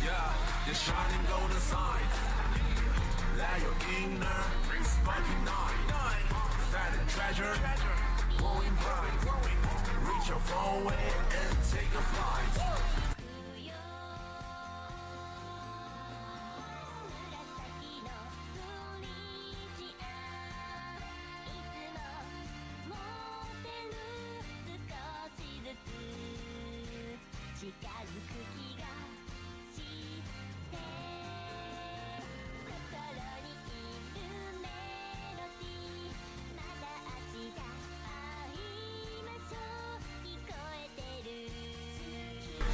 Yeah, the shining golden sign. Let your inner sparking night. Find a treasure, glowing bright. Reach your phone away and take a flight.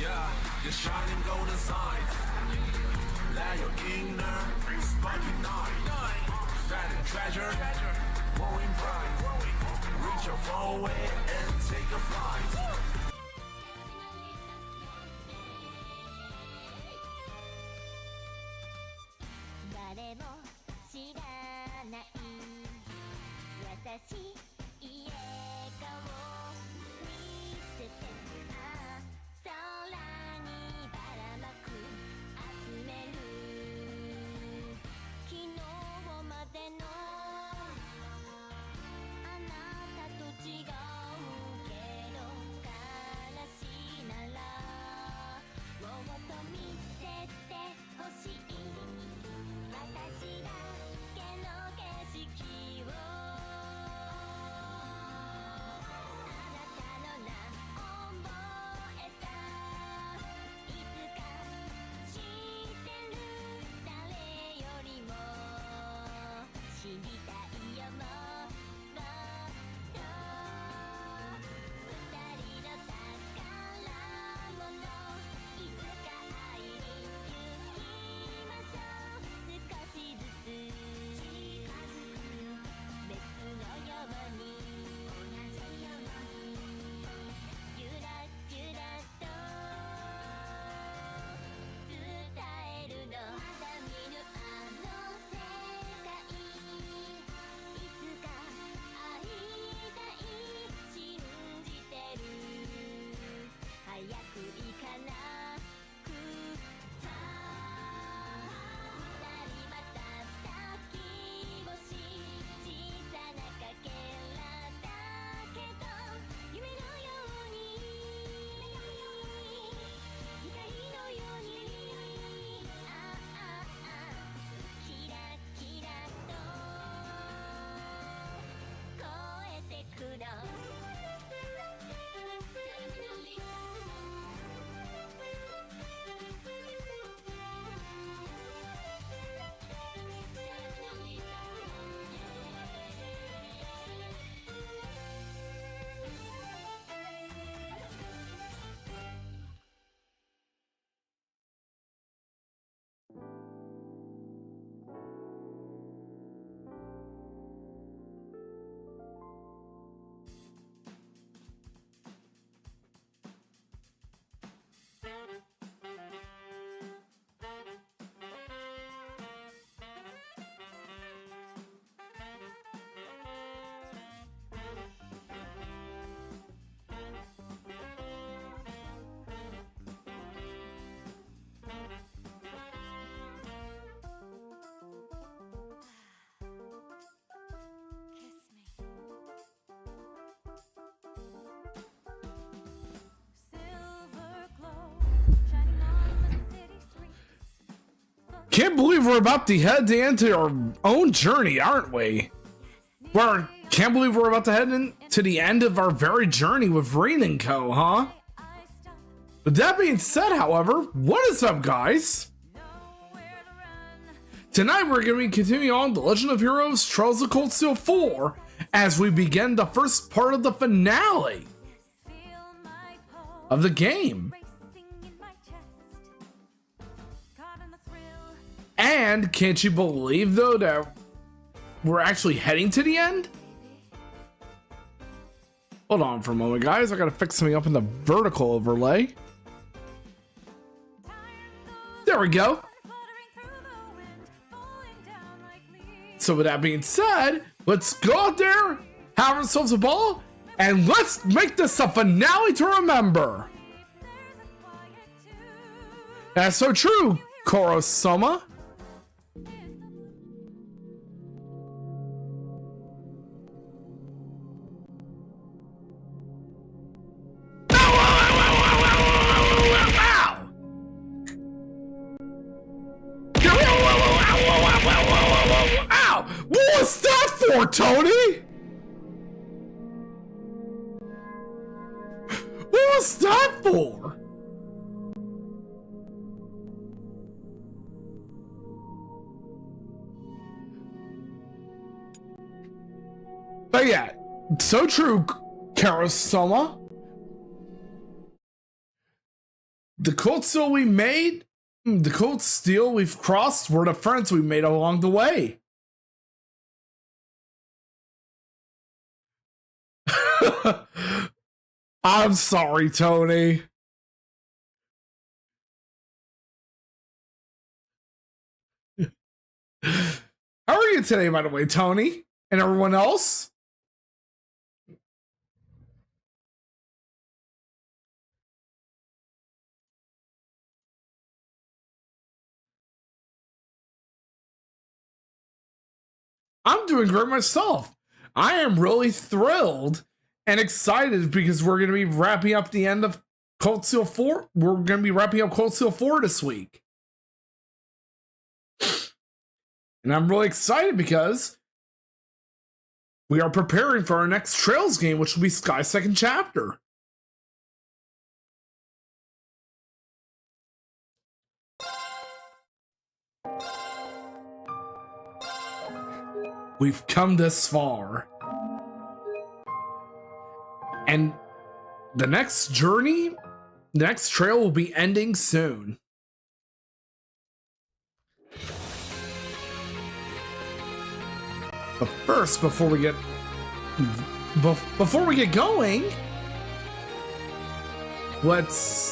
Yeah, the shining golden sign. Let your inner sparking night. Find a treasure, glowing bright. Reach your phone away and take a flight. 誰も知らない優しい笑顔見せて空にばらまく集める昨日までのあなたと違うけど悲しいならもっと見せてほしい私だけの景色をあなたの名覚えたいつか知ってる誰よりも知りたいよもっと二人の宝物いつか会いに行きましょう少しずつ近づく別のように同じようにゆらゆらと伝えるのまだ見ぬあの世界いつか会いたい信じてる早く行かなくちゃ二人また抱き星小さなかけらだけど夢のように光のようにキラキラと超えてくのCan't believe we're about to head into our own journey, aren't we? Can't believe we're about to head into the end of our very journey with Rain & Co, huh? With that being said, however, what is up, guys? Tonight we're going to be continuing on The Legend of Heroes Trails of Cold Steel 4 as we begin the first part of the finale. of the game. And can't you believe, though, that we're actually heading to the end? Hold on for a moment, guys. I gotta fix something up in the vertical overlay. There we go. So with that being said, let's go out there, have ourselves a ball, and let's make this a finale to remember. That's so true, Koro-sama. What was that for, Tony? What was that for? But yeah, so true, Karo-sama. The cold steel we made, the cold steel we've crossed were the friends we made along the way. I'm sorry, Tony. How are you today, by the way, Tony? And everyone else? I'm doing great myself. I am really thrilled and excited because we're going to be wrapping up the end of Cold Steel 4. We're going to be wrapping up Cold Steel 4 this week. And I'm really excited because we are preparing for our next Trails game, which will be Sky's second chapter. We've come this far. And the next journey, the next trail will be ending soon. But first, before we get going, let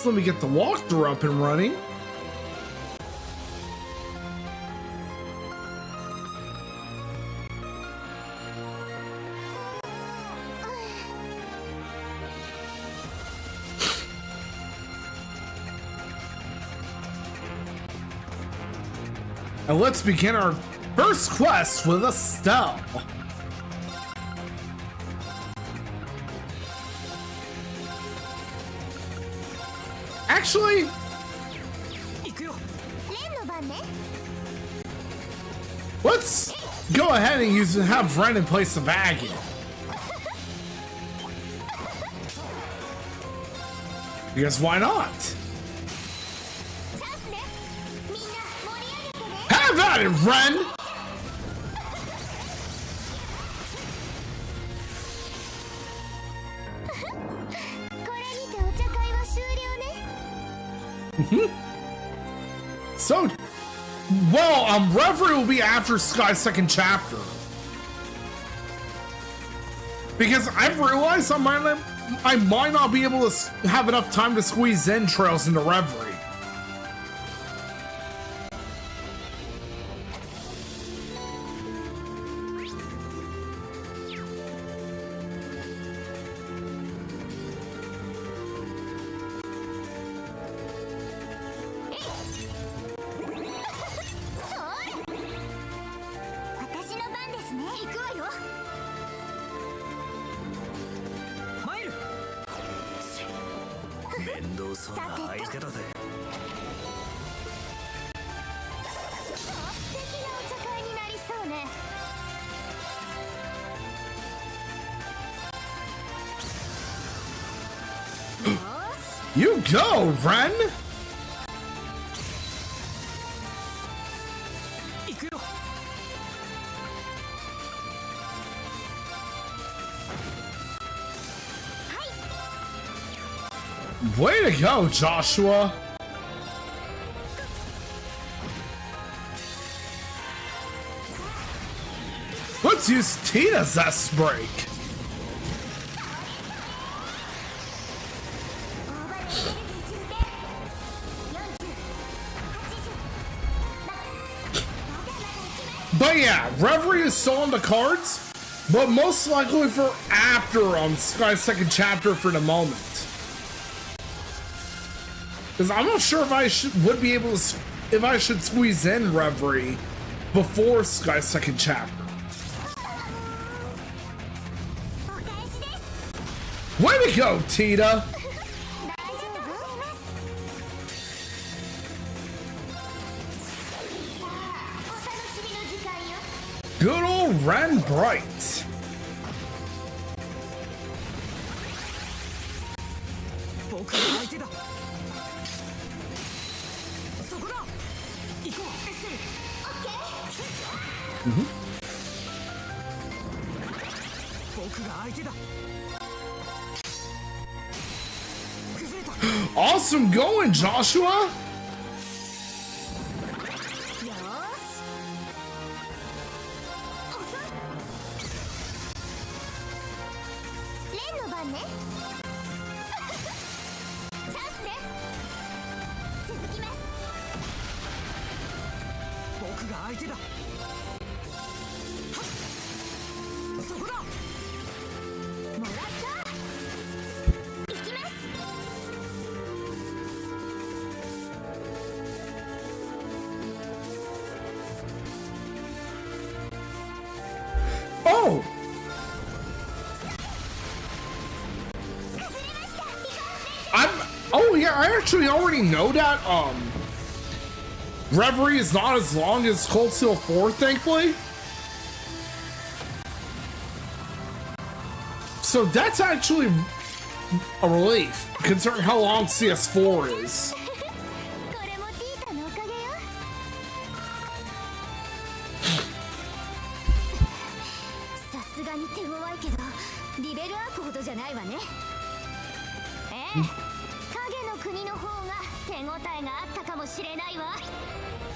me get the walkthrough up and running. And let's begin our first quest with Estelle. Actually, let's go ahead and have Ren place the wagon. Because why not? Have at it, Ren! So, well, Reverie will be after Sky's second chapter. Because I've realized I might not be able to have enough time to squeeze in Trails into Reverie. You go, Ren! Way to go, Joshua. Let's use Tina's S break. But yeah, Reverie is still on the cards, but most likely for after Sky's second chapter for the moment. Because I'm not sure if I would be able to, if I should squeeze in Reverie before Sky's second chapter. Way to go, Tita! Good old Ren Bright. Awesome going, Joshua! Oh! Oh yeah, I actually already know that, Reverie is not as long as Cold Steel 4, thankfully. So that's actually a relief, considering how long CS4 is.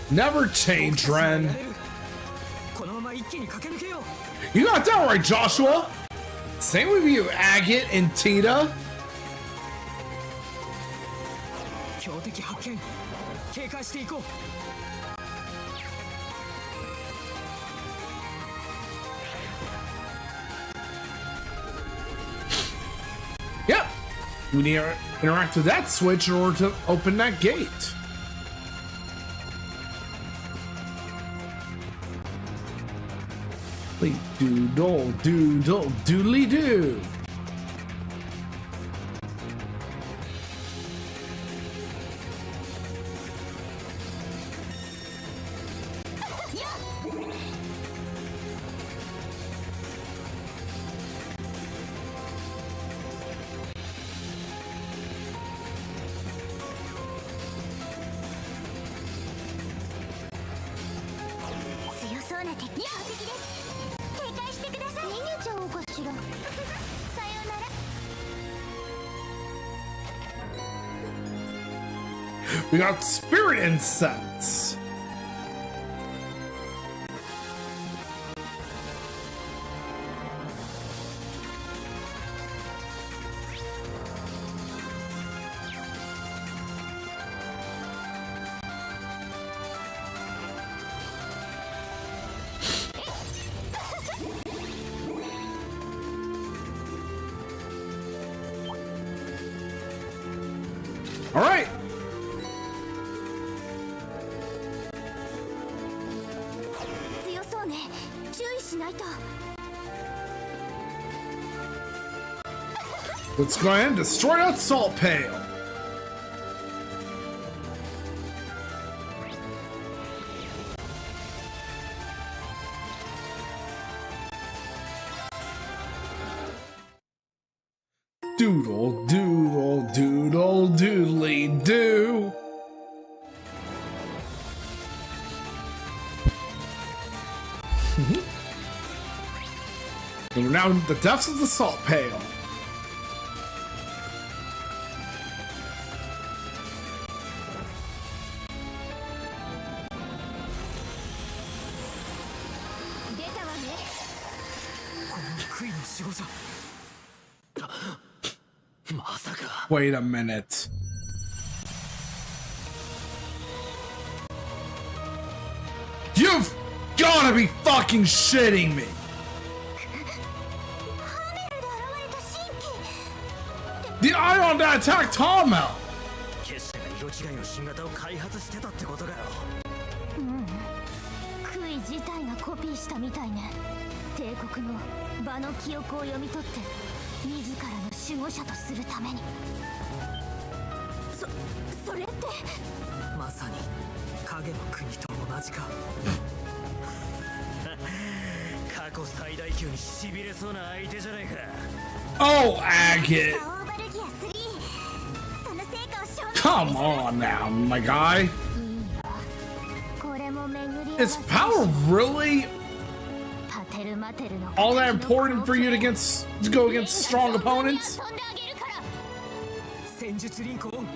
Never change, Ren. You got that right, Joshua. Same with you, Agate and Tita. Yep. We need to interact with that switch in order to open that gate. Doodle, doodle, doodly doo. We got spirit incense. All right. Let's go ahead and destroy that salt pail. Doodle, doodle, doodle, doodly doo. And we're now in the depths of the salt pail. Wait a minute. You've gotta be fucking shitting me. The ion that attacked Tommel. 結社が色違いの新型を開発してたってことかよ。クイ自体がコピーしたみたいね。帝国の場の記憶を読み取って自らの守護者とするために。それってまさに影の国と同じか。過去最大級にしびれそうな相手じゃないか。 Oh, Agate. オーバルギア3、その成果を証明。 Come on now, my guy. これも巡り合わ Is せ。 power really パテルマテルの all that important for you to go against strong opponents? 飛んであげるから。戦術リンクオン。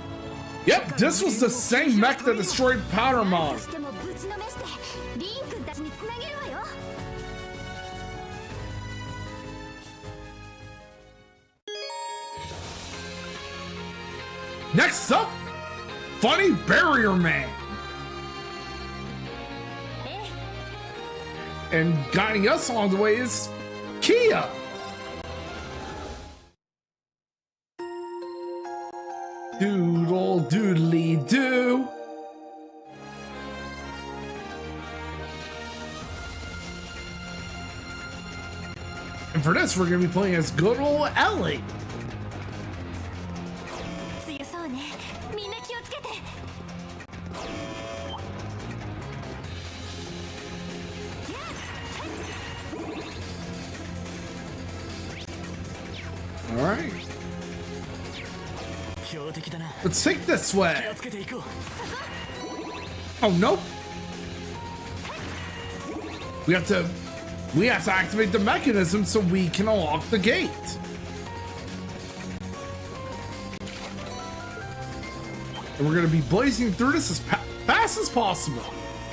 Yep, this was the same mech that destroyed Powder 何 Mom. としてもぶちのめしてリン君たちにつなげるわよ。 Next up, Funny Barrier Man. And guiding us along the way is Kia. Doodle doodly doo. And for this, we're gonna be playing as good old Ellie. 強そうね。みんな気をつけて。 All right, 強敵だな。 let's take this 気を way. つけていこう。 Oh nope. We have to activate the mechanism so we can unlock the gate. And we're gonna be blazing through this as fast as possible.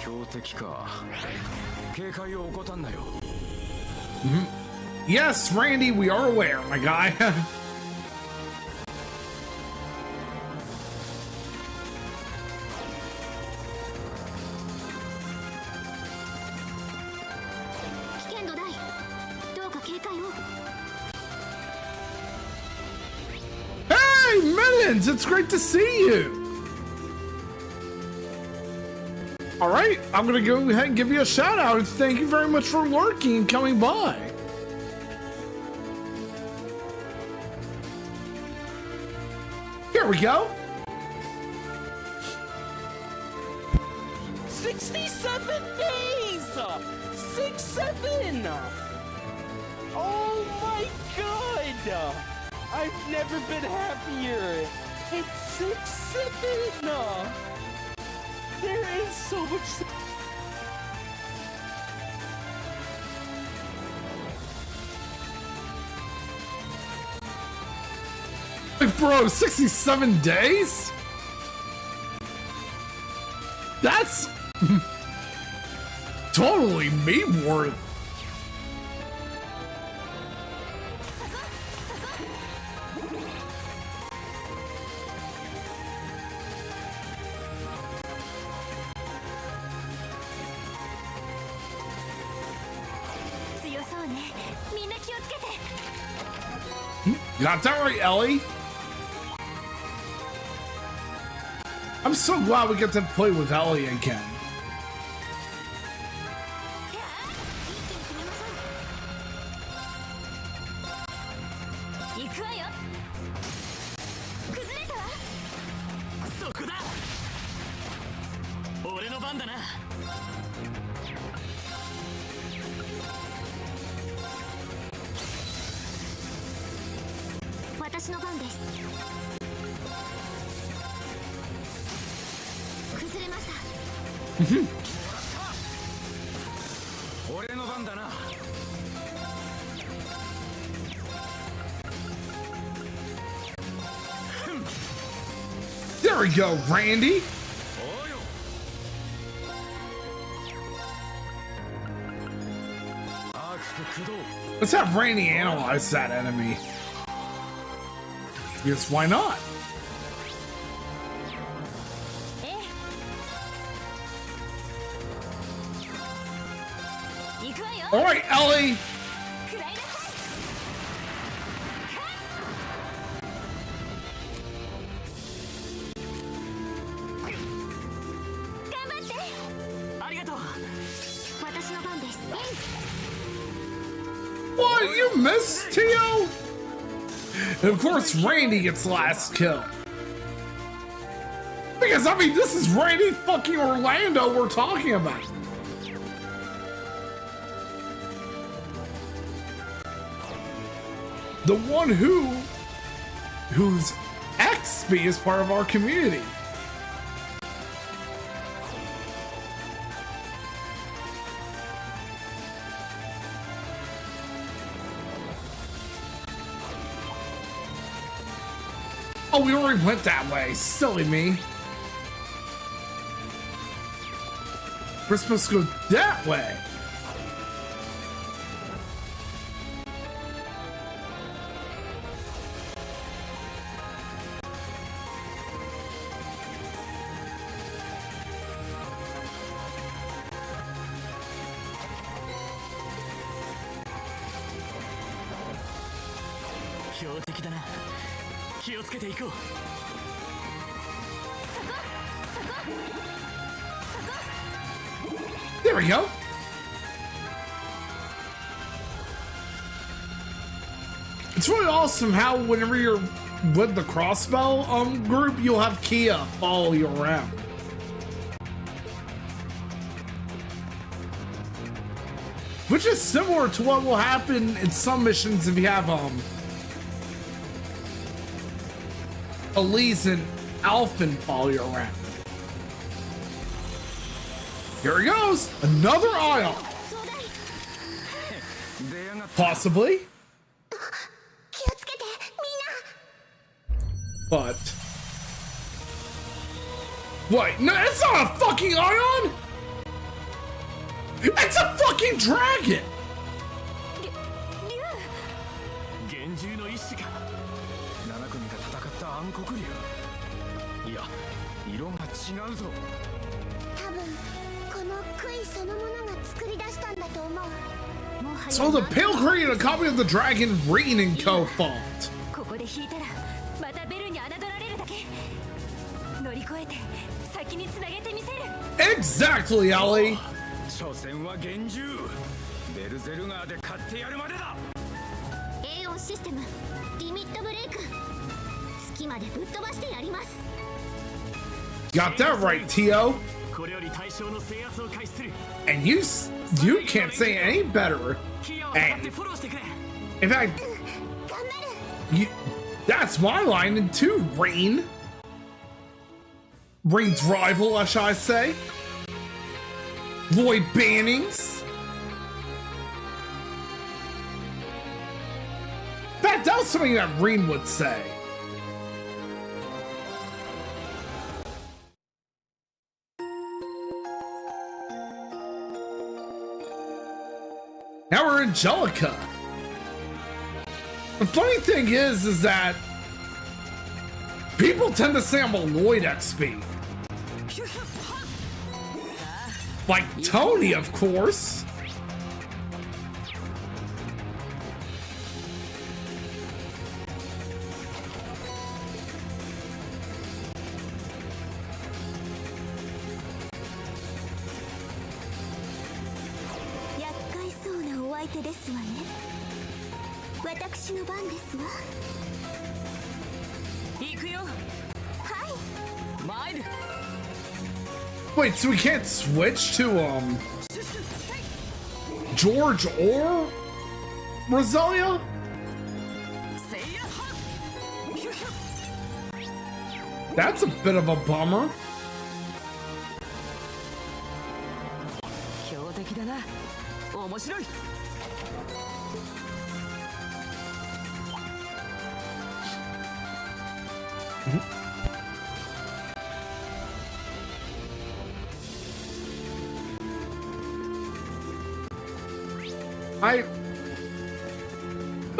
強敵か。警戒を怠んなよ。 Yes, Randy, we are aware, my guy. 危険度大。どうか警戒を。 Hey, Minions, it's great to see you. All right, I'm gonna go ahead and give you a shout out and thank you very much for lurking and coming by. Here we go. 67 days! 6-7! Oh my god! I've never been happier! It's 6-7! There is so much... Like, bro, 67 days? That's totally meme worth. You got that right, Ellie? I'm so glad we get to play with Ellie again. There we go, Randy. Let's have Randy analyze that enemy. Yes, why not? ええ行くわよ Alright, Ellie! 食らいなさい 頑張ってありがとう私の番です What? You missed, Tio? And of course, Randy gets last kill. Because, I mean, this is Randy fucking Orlando we're talking about. The one whose XP is part of our community. Oh, we already went that way. Silly me. We're supposed to go that way. There we go. It's really awesome how whenever you're with the crossbow group, you'll have Kia follow you around. Which is similar to what will happen in some missions if you have Elise and Alphen follow you around. Here he goes! Another ion! Possibly. 気をつけてみんな But... Wait, no, it's not a fucking ion! It's a fucking dragon! 幻獣の一種か7組が戦った暗黒竜いや色が違うぞ多分この杭そのものが作り出したんだと思うもはや So the pale created a copy of the dragon Rean and Co. fought. ここで引いたらまたベルに侮られるだけ乗り越えて先につなげてみせる Exactly, Ellie! 所詮は幻獣ベルゼルガーで買ってやるまでだ A 音システムリミットブレイク月までぶっ飛ばしてやります Got that right, Tio. これより対象の制圧を開始する And you can't say it any better. キアを使ってフォローしてくれ In fact, 頑張る that's my line in too, Rean. Rean's rival, shall I say. Lloyd Bannings. In fact, that was something that Rean would say. Now we're Angelica. The funny thing is that people tend to say I'm a Lloyd XP. Like Tony, of course. Wait, so we can't switch to George or Rosalia? That's a bit of a bummer.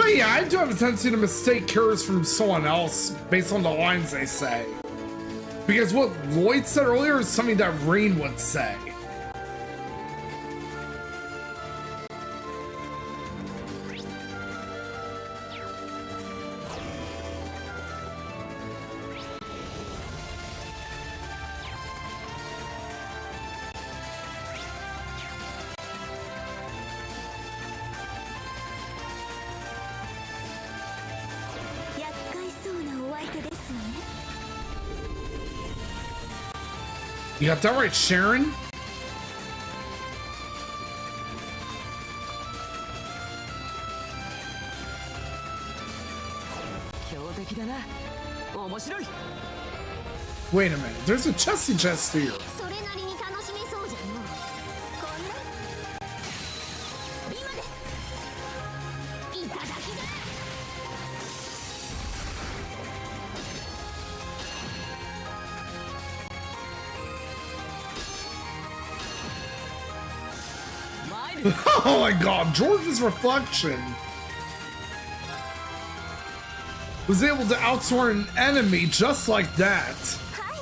But yeah, I do have a tendency to mistake cures from someone else based on the lines they say. Because what Lloyd said earlier is something that Reen would say. You got that right, Sharon? Wait a minute, there's a chesty chest here. それなりに楽しめそうじゃのこんな今ですいただきだ Oh my god, George's reflection was able to outsmart an enemy just like that. はい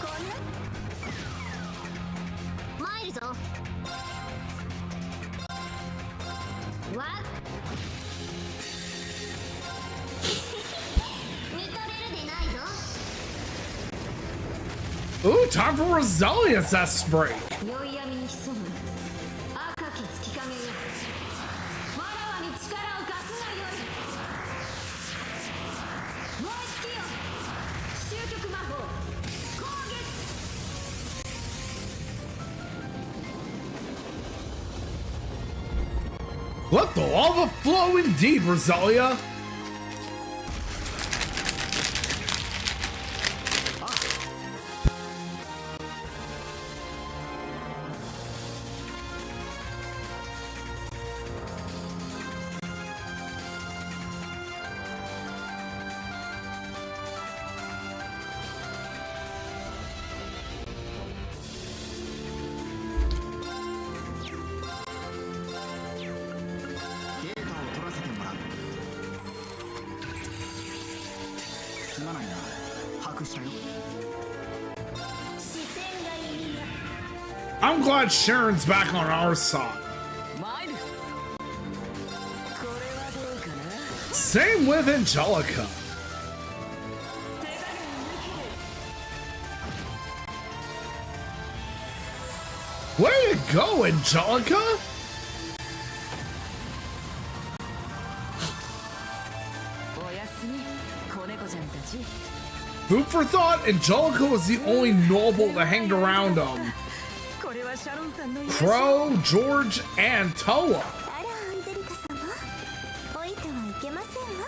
こんな参るぞわ見とれるでないぞ Ooh, time for Rosalia's S break. 宵闇に潜む赤き月影よわらわに力を貸すがよい燃え尽きよ終局魔法攻撃 Let the lava flow indeed, Rosalia. I'm glad Sharon's back on our side. Same with Angelica. Way to go, Angelica! Food for thought, Angelica was the only noble that hanged around him. Crow, George, and Toa. あらアンゼリカ様置いてはいけませんわ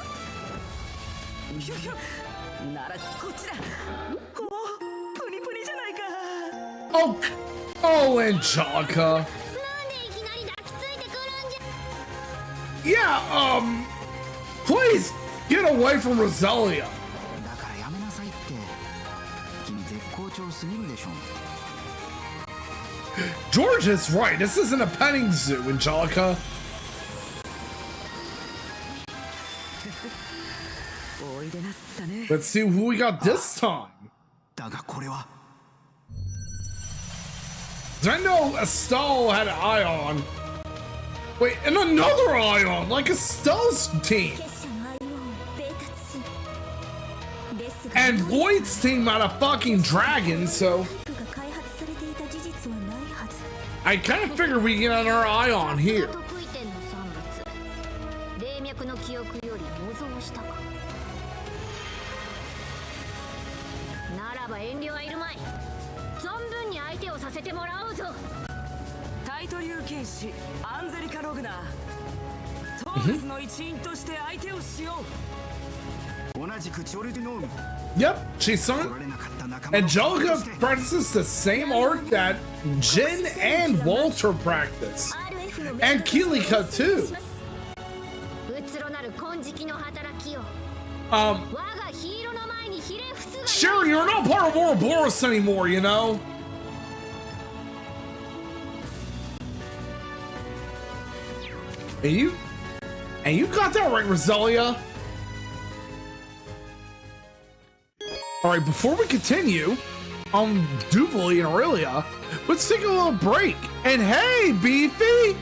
ひょひょならこっちだおプニプニじゃないか Oh, oh, Angelica. なんでいきなり抱きついてくるんじゃ Yeah, please get away from Rosalia. だからやめなさいって君絶好調すぎるでしょ George is right. This isn't a petting zoo, Angelica. Let's see who we got this time. だがこれは I know Estelle had an Ion. Wait, and another Ion, like Estelle's team. 結社のアイオンベータ2ですが And Lloyd's team had a fucking dragon, so タイプが開発されていた事実はないはず I kind of figured we'd get another Ion here. 得意点の産物霊脈の記憶より模造したかならば遠慮はいるまい存分に相手をさせてもらおうぞタイト流剣士アンゼリカ・ログナートールズの一員として相手をしよう同じくチョルディノーム Yep, she's 来 some. られなかった仲間の Angelica として practices the same art that Jin and Walter practice. And Kilika too. うつろなる金色の働きを Um, 我がヒーローの前にひれ伏すが sure, you're not part of Ouroboros anymore, you know? And And you got that right, Roselia. All right, before we continue on Duvalie and Aurelia, let's take a little break. And hey, Beefy!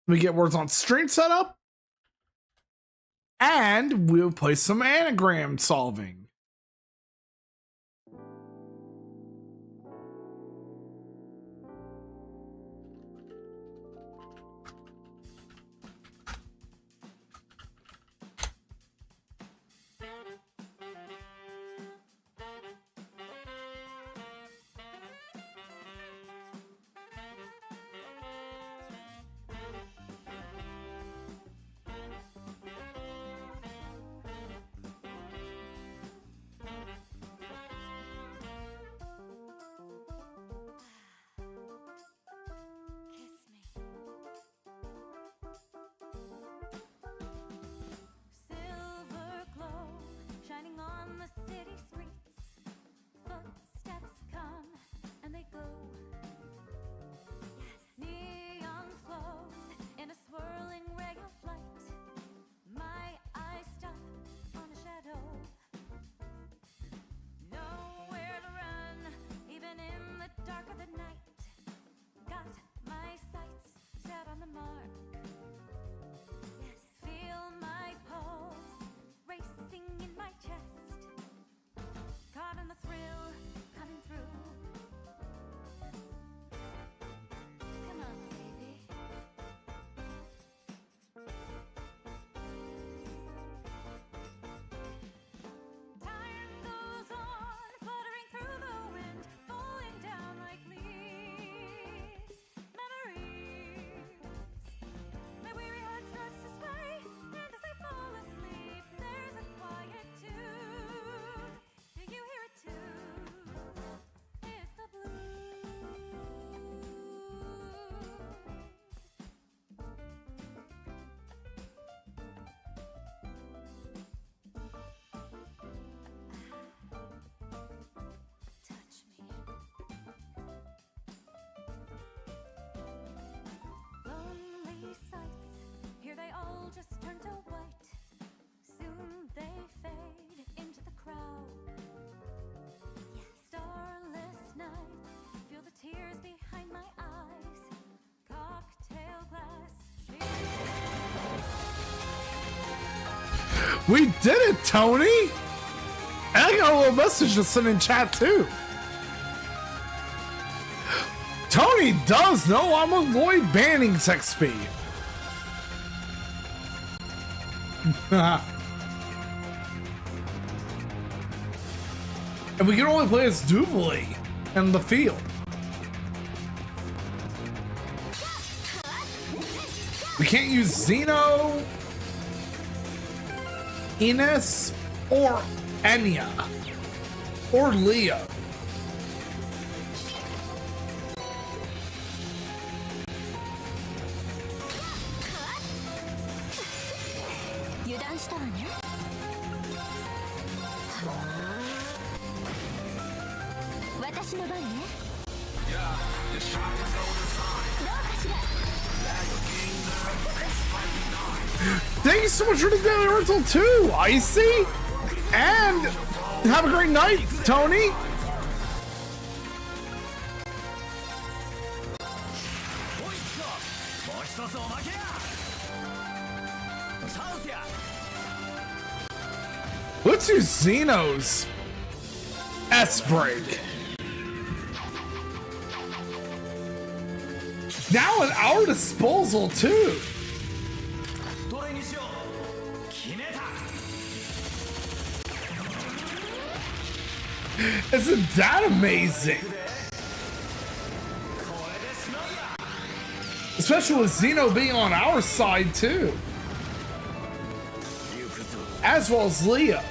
We get words on stream setup. And we'll play some anagram solving. Silver glow shining on the city streets. Footsteps come and they go. Neon flows in a swirling ray of light. My eyes stop on a shadow. Nowhere to run, even in the dark of the night. Got my sights set on the mark. Feel my pulse racing in my chest. Caught in the thrill coming through. Come on, baby. Time goes on, fluttering through the wind, falling down like leaves. Memories. My weary heart starts to sway, and as I fall asleep, there's a quiet tune. Do you hear it too? It's the blues. Touch me. Lonely sights, here they all just turn to white. Soon they fade into the crowd. Starless nights, feel the tears behind my eyes. Cocktail glass. We did it, Tony! And I got a little message to send in chat too. Tony does know I'm a Lloyd Banning sex speed. And we can only play as Duvalie in the field. We can't use Zeno, Ines, or Enya, or Leo. 油断したわね。私の番ね。どうかしら。 Thank you so much for the daily rental too, Icy! And have a great night, Tony! Let's use Zeno's S-Break. Now at our disposal too. Isn't that amazing? Especially with Zeno being on our side too. As well as Leo.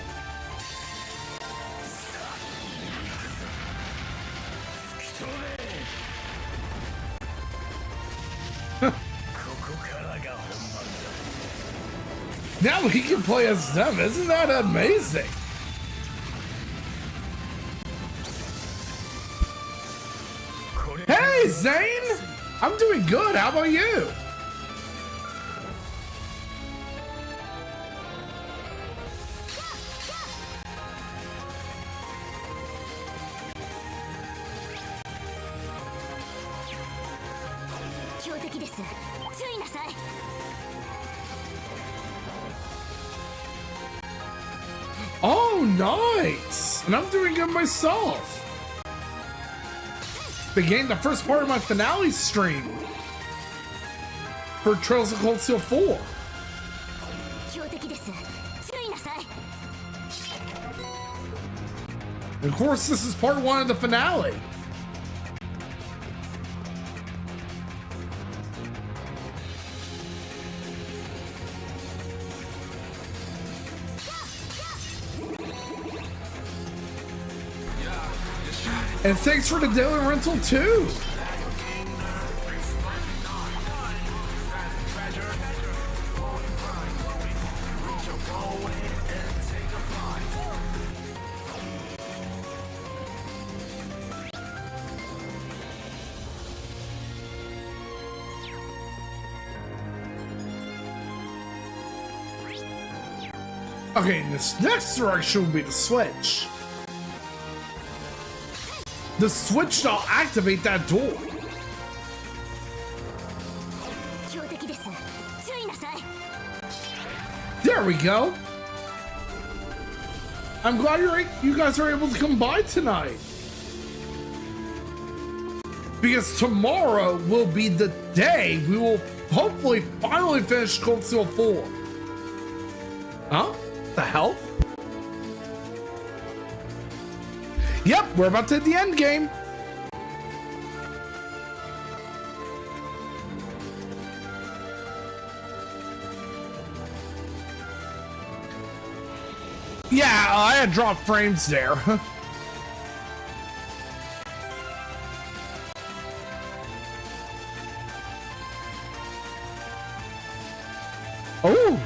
Now we can play as them. Isn't that amazing? Hey, Zane! I'm doing good. How about you? 敵です。注意なさい。 Oh, nice! And I'm doing good myself. Began the first part of my finale stream for Trails of Cold Steel 4. 強敵です。注意なさい。 And of course, this is part 1 of the finale. And thanks for the daily rental too. Okay, and this next direction will be the switch. The switch to activate that door. 強敵です。注意なさい。 There we go. I'm glad you guys are able to come by tonight. Because tomorrow will be the day we will hopefully finally finish Cold Steel 4. Huh? The hell? Yep, we're about to hit the end game. Yeah, I had dropped frames there. Oh.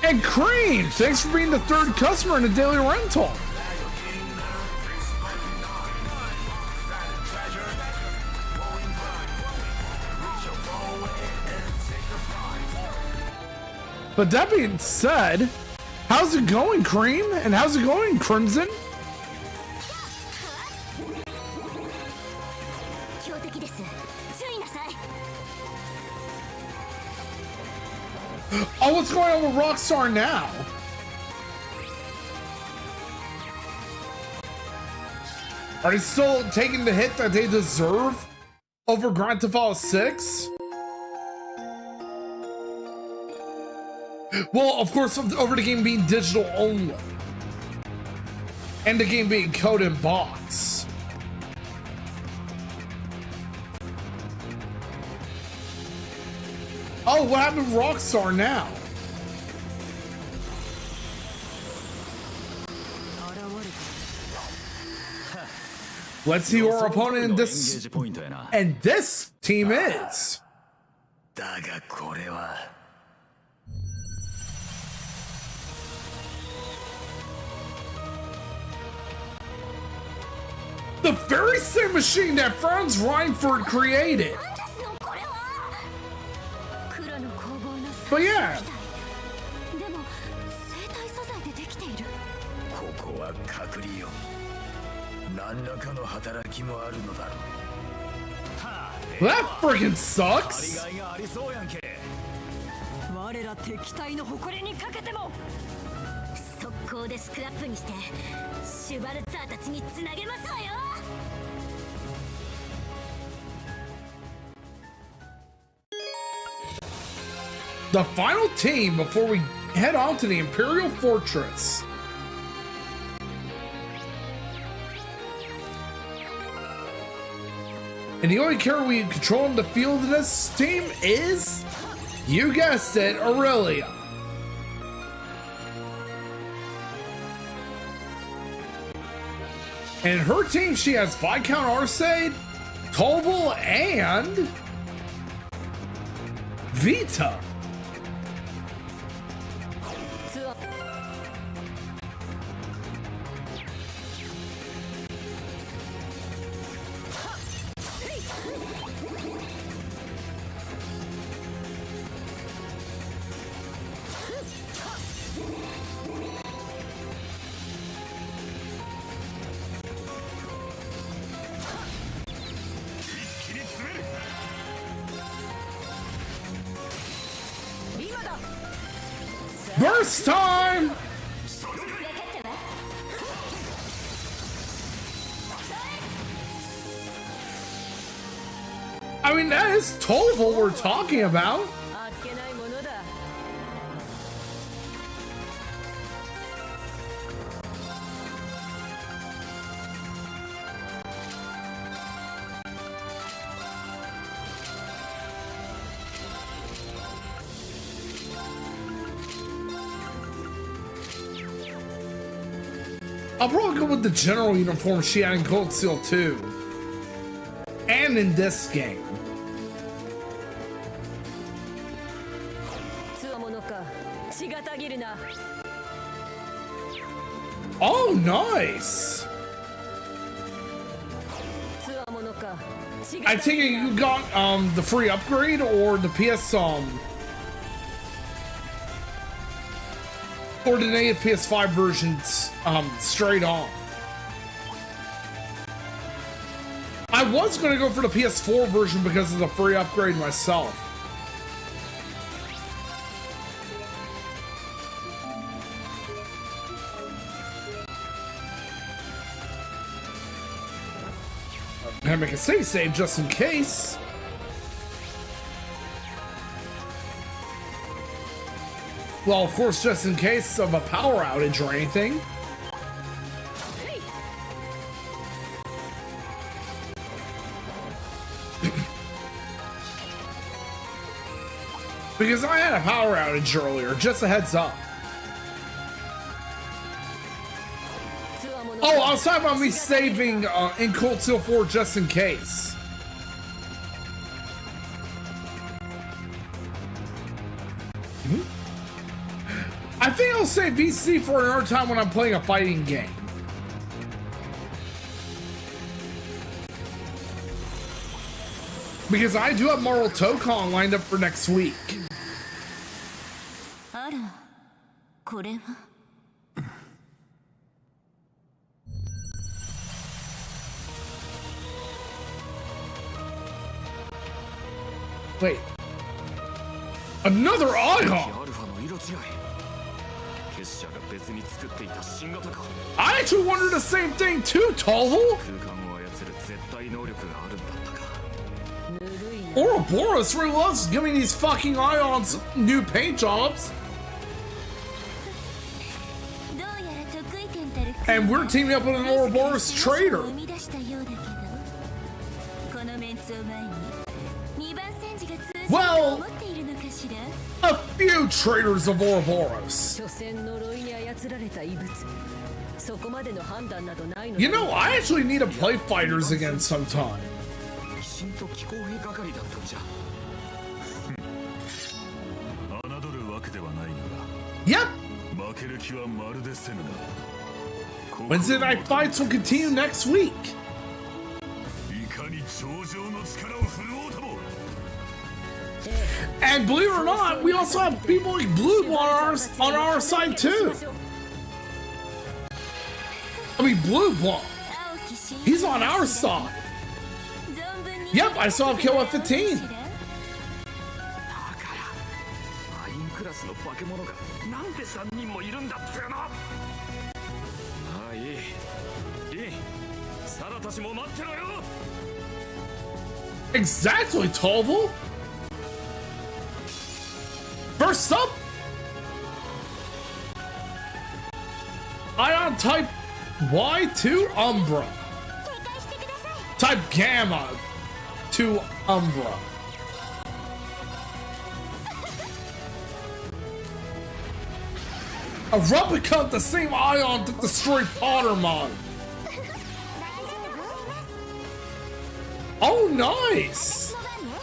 And Cream, thanks for being the 3rd customer in the daily rental. But that being said, how's it going, Cream? And how's it going, Crimson? 強敵です。注意なさい。 Oh, what's going on with Rockstar now? Are they still taking the hit that they deserve over Grand Theft Auto 6? Well, of course, over the game being digital only. And the game being code in box. Oh, what happened to Rockstar now? Let's see who our opponent in this and this team is. だがこれは The very same machine that Franz Reinford created. なんですのこれは。黒の工房の But yeah, でも生体素材でできている。ここは隔離よ何らかの働きもあるのだろう that freaking あり sucks. がいがありそうやんけ我ら敵対の誇りにかけても速攻でスクラップにしてシュバルツァーたちにつなげますわよ。 The final team before we head on to the Imperial Fortress. And the only character we control in the field of this team is, you guessed it, Aurelia. And in her team, she has Viscount Arcade, Tolval, and Vita. Burst time! I mean, that is Toval we're talking about. あっけないものだ。I'll probably go with the general uniform she had in Cold Steel 2. And in this game. つわものか。しがたぎるな。 Oh, nice! つわものか。し I がた take ぎ it る you な。 got the free upgrade or the PS or the native PS5 versions straight on. I was gonna go for the PS4 version because of the free upgrade myself. I make a save just in case. Well, of course, just in case of a power outage or anything. Because I had a power outage earlier, just a heads up. Oh, I was talking about me saving in Cold Steel 4 just in case. I think I'll save VC for another time when I'm playing a fighting game. Because I do have Mortal Tokon lined up for next week. あら、これは。 Wait. Another Ion! アルファの色違い。結社が別に作っていた新型か。 I actually wondered the same thing too, Toval! 空間を操る絶対能力があるんだったか。 Ouroboros really loves giving these fucking Ions new paint jobs. どうやら得意点たる And we're teaming up with an Ouroboros trader. 生み出したようだけど、このメンツを前に2番戦時が通じると Well, 思っているのかしら。 a few traders of Ouroboros. 所詮呪いに操られた異物。そこまでの判断などないのだ。 You know, I actually need to play fighters again sometime. 鬼神と気候兵係だったんじゃ。侮るわけではないが。 Yep! 負ける気はまるでせぬな。 Wednesday night fights will continue next week. いかに頂上の力を振るおうとも。 And believe it or not, we also have people like Blue on our side too. I mean, Blue Blanc. 青き神 He's on our side. 存分に Yep, I saw him kill at 15. だからアインクラスの化け物がなんで3人もいるんだっつうの。ああ、いい。リン、サラたちも待ってろよ。 Exactly, Toval. First up, Ion Type Y to Umbra. 警戒してください。 Type Gamma to Umbra. A replica of the same Ion that destroyed Pottermon. Oh, nice. の番ね。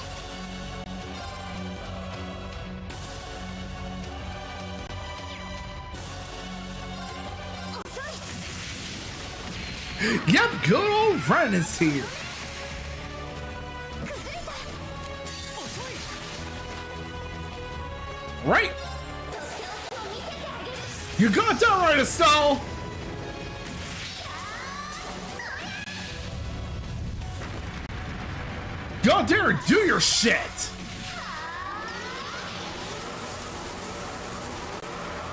Yep, good old Ren is here. Right. You got that right, Estelle. Go out there and do your shit.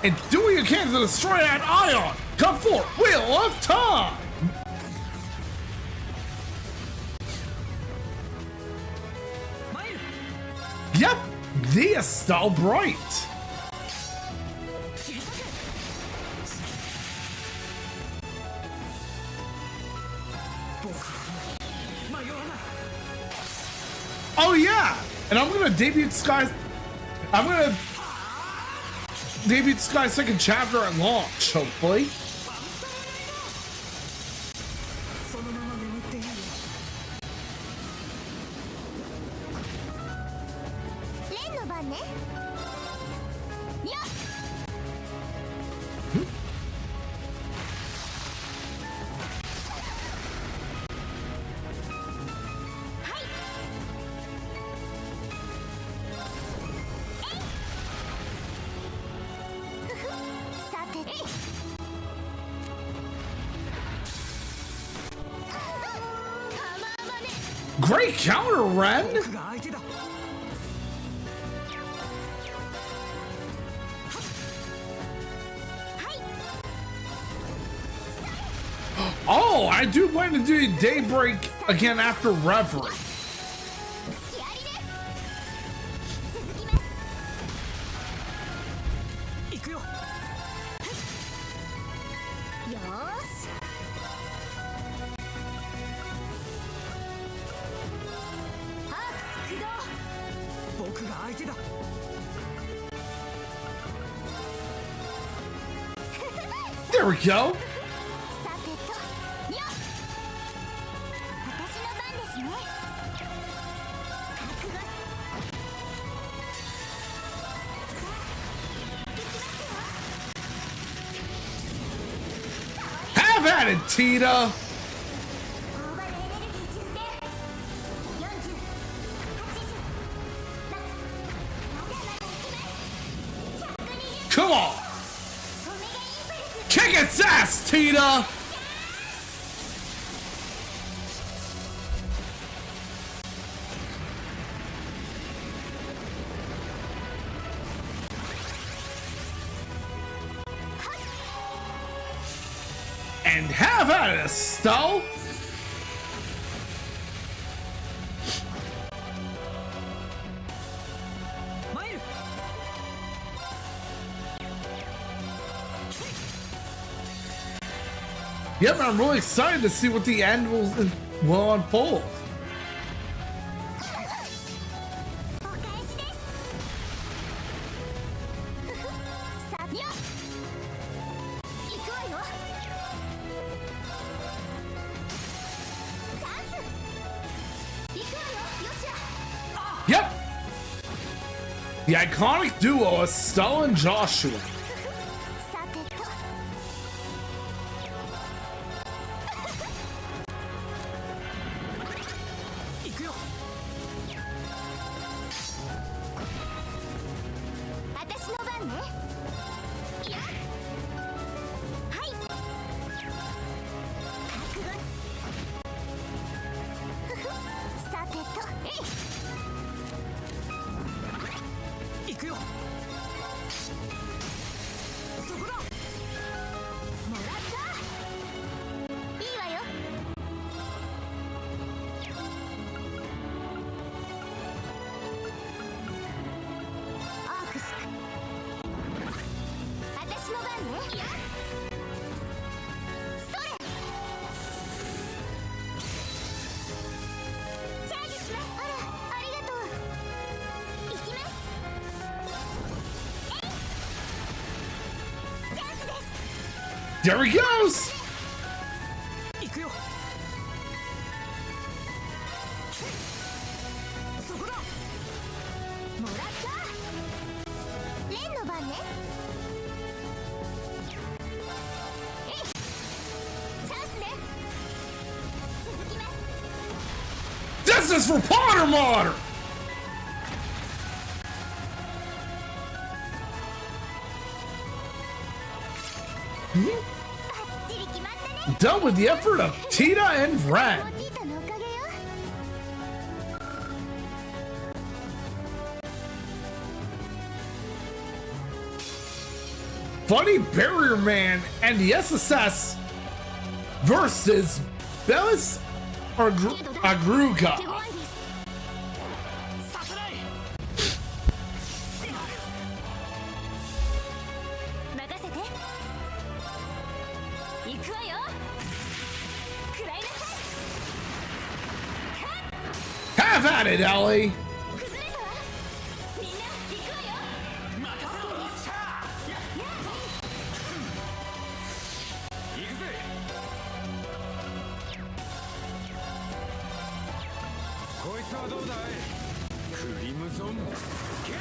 and do what you can to destroy that ion. Come forth, Wheel of Time. Yep, the Estelle Bright. Oh yeah, and I'm gonna debut Sky's second chapter at launch, hopefully. レンの番ね。よっ。 さて、Great counter, Ren. 僕が相手だ。 Oh, I do plan to do Daybreak again after Reverie. やりね。続きます。行くよ。よーし。ハークス駆動。僕が相手だ。 There we go. さてと、よっ。私の番ですね。覚悟。 Have at it, Tita. オーバーエネルギー充填。40、80、まだまだいきます。120。 Come on. オメガインパルス。 Kick its ass, Tita. And have at it, Estelle. Yep, I'm really excited to see what the end will unfold. お返しです。さあ、よっ。行くわよ。チャンス。行くわよ。よっしゃ。 Yep. The iconic duo Estelle and Joshua. さてと。行くよ。私の番ね。いや。はい。覚悟。さてと。行くよ。そこだ。もらった。いいわよ。アークスク。私の番ね。いや。それ。チャージします。あら、ありがとう。行きます。えい。チャンスです。 There he goes. 行くよ。そこだ。もらったレンの番ね。えい。チャンスね。続きます。 This is for Potter Modder. バッチリ決まったね。 Done with the effort of Tita and モ Ren. ティータのおかげよ。Funny Barrier Man and the SSS versus Bellis Agruga. させない任せて行くわよ食らいなさい Have at it, Ellie. 崩れたわみんな行くわよ任せろ行くぜ。こいつはどうだい。クリムゾンケイ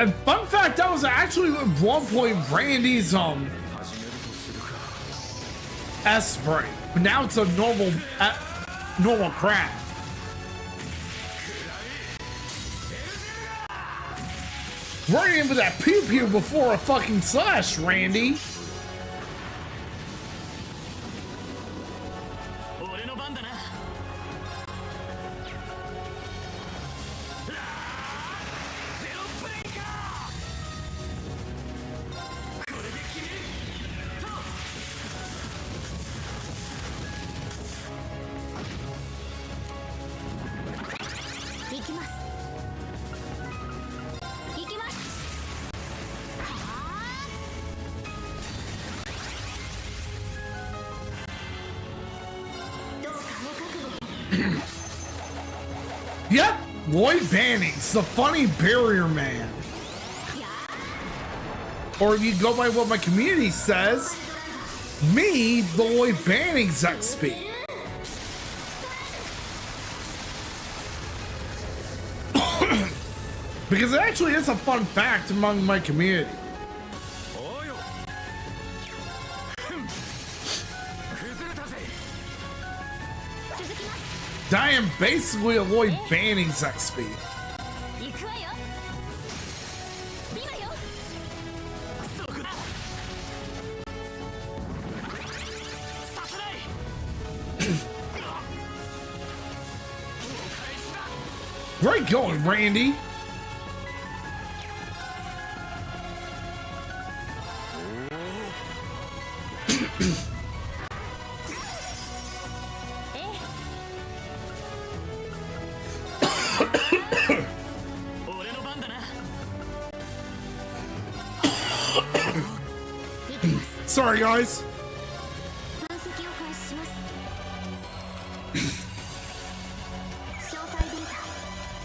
And fun fact, that was actually at one point Randy's始めるとするか。 S break, but now it's a normal craft. Right in with that pew pew before a fucking slash, Randy. 俺の番だなゼロプレイかこれで決める行きます行きますどうかお覚悟 Yep, Lloyd Banning's the funny barrier man. Or if you go by what my community says, me, the Lloyd Banning's XP. Because it actually is a fun fact among my community. おうよ。崩れたぜ。 続きます That I am basically a Lloyd Banning's XP. 行くわよ見ろよそこださせない Great going, Randy. ええ俺の番だな Sorry, guys. 分析を開始します詳細データ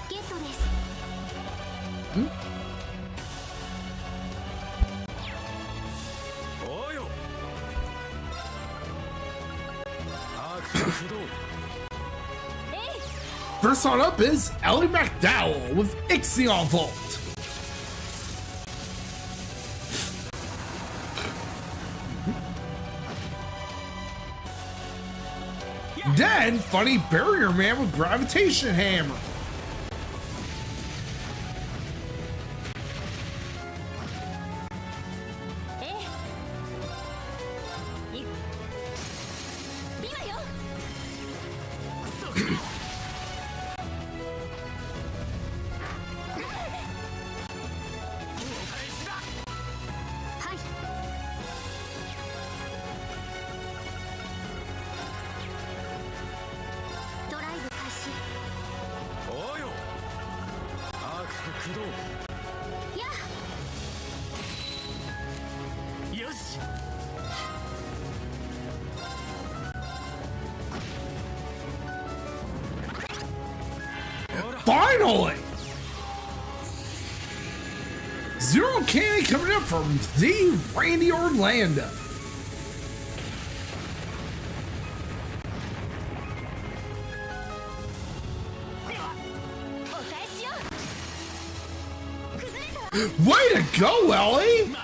ゲットですおうよ。アークス駆動。 えい First on up is Ellie McDowell with Ixion Vault. Then, Funny Barrier Man with Gravitation Hammer. Finally! Zero Candy coming up from the Randy Orlando. Way to go, Ellie!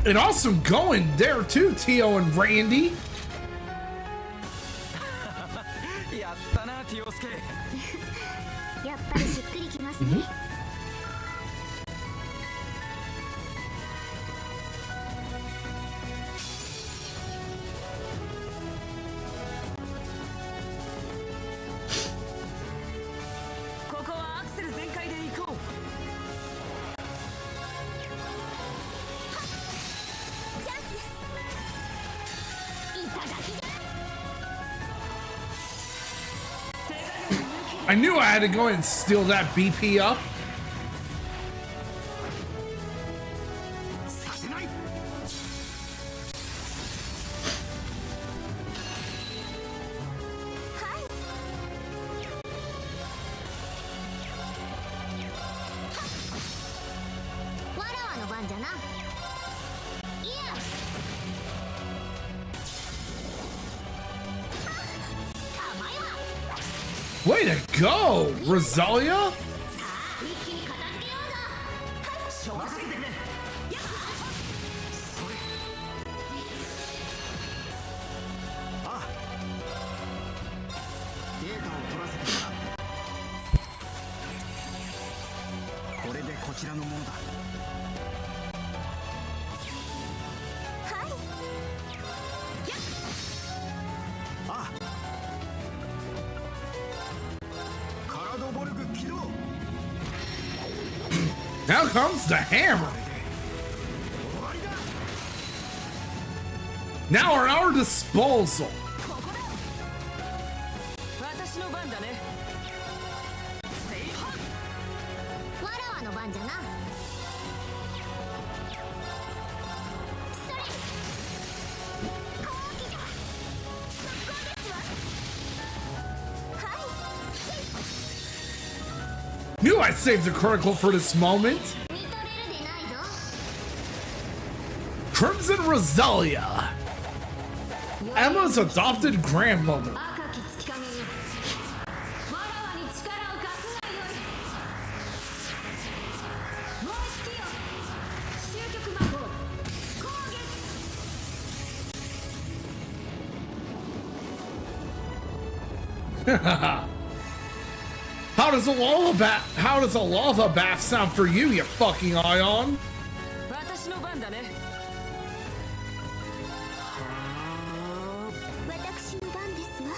And also going there too, Tio and Randy. やったな、ティオスケ。やっぱりしっくりきますね。I knew I had to go and steal that BP up. させない。 わらわの番じゃな。いや、甘いわ。 Way to go, Rosalia! 一気に片付けようぞ。消化させてくれ。やっ、それ。ああ。データを取らせてもらう。これでこちらのものだ。 ああ。カラドボルグ起動。 Now comes the hammer. 終わりだ。 Now at our disposal. 私の番だね。わらわの番じゃな。それ。好機じゃ。速攻ですわ。はい。 Knew I'd save the critical for this moment. 見とれるでないぞ。 Crimson Rosalia, Emma's adopted grandmother. 赤き月影よ。わらわに力を貸すがよい。燃え尽きよ。終局魔法。攻撃。 How does a lava bath sound for you, you fucking ion? 私の番だね。私の番ですわ。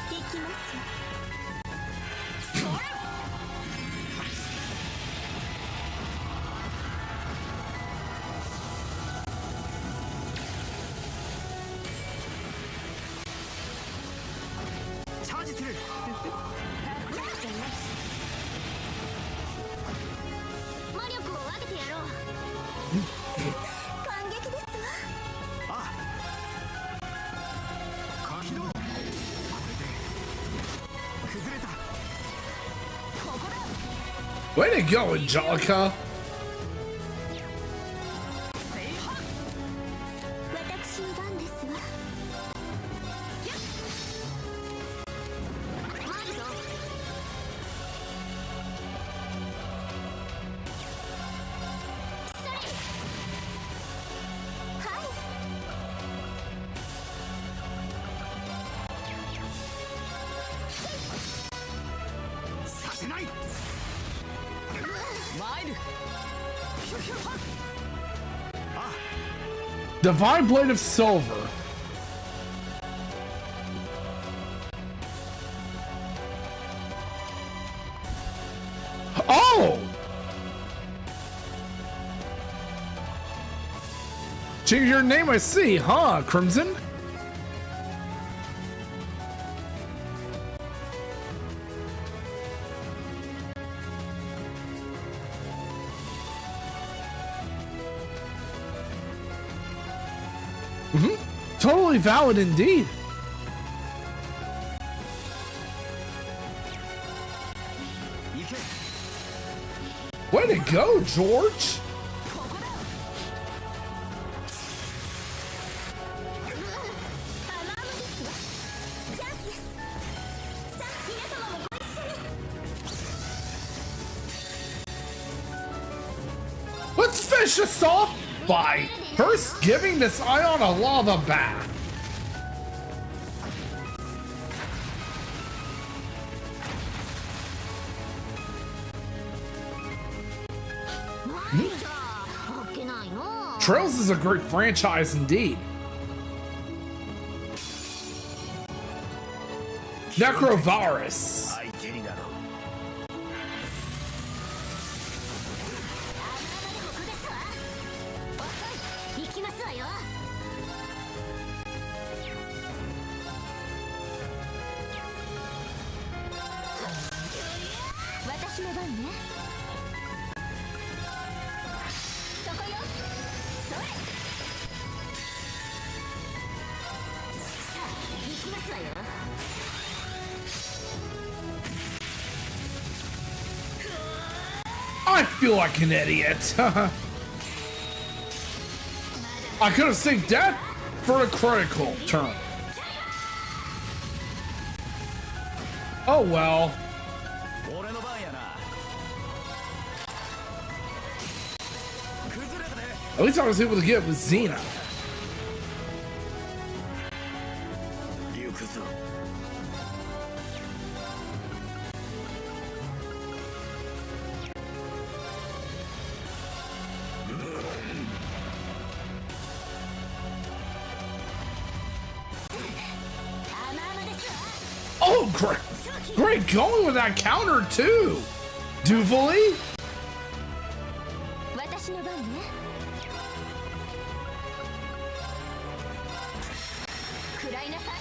できますわ。それ。 チャージする。 魔力を分けてやろう。感激ですわ。ああ。起動。これで崩れた。ここだ。 Way to go, Angelica. 私の番ですわ。参るぞ。それ。はい。 させない。 参る。 あ Divine Blade of Silver. Oh! Change your name, I see, huh, Crimson? Totally valid indeed. Way to go, George. アラームですわ。チャンスです。さあ、皆様もご一緒に。 Let's finish this off by first giving this ion a lava bath. Trails is a great franchise indeed. Necrovirus. 相手になろう。 行きますわよ。I feel like an idiot. I could have saved death for a critical turn. Oh well. 俺の番やな。崩れたね。 At least I was able to get it with Xena. 行くぞ。 Oh, great. Great going with that counter, too. Duvalie? 私の番ね。食らいなさい。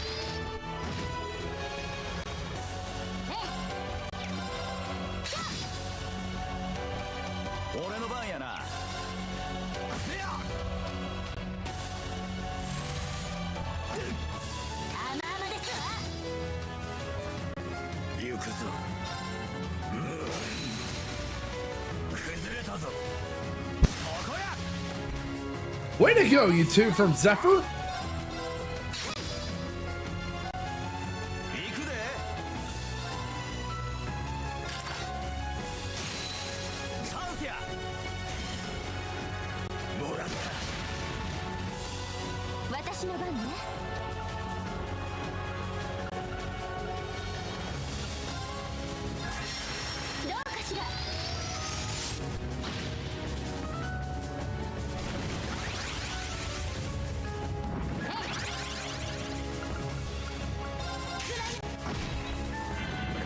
俺の番やな。せや。甘々ですわ。行くぞ。崩れたぞ。そこや。 Way to go, you two from Zephyr. 行くで。チャンスや。もらった。私の番ね。どうかしら。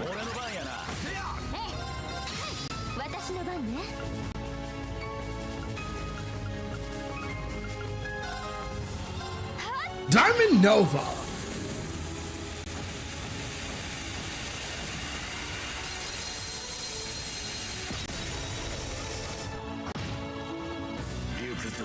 俺の番やな。せや。私の番ね。 Diamond Nova. 行くぞ。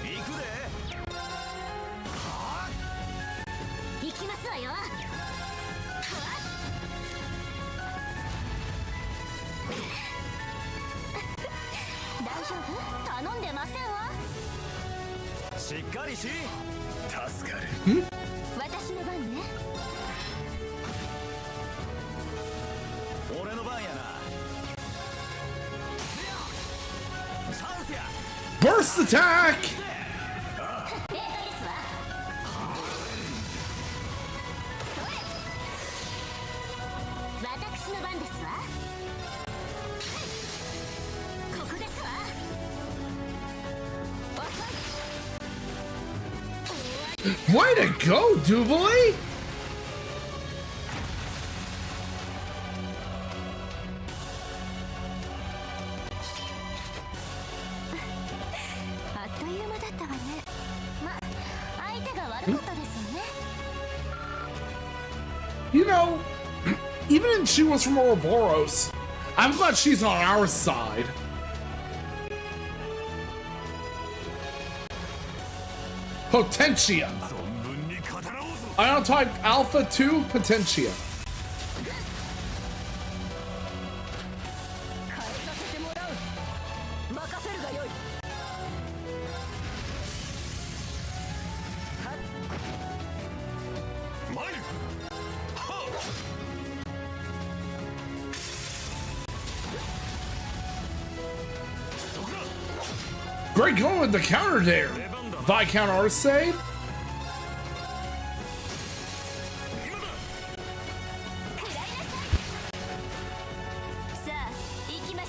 行くで。行きますわよ。大丈夫？頼んでませんわ。しっかりし。助かる。私の番ね。俺の番やな。チャンスや。 Burst attack. ですわ。私の番ですわ。ここですわ。Way to go, Duvalie. あっという間だったわね。ま、相手が悪かったですわね。You know, even if she was from Ouroboros, I'm glad she's on our side. Potentia. 存分に語らおうぞ。 Ion type Alpha 2 Potentia. 変えさせてもらう。任せるがよい。参る。はっ。 Great going with the counter there. Viscount Arcade. さあ、行きましょ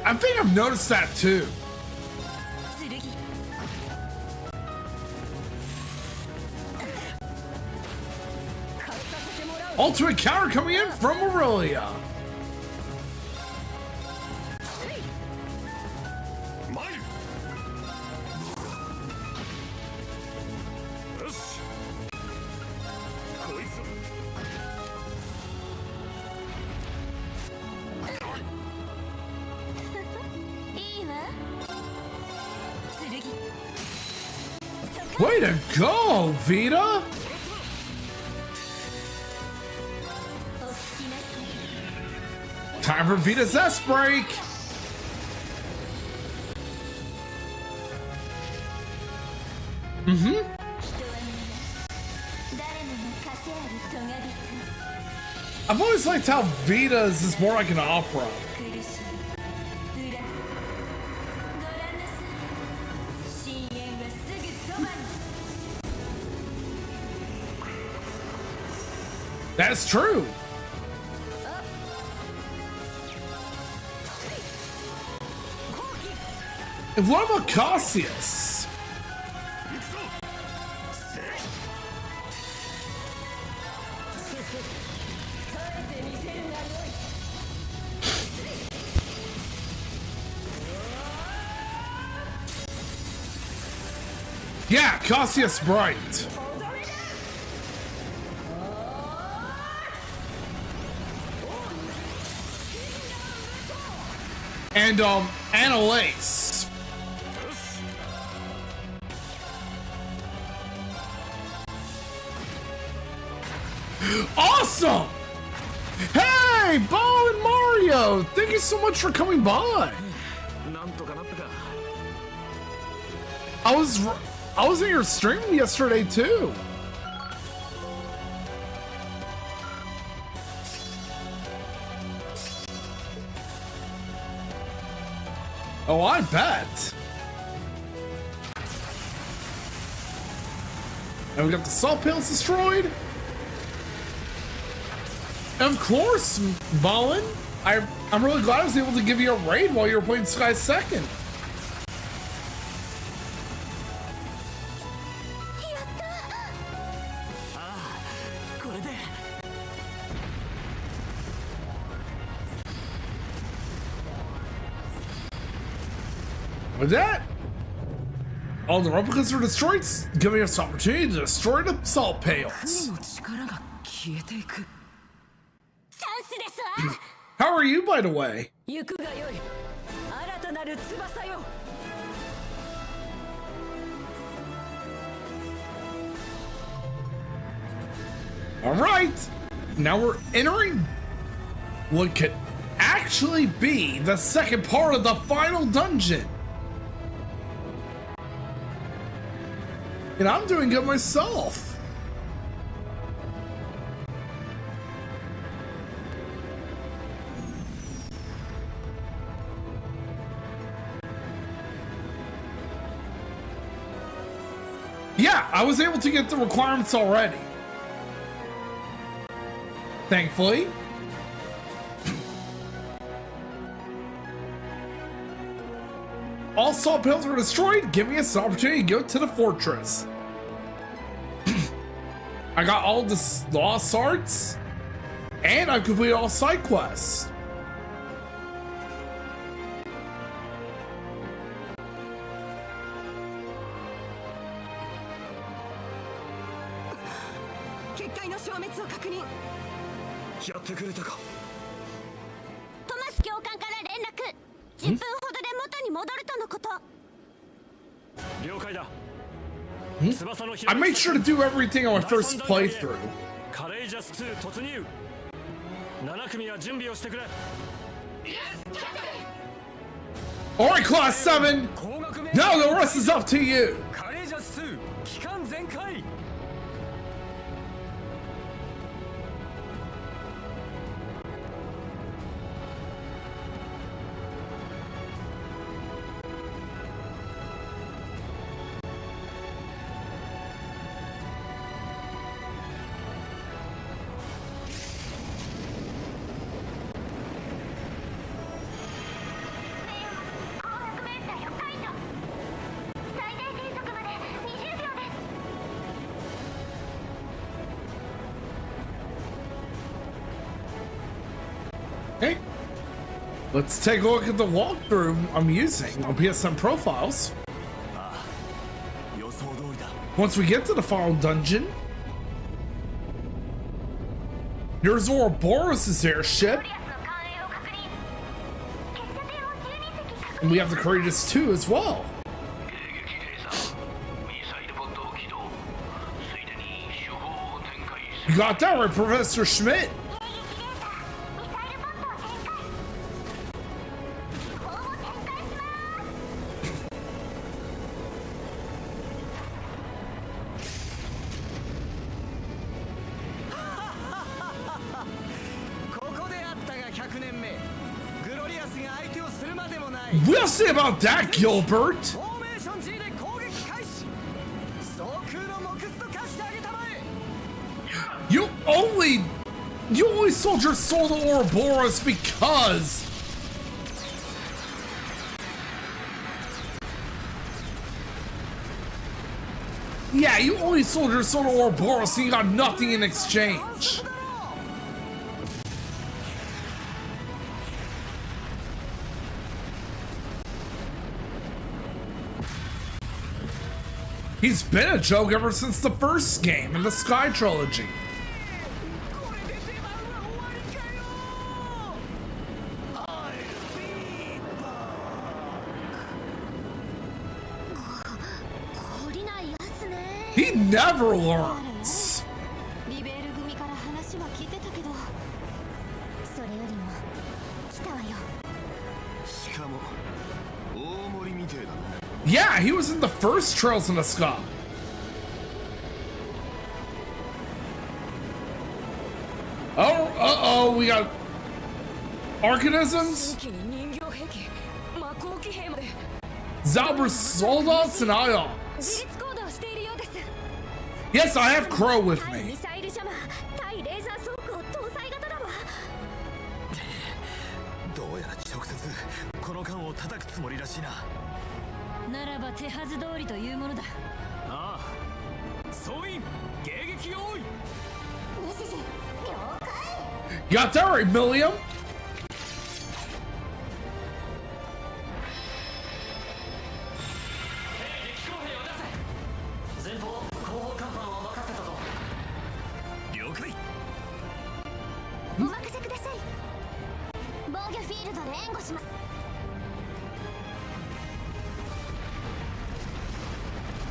I think I've noticed that too. う。剣。変えさせてもらう。 Ultimate counter coming in from Aurelia. 参る。Way to go, Vita! お聞きなさい Time for Vita's S break! Mm-hmm. 人はみんな誰もが枷あるトガ人 I've always liked how Vita's is more like an opera. 苦しみ裏ご覧なさい深淵はすぐそばに That's true. And what about Cassius? 耐えてみせるがよい Yeah, Cassius Bright. And Annalise. Awesome! Hey, Bo and Mario! Thank you so much for coming by. なんとかなったか。 I was in your stream yesterday too. Oh, I bet. And we got the salt pails destroyed. And of course, Ballin, I'm really glad I was able to give you a raid while you were playing Sky Second. これで With that, all the replicas are destroyed, giving us the opportunity to destroy the salt pails. の力が消えていく チャンスですわ How are you, by the way? 行くがよい新たなる翼よ All right, now we're entering what could actually be the second part of the final dungeon. And I'm doing good myself. Yeah, I was able to get the requirements already. Thankfully. All salt pails were destroyed, giving us an opportunity to go to the fortress. I got all the lost arts, and I've completed all side quests. Backseat やってくれたか。トマス教官から連絡10分ほどで元に戻るとのこと 了解だ。 I made sure to do everything on my first playthrough. カレイジャス2突入。7組は準備をしてくれ。 Alright, Class 7! Now the rest is up to you! カレイジャス2期間全開。 Okay. Let's take a look at the walkthrough I'm using on PSN profiles. 予想通りだ。 Once we get to the final dungeon, here's Ouroboros' airship. And we have the Courageous 2 as well. got that right, Professor Schmidt. ここであったが100年目グロリアスが相手をするまでもない We'll see about that, Gilbert. フォーメーション G で攻撃開始総空の木図と化してあげたまえ You only sold your soul to Ouroboros because yeah, you only sold your soul to Ouroboros and you got nothing in exchange. He's been a joke ever since the first game in the Sky Trilogy. これで出番は終わりかよ I'll be back 懲りないやつね。 He never learns. リベール組から話は聞いてたけど、それよりも来たわよ。しかも大盛りみてえだな Yeah, he was in the first Trails in the Sky. Oh, uh-oh, we got Arcanisms, 新規に人形兵器魔鋼騎兵まで Zalber Soldats, and 自 Ions. 立行動しているようです。 Yes, I have Crow with 対 me. ミサイルジャマー、対レーザー装甲搭載型だわ。どうやら直接この艦を叩くつもりらしいなならば手はず通りというものだ。ああ総員迎撃用意 Got that right, Milliam. 了解お任せください。防御フィールドで援護します。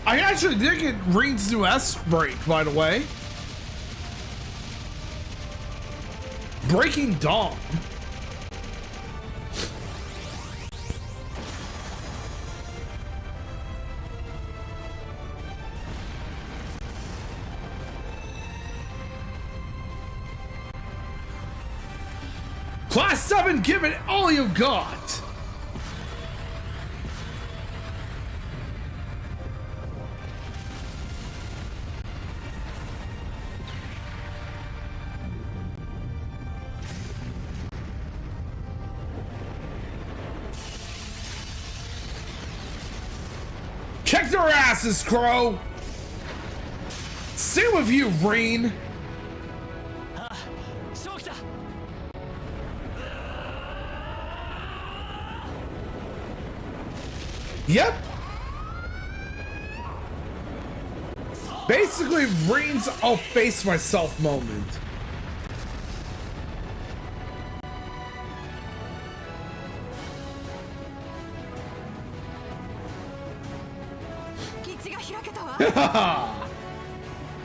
I actually did get Reen's new S break, by the way. Breaking Dawn. Class 7, give it all you got. Kick their asses, Crow! Same with you, Reen! 勝機だ Yep! Basically, Reen's I'll face myself moment.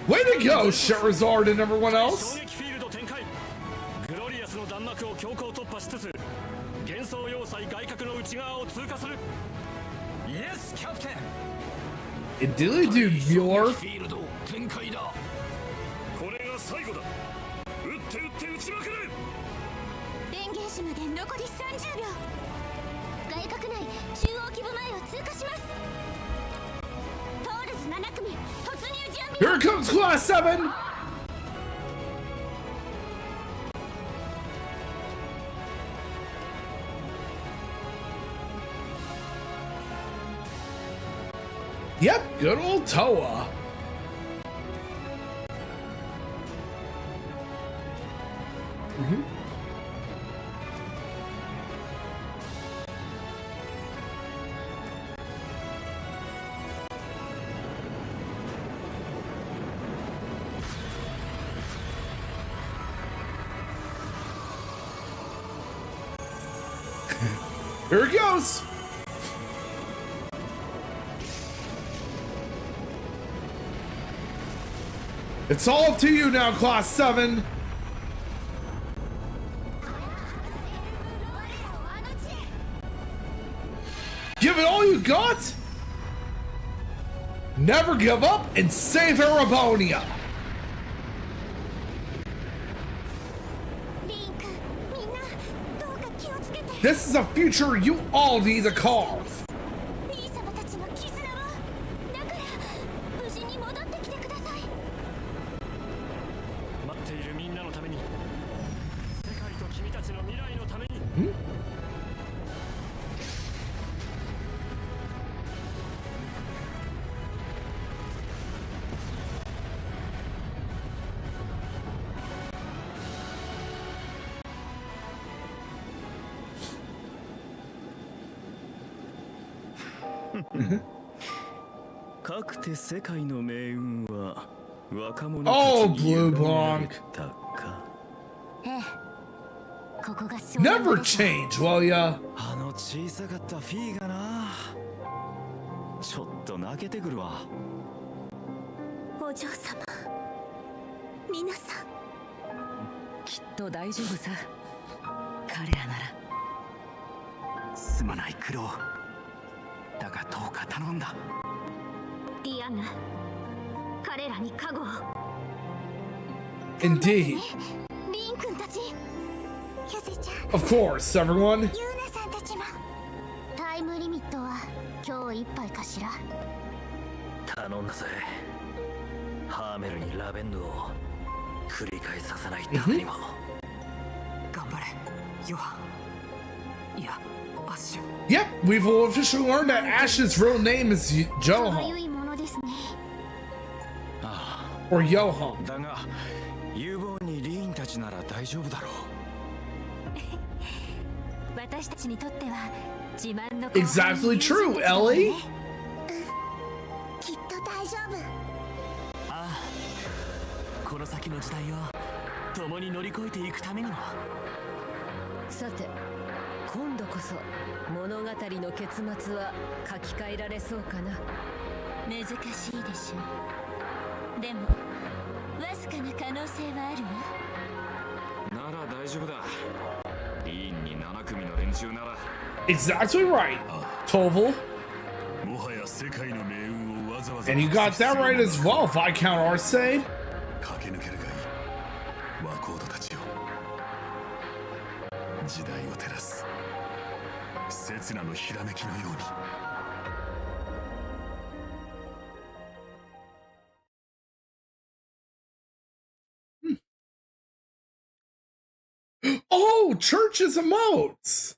Way to go, Sherazard and everyone 衝 else! 撃フィールド展開グロリアスの弾幕を強行突破しつつ幻想要塞外角の内側を通過するイエスキャプテン It dilly dude, Mueller. フィールド展開だこれが最後だ撃って撃って撃ちまくれ電源士まで残り30秒。外角内中央基部前を通過します。トールズ7組突入準備。 Here comes Class 7! Yep, good old Toa. Here it goes! It's all up to you now, Class 7. Give it all you got. Never give up and save Arabonia. リンク、みんなどうか気をつけて。 This is a future you all need to carve. リー様たちの絆を。だから無事に戻ってきてください。待っているみんなのために、世界と君たちの未来のために。かくて世界の命運は若者たちに委ねられたか。ええ。ここが Never change, will ya? あの小さかったフィーがな、ちょっと泣けてくるわ。お嬢様、皆さん。きっと大丈夫さ。彼らなら。すまない苦労だがどうか頼んだ。ディアンヌ、彼らに加護を。 Indeed. リン君たち、ユセちゃん、 Of course, everyone. ユーナさんたちも。タイムリミットは今日いっぱいかしら。頼んだぜ。ハーメルにラベンヌを繰り返させないためにも。頑張れ、ヨハン。いや、アッシュ。 Yep, we've officially learned that Ash's real name is 可愛 Johan いものですね。 or Johan. だが有望にリーンたちなら大丈夫だろう。私たちにとっては自慢の。 Exactly true, Ellie. きっと大丈夫。ああ、この先の時代を共に乗り越えていくためにも。さて、今度こそ物語の結末は書き換えられそうかな。難しいでしょう。でもわずかな可能性はあるわ。なら大丈夫だ。リーンに7組の連中なら。 Exactly right, Toval. もはや世界の命運をわざわざ。 And you got that right as well, Viscount Arcade. 駆け抜けるがいい。若人たちよ。時代を照らす刹那のひらめきのように。 Oh, churches emotes.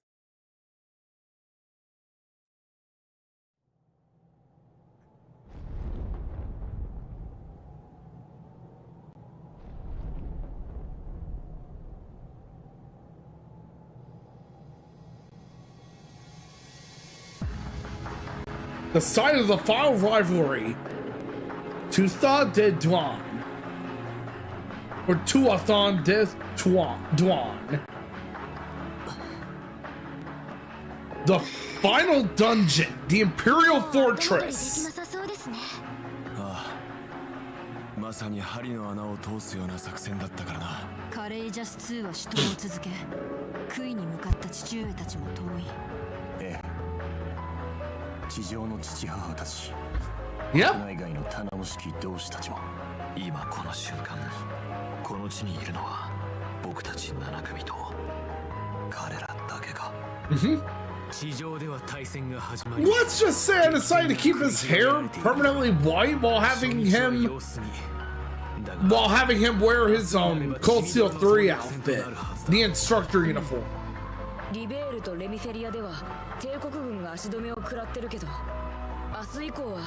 The site of the final rivalry, Tutha de Duan, or Tuathan de Duan. The final dungeon, the Imperial できな Fortress. さそうですね。まさに針の穴を通すような作戦だったからな。カレイジャス2は死闘を続け、杭に向かった父上たちも遠い。ええ。地上の父母たち、 Yep. 内外の頼もしき同志たちも。今この瞬間、この地にいるのは僕たち7組と彼らだけか。地上では対戦が始まり。 Let's just say I decided to keep his hair permanently white while having him wear his Cold Steel 3 outfit, the instructor uniform. リベールとレミフェリアでは帝国軍が足止めを食らってるけど、明日以降は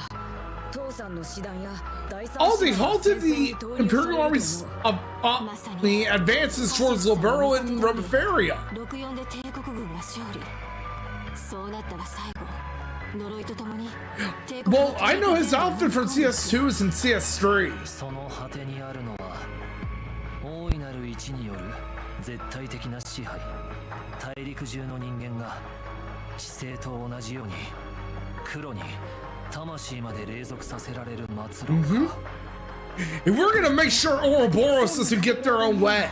父さんの師団や第三 Oh, they halted the Imperial Army's the advances towards Libero and Remiferia. 64で帝国軍が勝利。そうなったら最後、呪いとともに帝国 Well, I know his outfit from CS2s and CS3. その果てにあるのは大いなる一による絶対的な支配。大陸中の人間が知性と同じように黒に魂まで隷属させられる末路か。And we're gonna make sure Ouroboros doesn't get their own way.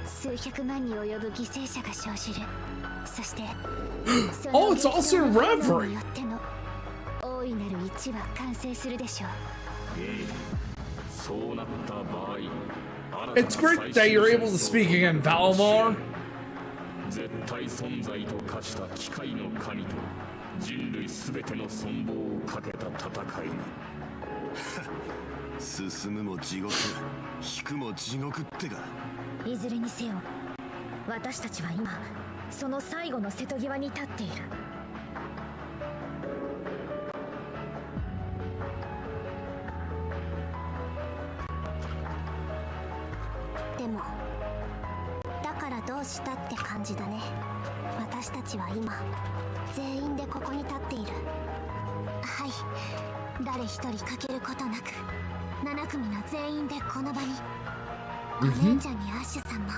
数百万に及ぶ犠牲者が生じる。そして Oh, it's also in Reverie. によっての大いなる一は完成するでしょう。 It's great that you're able to speak again, Valimar. 絶対存在と化した機械の神と人類すべての存亡をかけた戦いに進むも地獄引くも地獄ってか。いずれにせよ、私たちは今その最後の瀬戸際に立っている。でもだからどうしたって感じだね。私たちは今全員でここに立っている。はい、誰一人欠けることなく7組の全員でこの場に。お姉ちゃんにアッシュさんも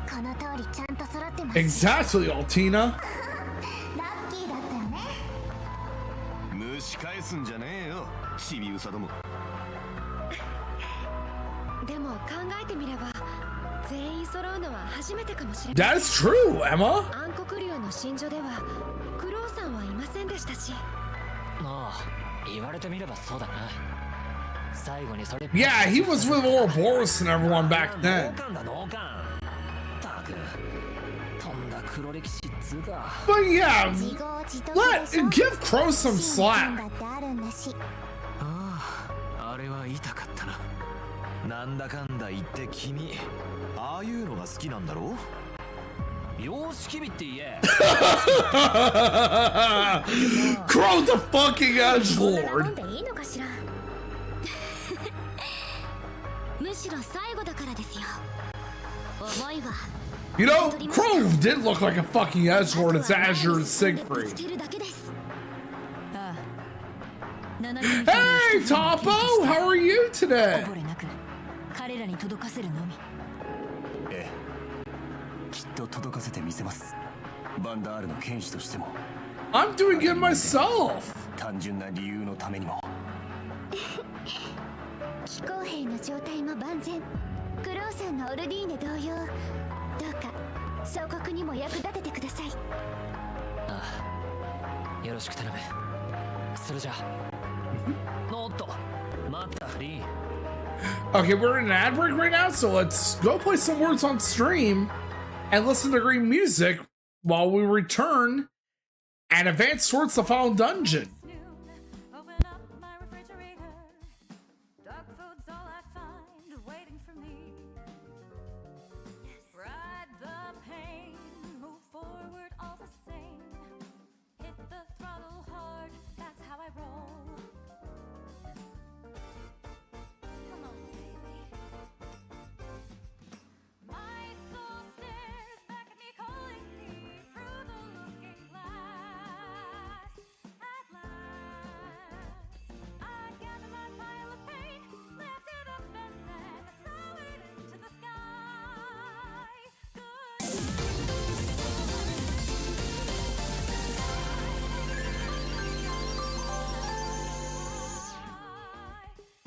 この通りちゃんと揃ってます。 Exactly, Altina. ラッキーだったよね。蒸し返すんじゃねえよチビウサども。でも考えてみれば全員揃うのは初めてかもしれない。 That's true, Emma. 暗黒竜の神女ではクロウさんはいませんでしたし。まあ言われてみればそうだな。最後にそれ Yeah, he was with Ouroboros and everyone back then. 脳幹たくとんだ黒歴史っつうか。 But yeah, 自業自得 give Crow some slack. だってあるんだし。ああ、あれは痛かったな。なんだかんだ言って君ああいうのが好きなんだろう。様式美って言え。 Crow the fucking 飲 edgelord. んでいいのかしら。むしろ最後だからですよ。思いは You know, Crow did look like a fucking edgelord as Azure and ぶつ Siegfried. けるだけです。ああ Hey, Topo, how are you today? これなく彼らに届かせるのみ。ええ、きっと届かせてみせます。バンダールの剣士としても I'm doing good myself. 単純な理由のためにも。気候兵の状態も万全。クロウさんのオルディーネ同様、どうか総国にも役立ててください。ああ、よろしく頼む。それじゃおっと待ったフリー。 Okay, we're in an ad break right now, so let's go play some words on stream and listen to great music while we return and advance towards the final dungeon. Open up my refrigerator. Dog food's all I find waiting for me. Ride the pain, move forward all the same. Hit the throttle hard, that's how I roll. Come on, baby. My soul stares back at me, calling me through the looking glass. At last, I gather my pile of pain, lift it up and then throw it into the sky.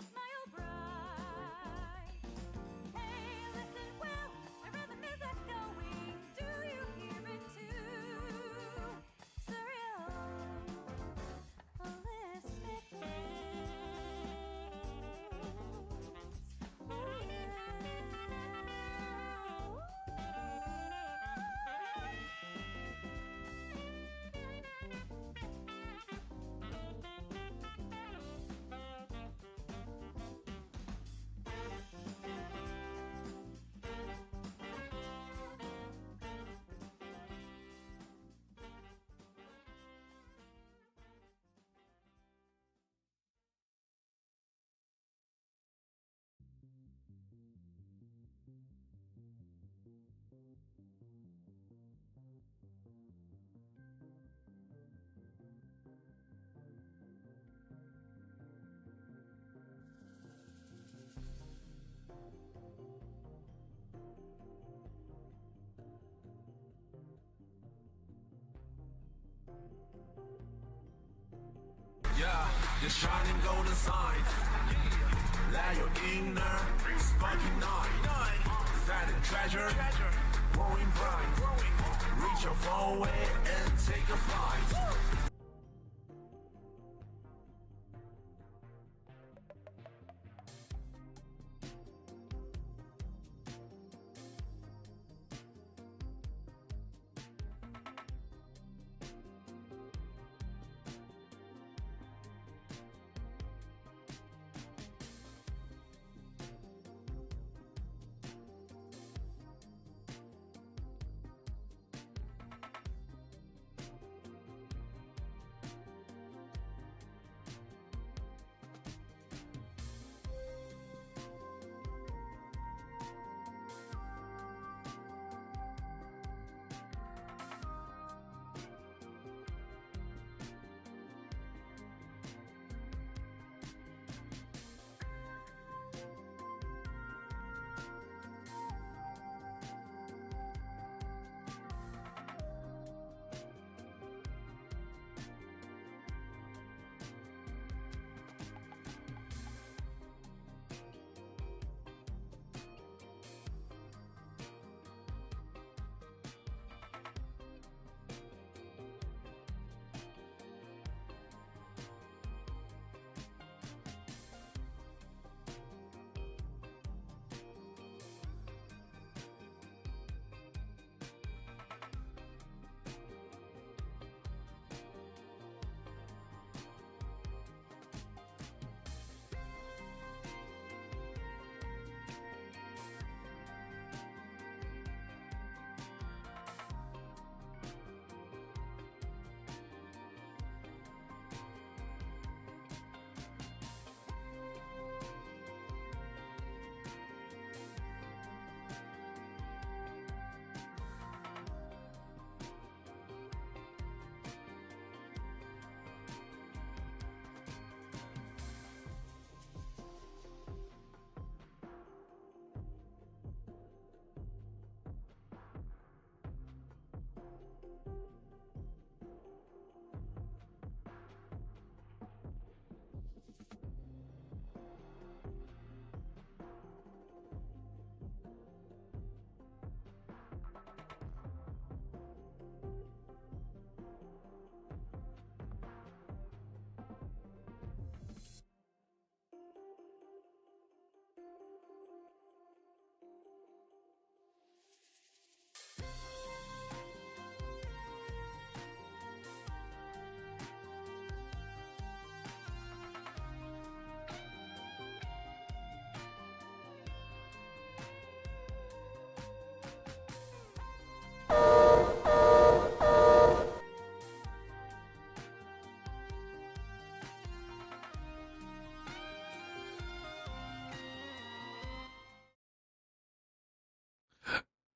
Smile bright. Hey, listen well, my rhythm is echoing. Do you hear it too? Surreal, holistic Yeah, the shining golden signs. Let your inner sparking night. Find a treasure, growing bright. Reach your far away and take a flight.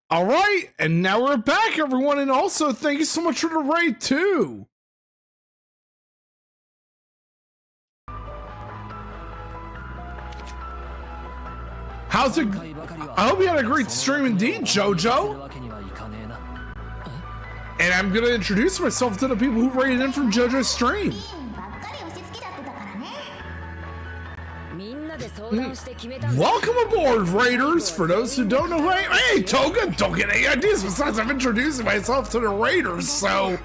All right, and now we're back, everyone, and also thank you so much for the raid too. How's it? I hope you had a great stream indeed, JoJo. And I'm gonna introduce myself to the people who raided in from JoJo's stream. Welcome aboard, Raiders! For those who don't know who I am, hey, Toga, don't get any ideas besides I'm introducing myself to the Raiders, so...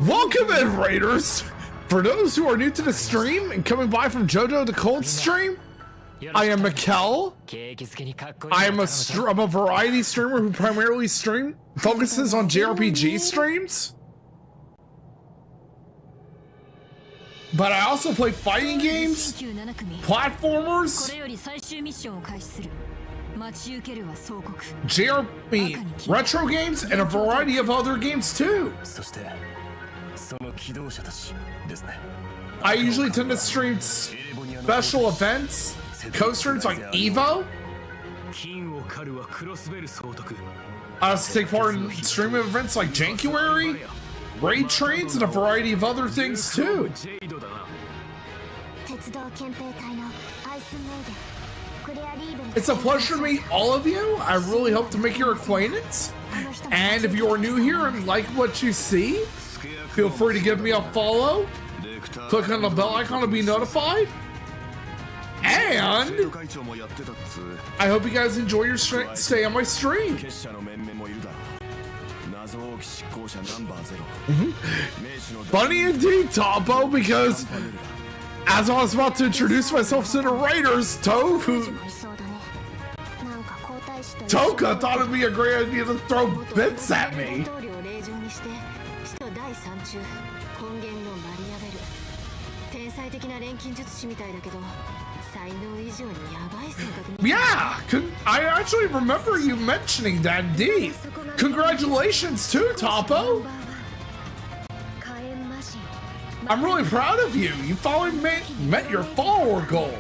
Welcome in, Raiders! For those who are new to the stream and coming by from JoJo the Cold stream, I am Mikkel. I'm a variety streamer who primarily focuses on jRPG streams. But I also play fighting games, platformers, retro games, and a variety of other games too. I usually tend to stream special events, co-streams like EVO. I also take part in streaming events like Jankuary, raid trains, and a variety of other things too. It's a pleasure to meet all of you. I really hope to make your acquaintance. And if you're new here and like what you see, feel free to give me a follow. Click on the bell icon to be notified. And I hope you guys enjoy your stay on my stream. Funny indeed, Topo, because as I was about to introduce myself to the writers, Toka thought it'd be a great idea to throw bits at me. Yeah, I actually remember you mentioning that indeed. Congratulations too, Topo. I'm really proud of you. You finally met your follower goal.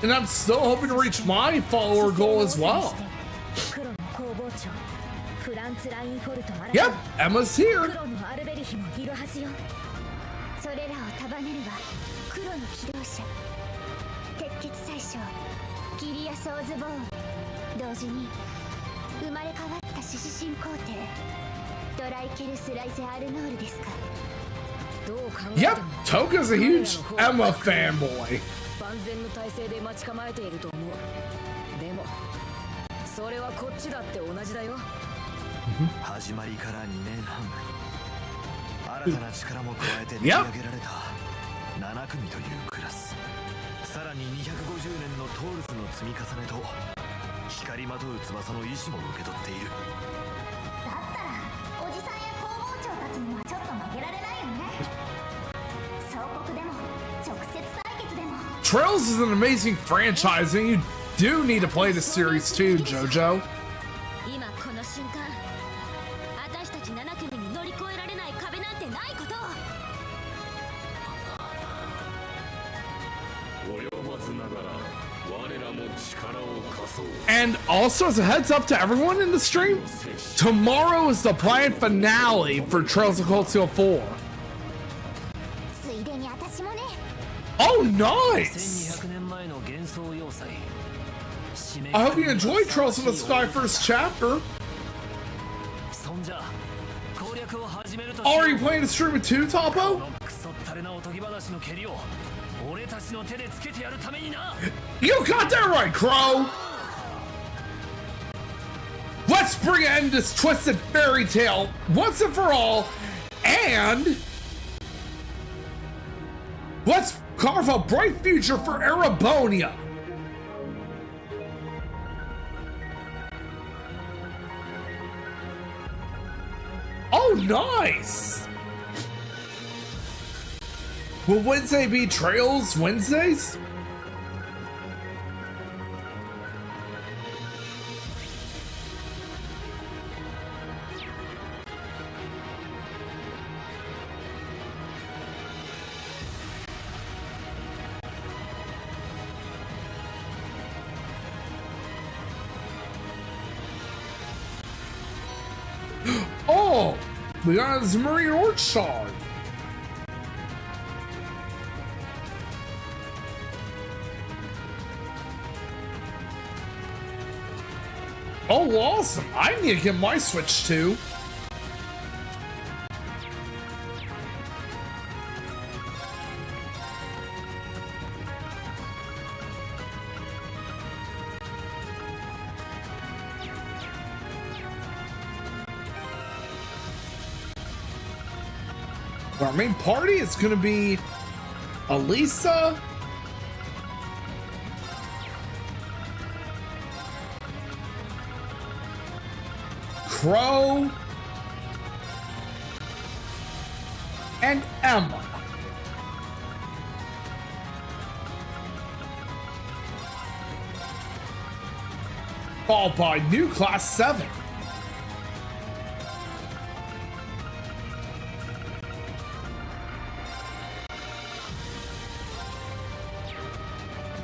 And I'm still hoping to reach my follower goal as well. Yep, Emma's here. Yep, Toka's a huge Emma fanboy. 始まりから2年半、新たな力も加えて練り上げられた7組というクラス、さらに250年のトールスの積み重ねと光りまとう翼の意志も受け取っている。だったらおじさんや工房長たちにはちょっと負けられないよね。総国でも直接対決でも。 Trails is an amazing franchise, and you do need to play the series too, JoJo. 今この瞬間、私たち7組に乗り越えられない壁なんてないことを。 And also, as a heads up to everyone in the stream, tomorrow is the planned finale for Trails of Cold Steel 4. ついでに私もね。 Oh, nice! 1200年前の幻想要塞。 I hope you enjoyed Trails of the Sky first chapter. そんじゃ攻略を始めると。 Are you playing the stream with 2, Topo? クソったれなおとぎ話の蹴りを俺たちの手でつけてやるためにな。 You got that right, Crow! Let's bring an end to this twisted fairy tale once and for all, and let's carve a bright future for Erebonia. Oh, nice! Will Wednesday be Trails Wednesdays? Oh, we got a Marine Orchard. Oh, awesome. I need to get my Switch too. Our main party is going to be Elisa, Crow, and Emma. Followed by New Class 7.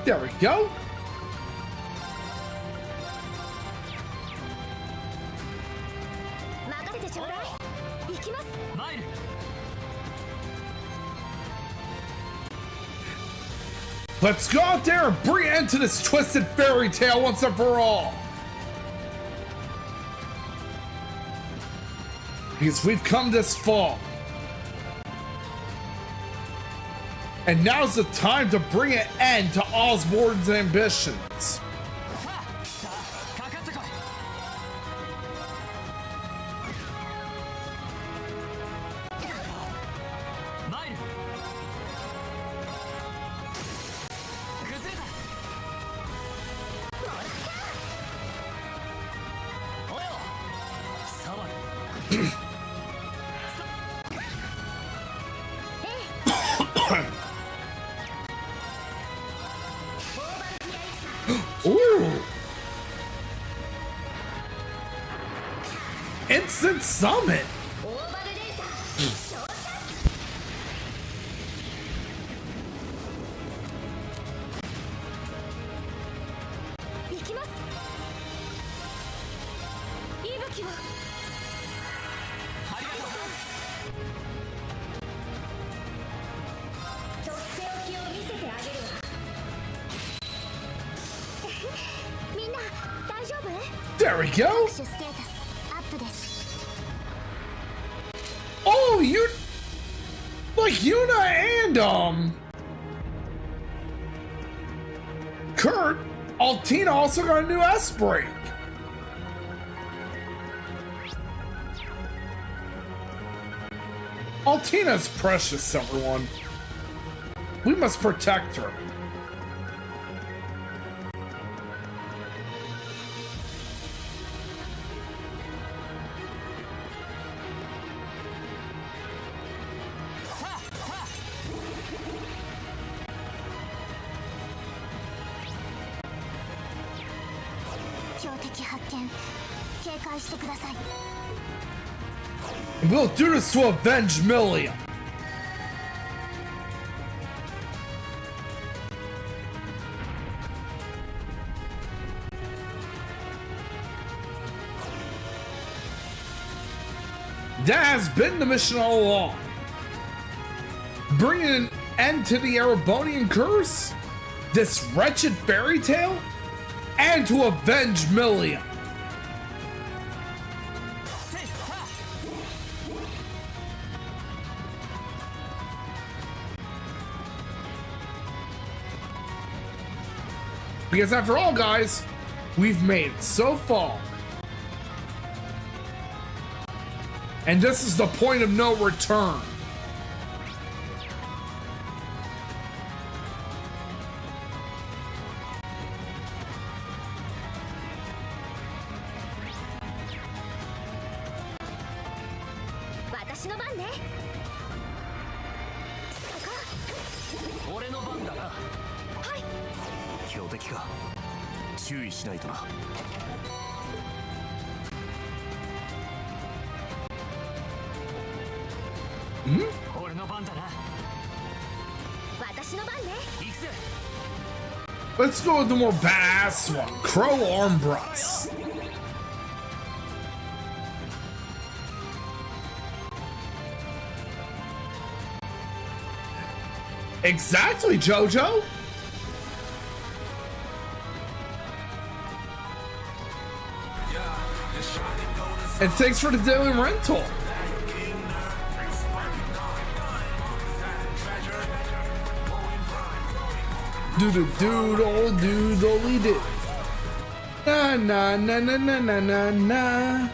There we go. Let's go out there and bring an end to this twisted fairy tale once and for all. Because we've come this far. And now's the time to bring an end to Osborne's ambitions. Ooh. Instant summit. There we go. Oh, you like Yuna and Kurt. Altina also got a new S break. Altina's precious, everyone. We must protect her. We'll do this to avenge Millia. That has been the mission all along. Bringing an end to the Erebonian curse, this wretched fairy tale, and to avenge Millia. Because after all, guys, we've made it so far. And this is the point of no return. Let's go with the more badass one, Crow Armbrust. Exactly, JoJo. And thanks for the daily rental. Doodle doodly doo. Na na na na na na na na.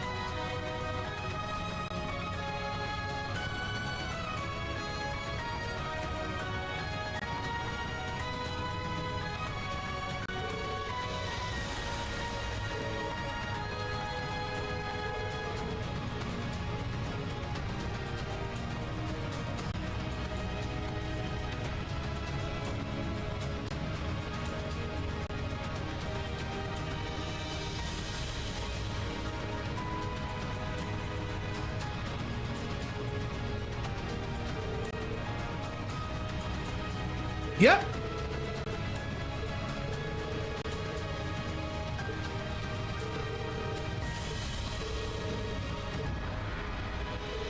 Yep.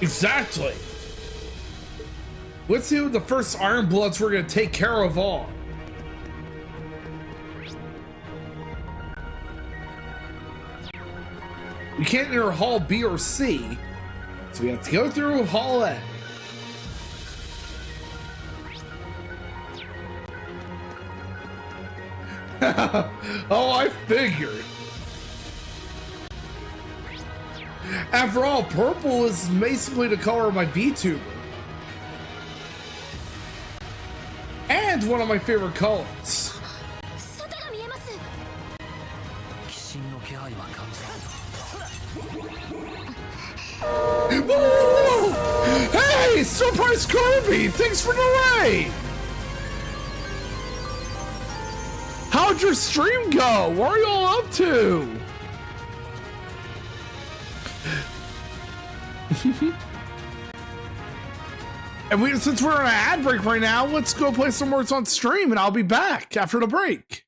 Exactly. Let's see who the first Iron Bloods we're gonna take care of all. We can't enter Hall B or C, so we have to go through Hall A. Oh, I figured. After all, purple is basically the color of my VTuber. And one of my favorite colors. 外が見えます。鬼神の気配は感じ Whoa! Hey, Surprise Kirby! Thanks for the raid! How'd your stream go? What are y'all up to? And since we're on an ad break right now, let's go play some words on stream and I'll be back after the break.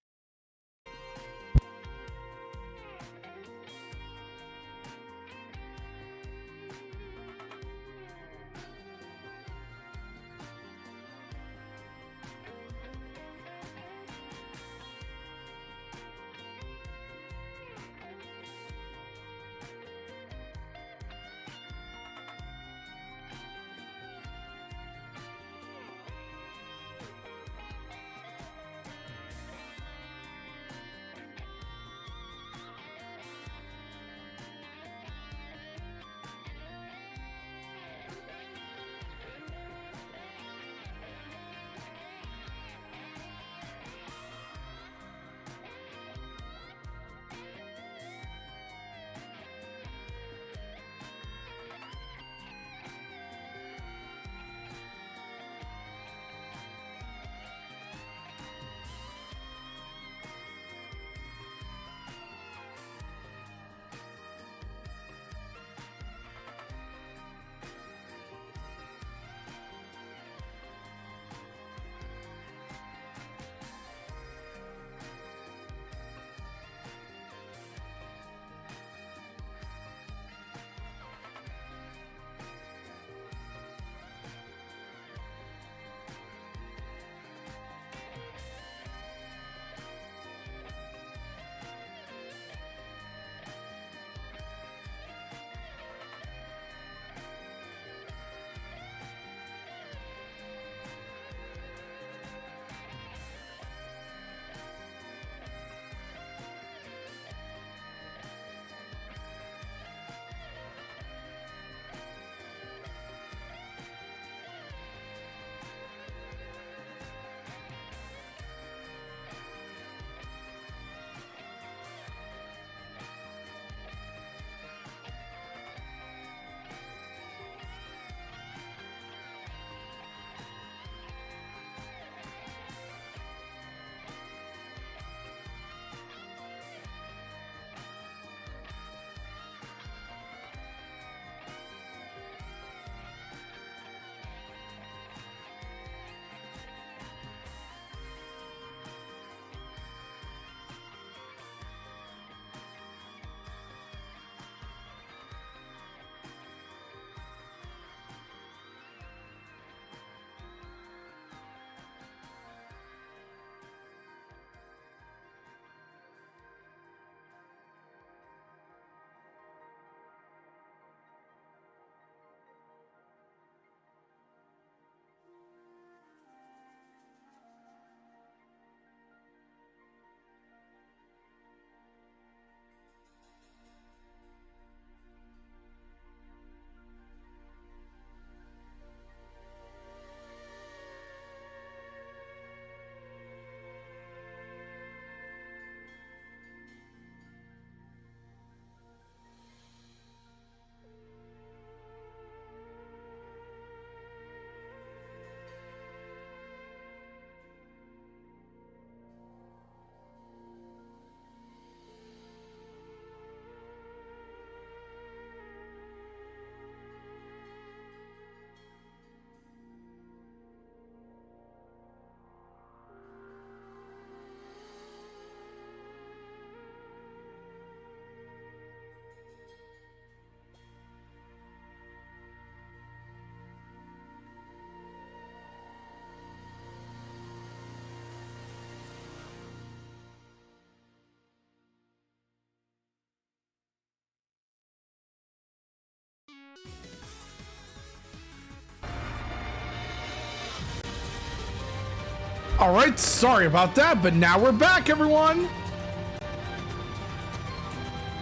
All right, sorry about that, but now we're back, everyone.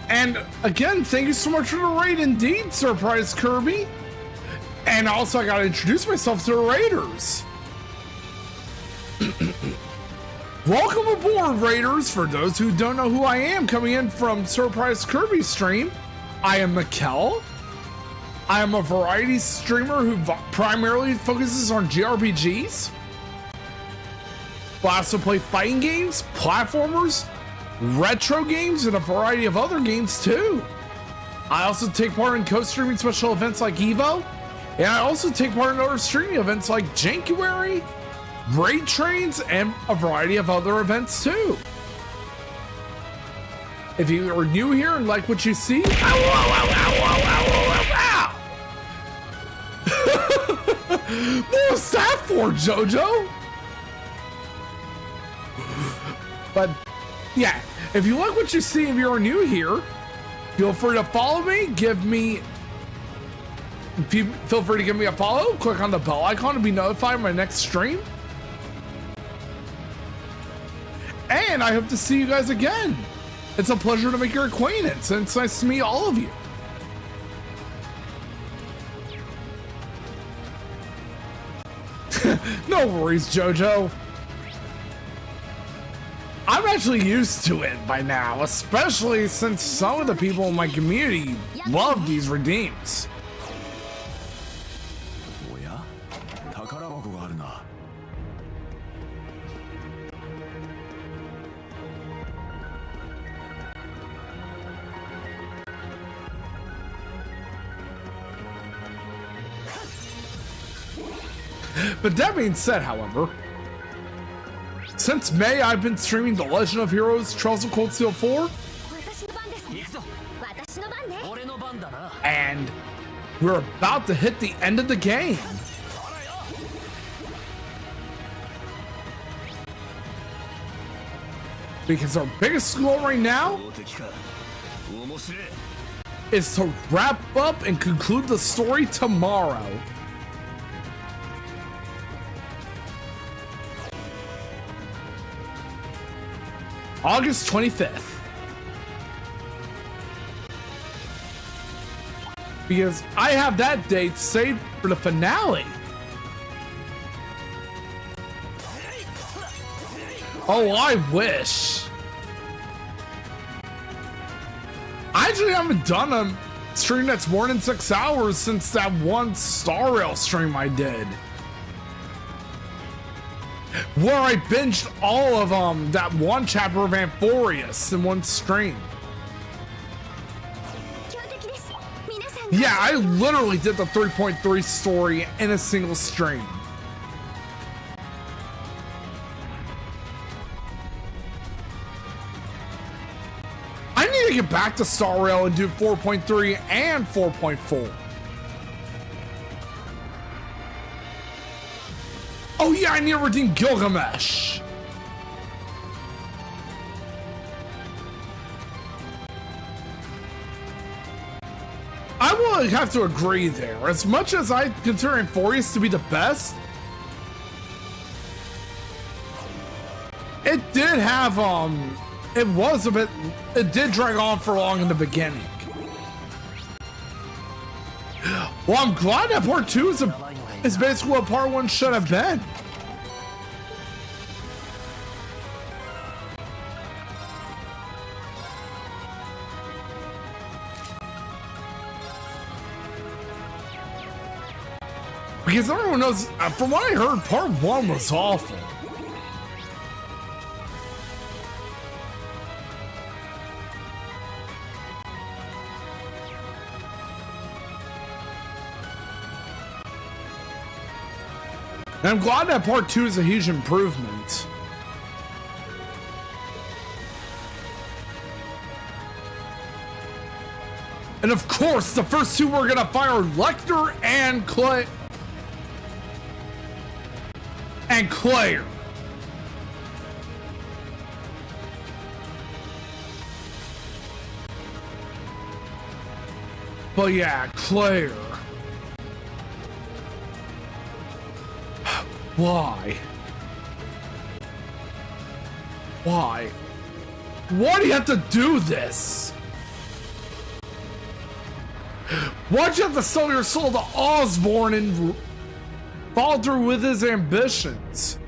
And again, thank you so much for the raid, indeed, Surprise Kirby. And also, I gotta introduce myself to the raiders. Welcome aboard, raiders. For those who don't know who I am, coming in from Surprise Kirby stream, I am Mikkel. I am a variety streamer who primarily focuses on jRPGs. I also play fighting games, platformers, retro games, and a variety of other games too. I also take part in co-streaming special events like EVO, and I also take part in other streaming events like Jankuary, Raid Trains, and a variety of other events too. If you are new here and like what you see, ow, ow, ow, ow, ow, ow, ow. What was that for, Jojo? But yeah, if you like what you see, if you're new here, feel free to follow me. Feel free to give me a follow. Click on the bell icon to be notified of my next stream. And I hope to see you guys again. It's a pleasure to make your acquaintance, and it's nice to meet all of you. No worries, Jojo. I'm actually used to it by now, especially since some of the people in my community love these redeems. But that being said, however, since May, I've been streaming The Legend of Heroes Trials of Cold Steel 4. And we're about to hit the end of the game. Because our biggest goal right now is to wrap up and conclude the story tomorrow. August 25th. Because I have that date saved for the finale. Oh, I wish. I actually haven't done a stream that's more than 6 hours since that one Star Rail stream I did, where I binged all of that one chapter of Amphorius in one stream. Yeah, I literally did the 3.3 story in a single stream. I need to get back to Star Rail and do 4.3 and 4.4. Oh yeah, I need to redeem Gilgamesh. I will have to agree there. As much as I consider Amphorius to be the best, it did have it did drag on for long in the beginning. Well, I'm glad that part 2 is basically what part 1 should have been. Because everyone knows, from what I heard, part 1 was awful. And I'm glad that part 2 is a huge improvement. And of course, the first 2 we're gonna fight are Lecter and Claire. But yeah, Claire. Why? Why? Why do you have to do this? Why'd you have to sell your soul to Osborne and follow through with his ambitions?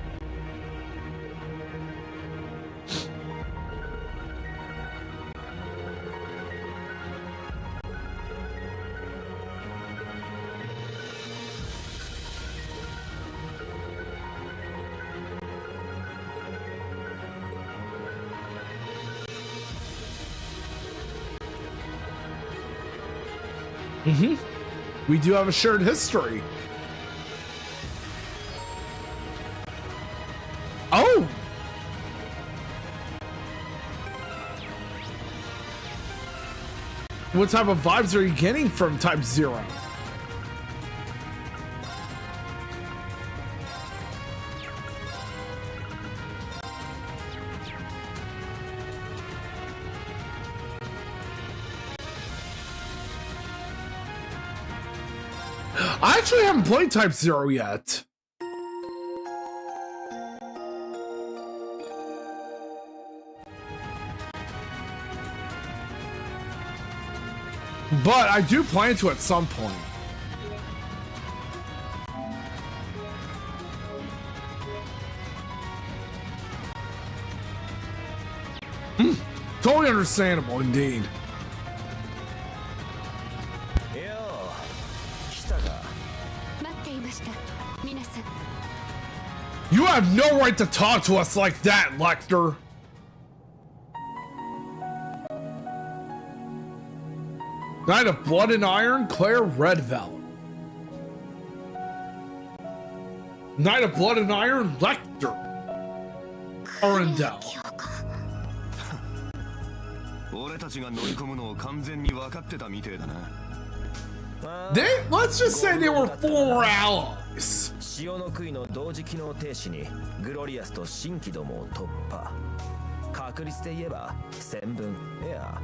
We do have a shared history. Oh! What type of vibes are you getting from Type 0? I actually haven't played Type 0 yet. But I do plan to at some point. Totally understandable indeed. You have no right to talk to us like that, Lecter. Knight of Blood and Iron, Claire Redveld. Knight of Blood and Iron, Lecter. Arundel. Let's just say they were former allies. 潮の杭の同時機能停止にグロリアスと新規どもを突破。確率で言えば1000分いや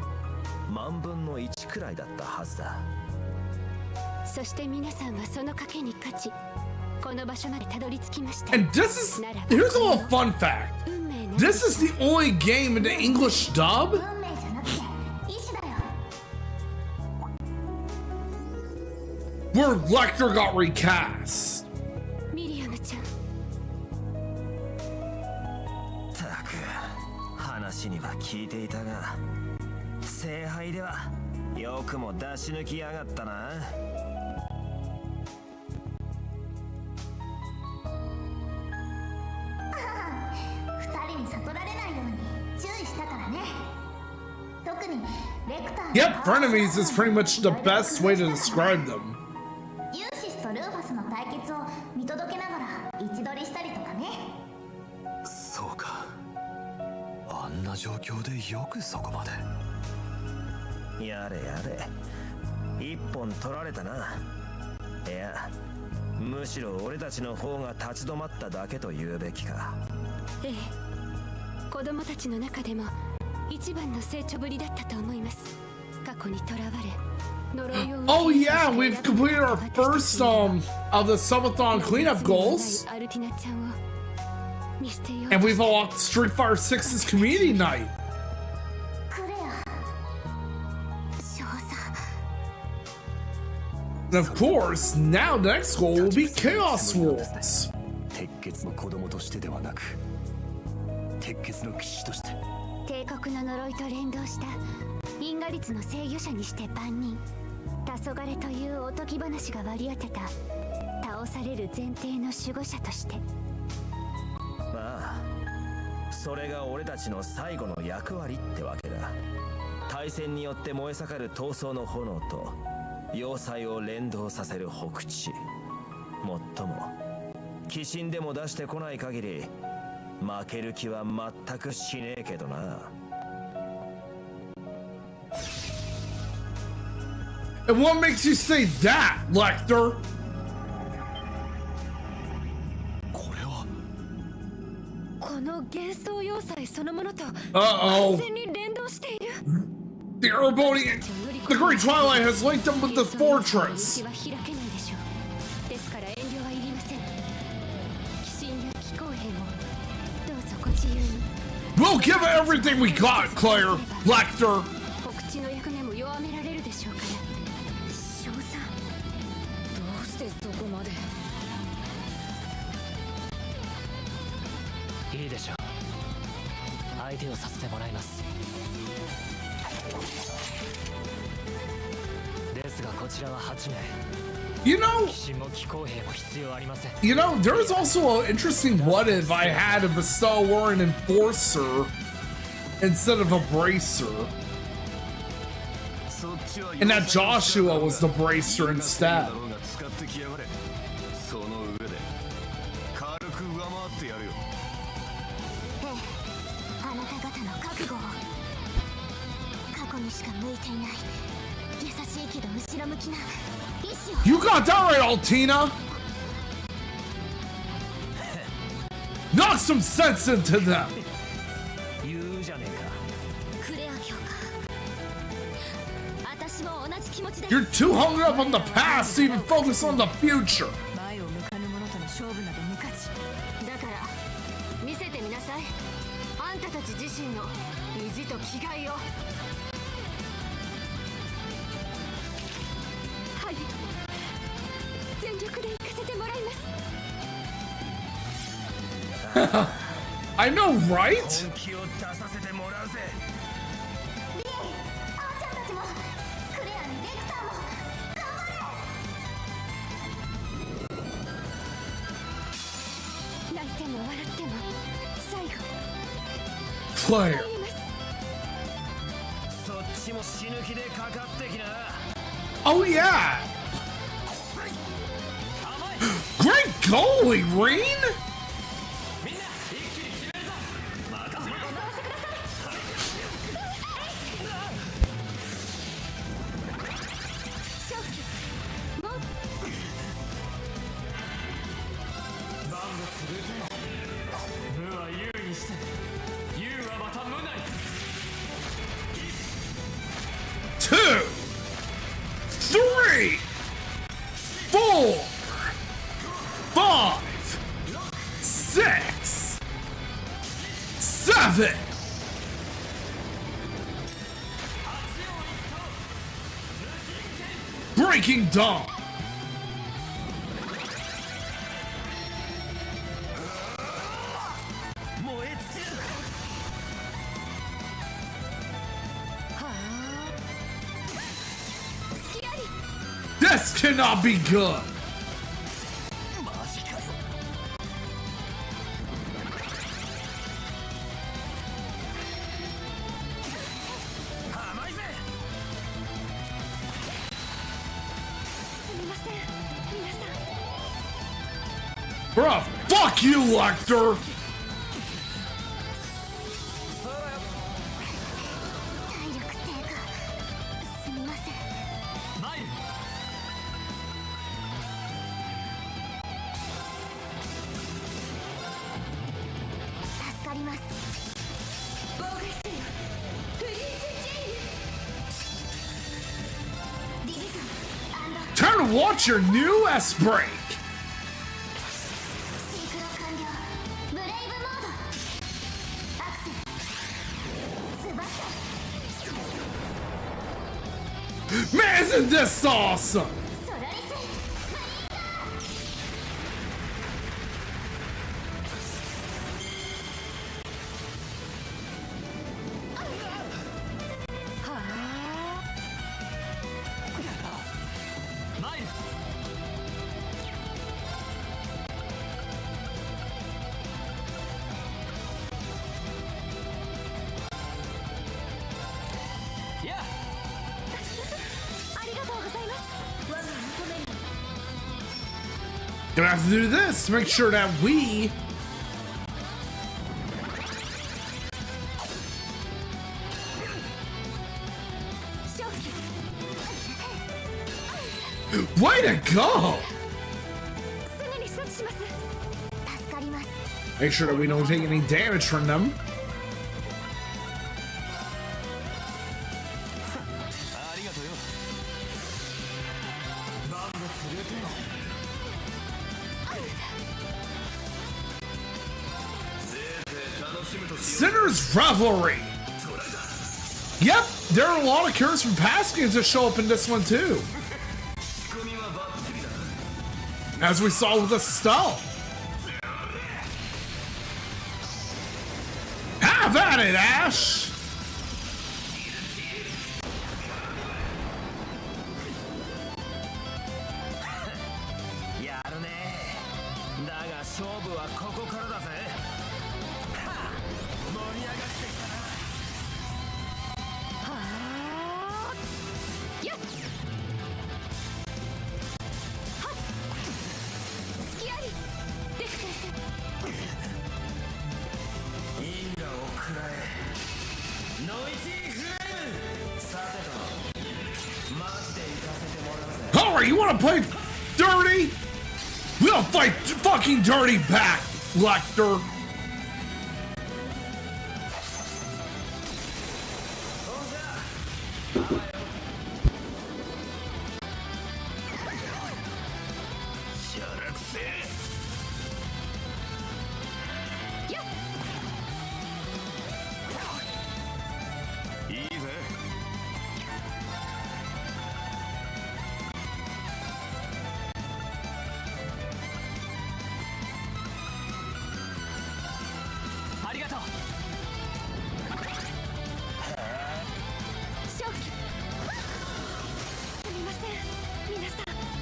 万分の1くらいだったはずだ。そして皆さんはその賭けに勝ち、この場所までたどり着きました。 And this is, here's a little fun fact. This is the only game in the English dub where Lecter got recast. ミリアムちゃん。たく話には聞いていたが、聖杯ではよくも出し抜きやがったな。Yep, frenemies is pretty much the best way to describe them. ユーシスとルーファスの対決を見届けながら位置取りしたりとかね。そうか。あんな状況でよくそこまで。やれやれ。一本取られたな。いや、むしろ俺たちの方が立ち止まっただけと言うべきか。ええ、子供たちの中でも一番の成長ぶりだったと思います。過去にとらわれ。Oh yeah, we've completed our first of the subathon cleanup goals. And we've unlocked Street Fighter 6's community night. And of course, now the next goal will be Chaos Wars. 鉄血の子供としてではなく、鉄血の騎士として。帝国の呪いと連動した因果率の制御者にして万人。黄昏というおとぎ話が割り当てた倒される前提の守護者として。まあそれが俺たちの最後の役割ってわけだ。対戦によって燃え盛る闘争の炎と要塞を連動させる北地。もっとも鬼神でも出してこない限り負ける気は全くしねえけどな。And what makes you say that, Lecter? これはこの幻想要塞そのものと Uh-oh. 完全に連動している。 The Erebonian, the Great Twilight has linked them with the fortress. 道は開けないでしょう。ですから遠慮はいりません。鬼神や気候兵もどうぞご自由に。We'll give it everything we got, Claire. Lecter. お口の役目も弱められるでしょうから賞賛どうしてそこまで。いいでしょう。相手をさせてもらいます。ですがこちらは8名。You know, 騎士も騎行兵も必要ありません。you know, there's also an interesting what if I had a Bestow or an Enforcer instead of a Bracer. And that Joshua was the Bracer instead. その上で軽く上回ってやるよ。ええあなた方の覚悟を過去にしか向いていない優しいけど後ろ向きな意志を You got that right, Altina. Knock some sense into them. 言うじゃねえか。クレア教官私も同じ気持ちです You're too hung up on the past to even focus on the future. 前を向かぬ者との勝負など無価値。だから見せてみなさいあんたたち自身の意地と気概をはい全力で行かせてもらいます I know, right? 本気を出させてもらうぜ。リエあーちゃんたちもクレアにレクターも頑張れ泣いても笑っても最後 Claire. 帰りますそっちも死ぬ気でかかってきな。 Oh, yeah. Great goalie, Reen. 勝負もう無は優にして優はまた無なり。 2, 3, 4, 5, 6, 7. Breaking Dawn. This cannot be good. Bruh, fuck you, Lecter. 体力低下すみませんマイル。助かります妨害せよフリーズチェインディビジョン Time to watch your new S break. シンクロ完了ブレイブモードアクセルズバッタ Man, isn't this awesome? ソラリスマイル。いや。ありがとうございます我が求める Gonna have to do this to make sure that we way to go. すぐに処置します助かります Make sure that we don't take any damage from them. ありがとうよ。せいぜい楽し Sinner's Revelry. Yep, there are a lot of characters from past games that show up in this one too. As we saw with Estelle. Have at it, Ash! Alright, you wanna play dirty? We'll fight fucking dirty back, Lecter.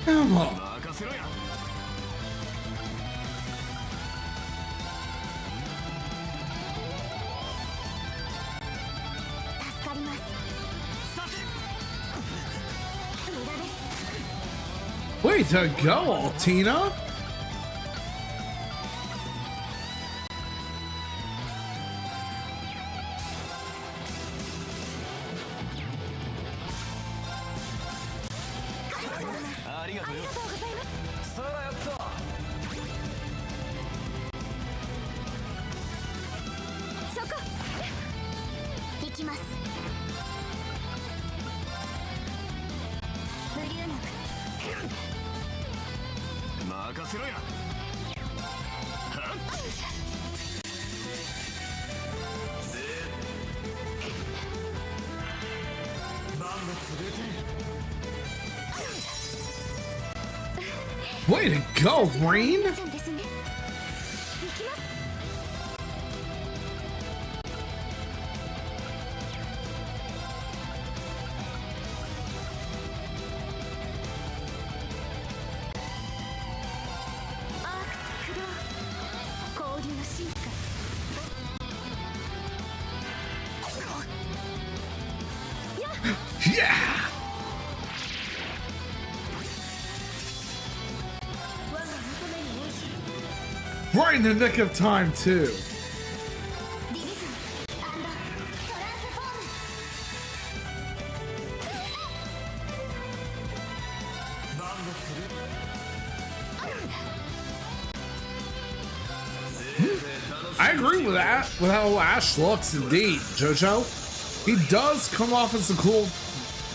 Come on. Way to go, Altina. Way to go, Rain! Yeah! Right in the nick of time, too. I agree with that, with how Ash looks indeed, JoJo. He does come off as a cool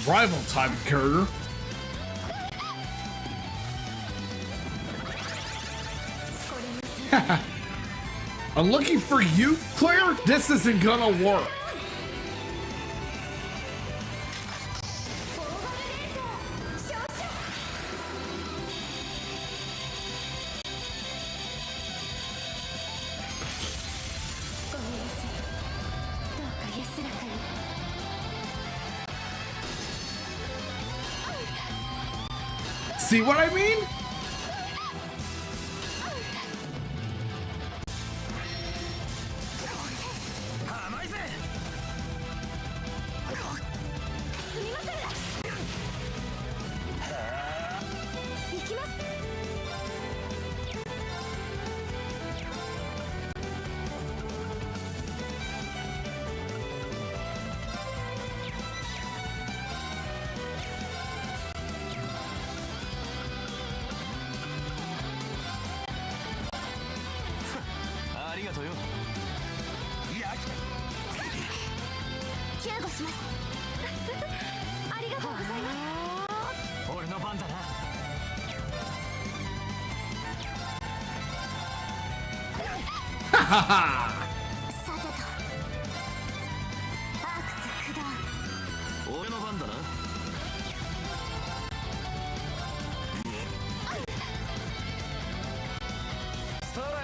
rival type of character. I'm looking for you, Claire. This isn't gonna work. See what I mean? 俺の番だな。そらよ。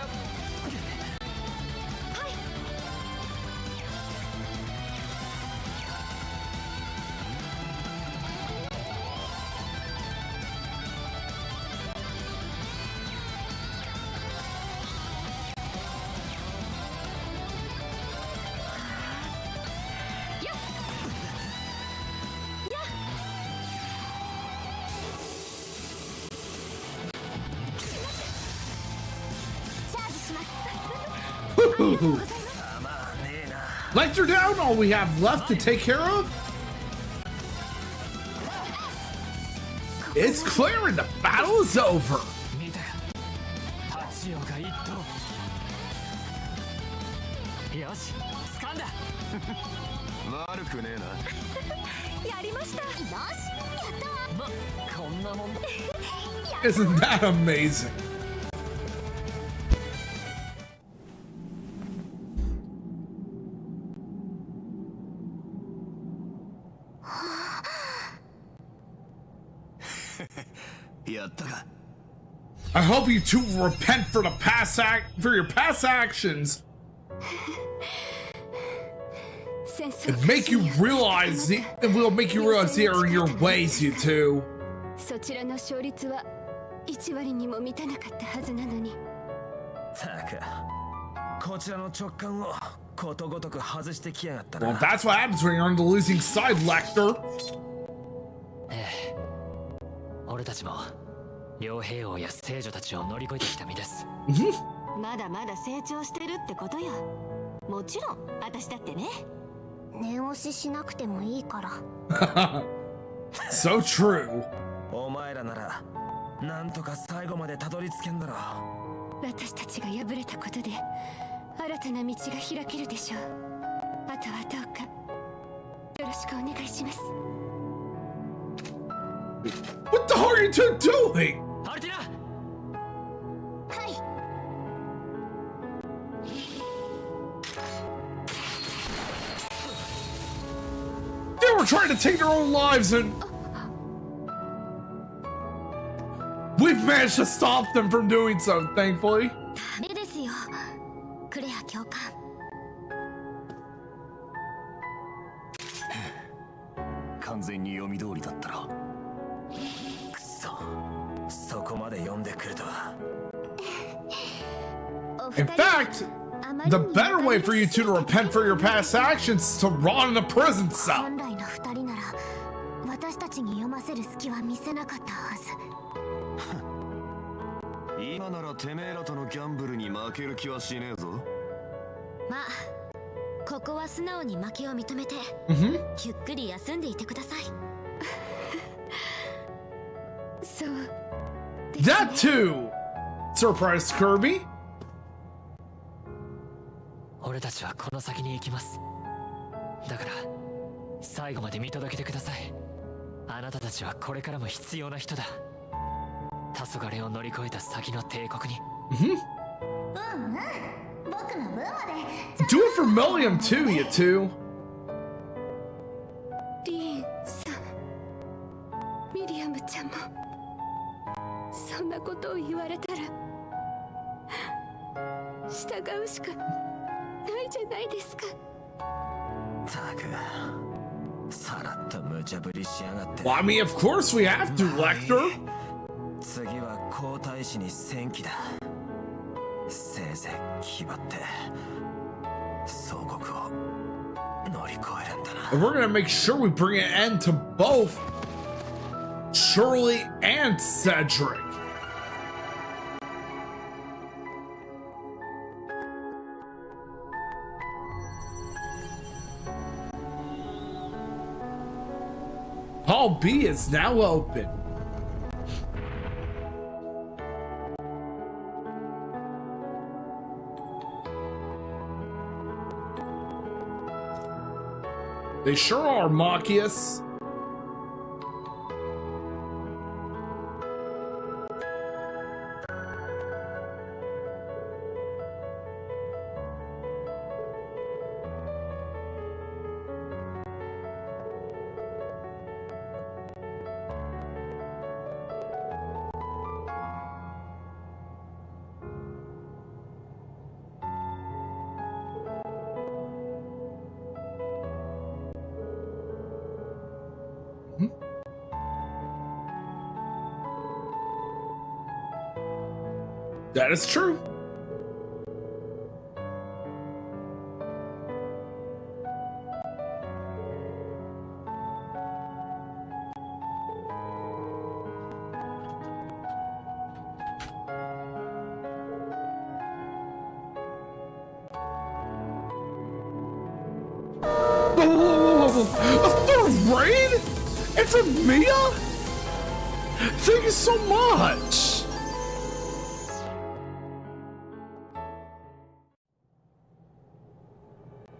Lecter down, all we have left to take care of is clear and the battle is over. 見たか。八王が一頭。よし、掴んだ。悪くねえな。やりました。よし、やったわ。こんなもんだ。Isn't that amazing? I hope you two repent for the for your past actions and make you realize it will make you realize they are your ways, you two. そちらの勝率は1割にも満たなかったはずなのに。たく、こちらの直感をことごとく外してきやがったな。 Well, that's what happens when you're on the losing side, Lecter. 俺たちも両兵王や聖女たちを乗り越えてきた身です。まだまだ成長してるってことよ。もちろん私だってね。念押ししなくてもいいから。So true. お前らならなんとか最後までたどり着けんだろう。私たちが敗れたことで新たな道が開けるでしょう。あとはどうかよろしくお願いします。 What the hell are you two doing? アルティナ。はい。 They were trying to take their own lives and we've managed to stop them from doing so, thankfully. ダメですよ。クレア教官。完全に読み通りだったろ。くそ、そこまで読んでくるとは。In fact, the better way for you two to repent for your past actions is to rot in a prison cell. 本来の2人なら私たちに読ませる隙は見せなかったはず。今ならてめえらとのギャンブルに負ける気はしねえぞ。まあここは素直に負けを認めて、ゆっくり休んでいてください。そう。 That too, surprised Kirby. 俺たちはこの先に行きます。だから最後まで見届けてください。あなたたちはこれからも必要な人だ。黄昏を乗り越えた先の帝国に。僕の分まで。 Do it for Milliam too, you two. リーンさん、ミリアムちゃんもそんなことを言われたら従うしかないじゃないですか。たく、さらっと無茶ぶりしやがって。 Well, I mean, of course we have to, Lecter. 次は皇太子に戦記だ。せいぜい気張って総国を乗り越えるんだな。 And we're gonna make sure we bring an end to both Shirley and Cedric. Hall B is now open. They sure are, Machias. That is true. A third raid? And from Mia? Thank you so much.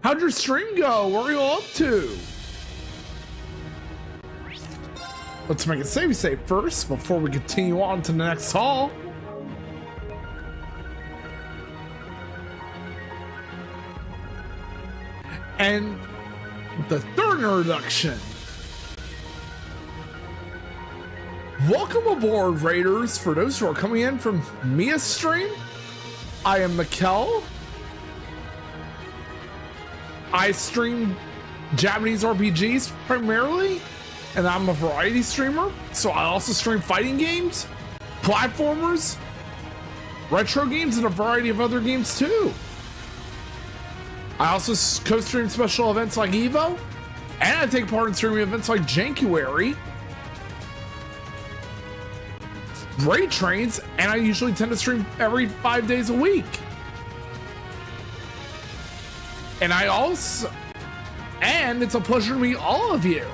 How'd your stream go? What are you up to? Let's make it safe first before we continue on to the next hall. And the third introduction. Welcome aboard, Raiders. For those who are coming in from Mia's stream, I am Mikkel. I stream Japanese RPGs primarily, and I'm a variety streamer, so I also stream fighting games, platformers, retro games, and a variety of other games too. I also co-stream special events like EVO, and I take part in streaming events like Jankuary, Raid Trains, and I usually tend to stream every 5 days a week. And it's a pleasure to meet all of you.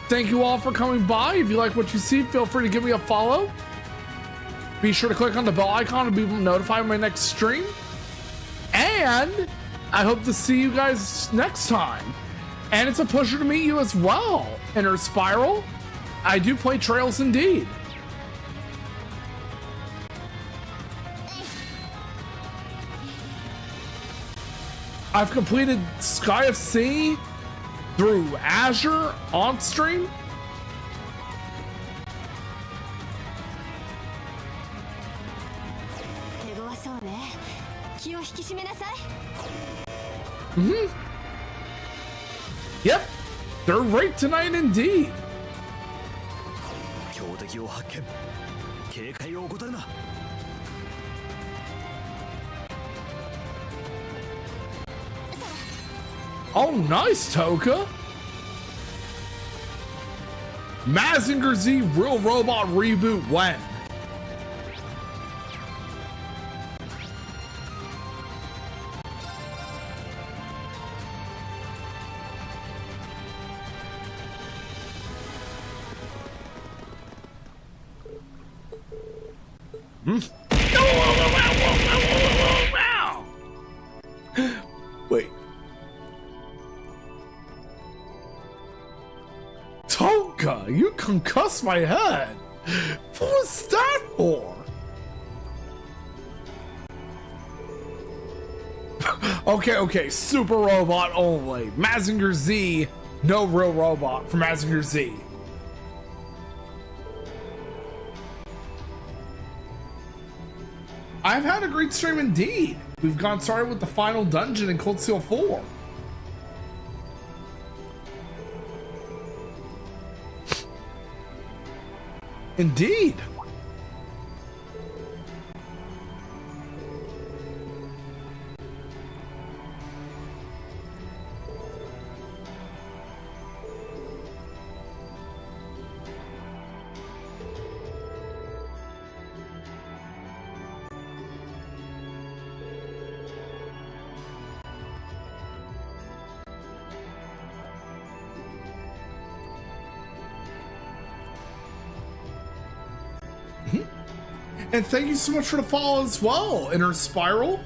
Thank you all for coming by. If you like what you see, feel free to give me a follow. Be sure to click on the bell icon to be notified of my next stream. And I hope to see you guys next time. And it's a pleasure to meet you as well, Inner Spiral. I do play Trails indeed. I've completed Sky of Sea through Azure on stream. Yep, they're right tonight indeed. Oh, nice, Toka. Mazinger Z Real Robot reboot when? Wait. Toka, you concussed my head. What was that for? Okay, Super Robot only. Mazinger Z, no Real Robot for Mazinger Z. I've had a great stream indeed. We've gone started with the final dungeon in Cold Steel 4. Indeed. And thank you so much for the follow as well, Inner Spiral.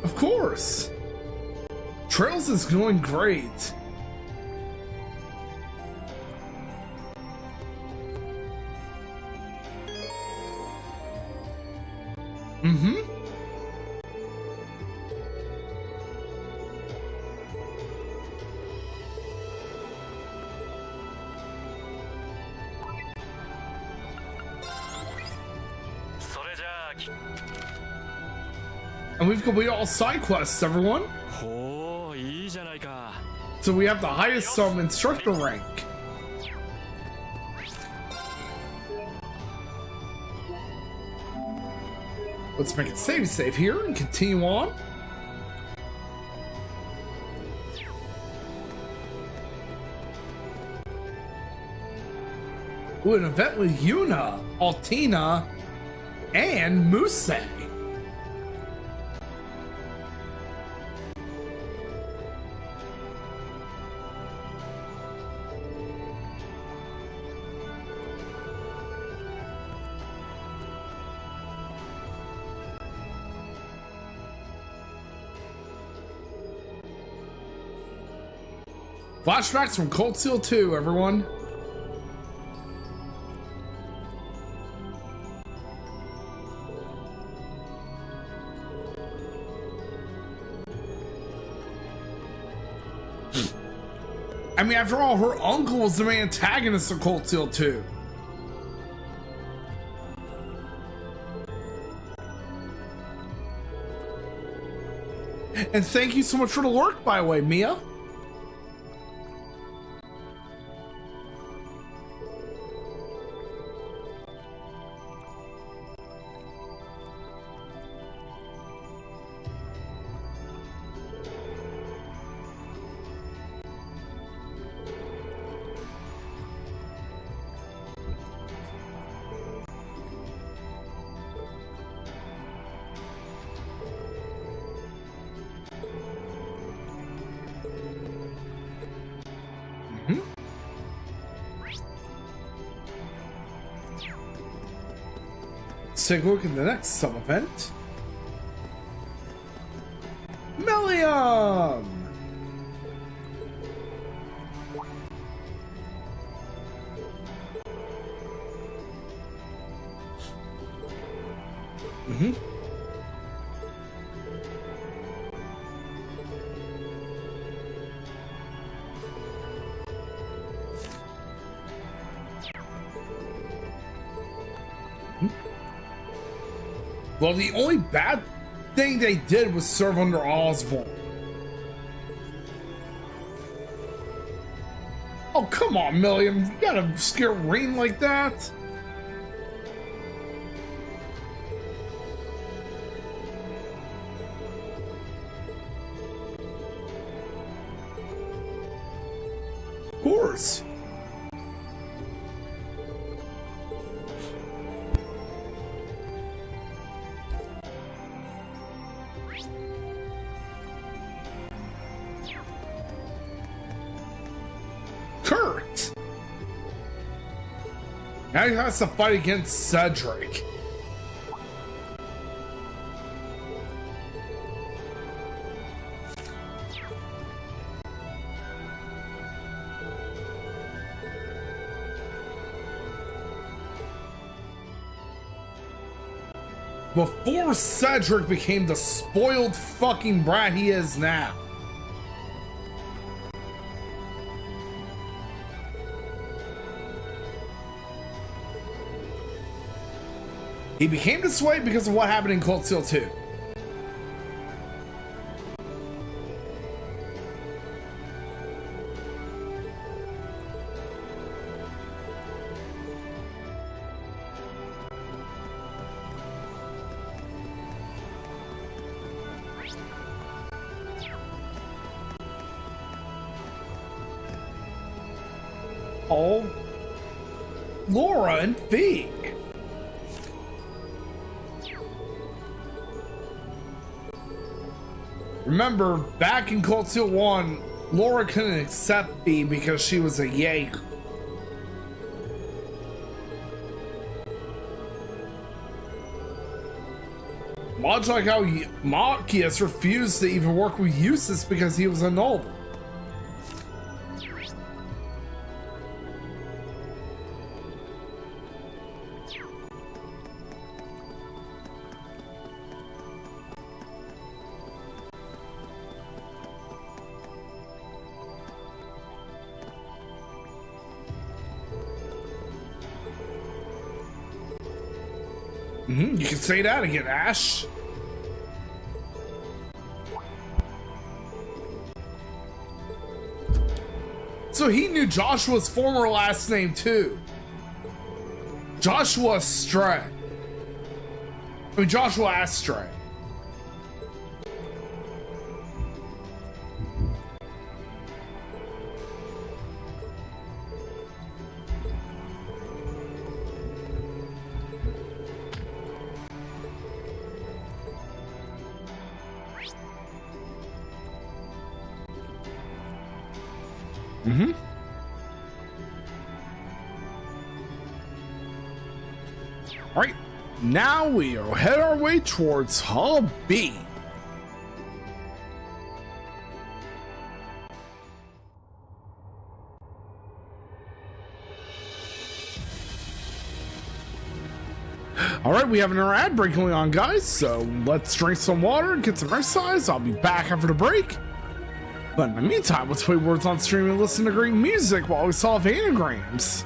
Of course. Trails is going great. And we've completed all side quests, everyone. ほういいじゃないか。 So we have the highest instructor rank. Let's make it save here and continue on. Ooh, an event with Yuna, Altina, and Muse. Flashbacks from Cold Steel 2, everyone. I mean, after all, her uncle was the main antagonist of Cold Steel 2. And thank you so much for the lurk, by the way, Mia. Let's take a look at the next sub-event. Millium! Well, the only bad thing they did was serve under Osborne. Oh, come on, Milliam. You gotta scare Rain like that? Of course. Kurt! Now he has to fight against Cedric. Before Cedric became the spoiled fucking brat he is now. He became this way because of what happened in Cold Steel 2. Oh, Laura and Fee. Remember, back in Cold Steel 1, Laura couldn't accept Fee because she was a Jaeger. Much like how Machias refused to even work with Eustace because he was a noble. You can say that again, Ash. So he knew Joshua's former last name too. Joshua Stray. I mean, Joshua Astray. All right, now we'll head our way towards Hall B. All right, we have another ad break going on, guys, so let's drink some water and get some exercise. I'll be back after the break. But in the meantime, let's play Words on Stream and listen to great music while we solve anagrams.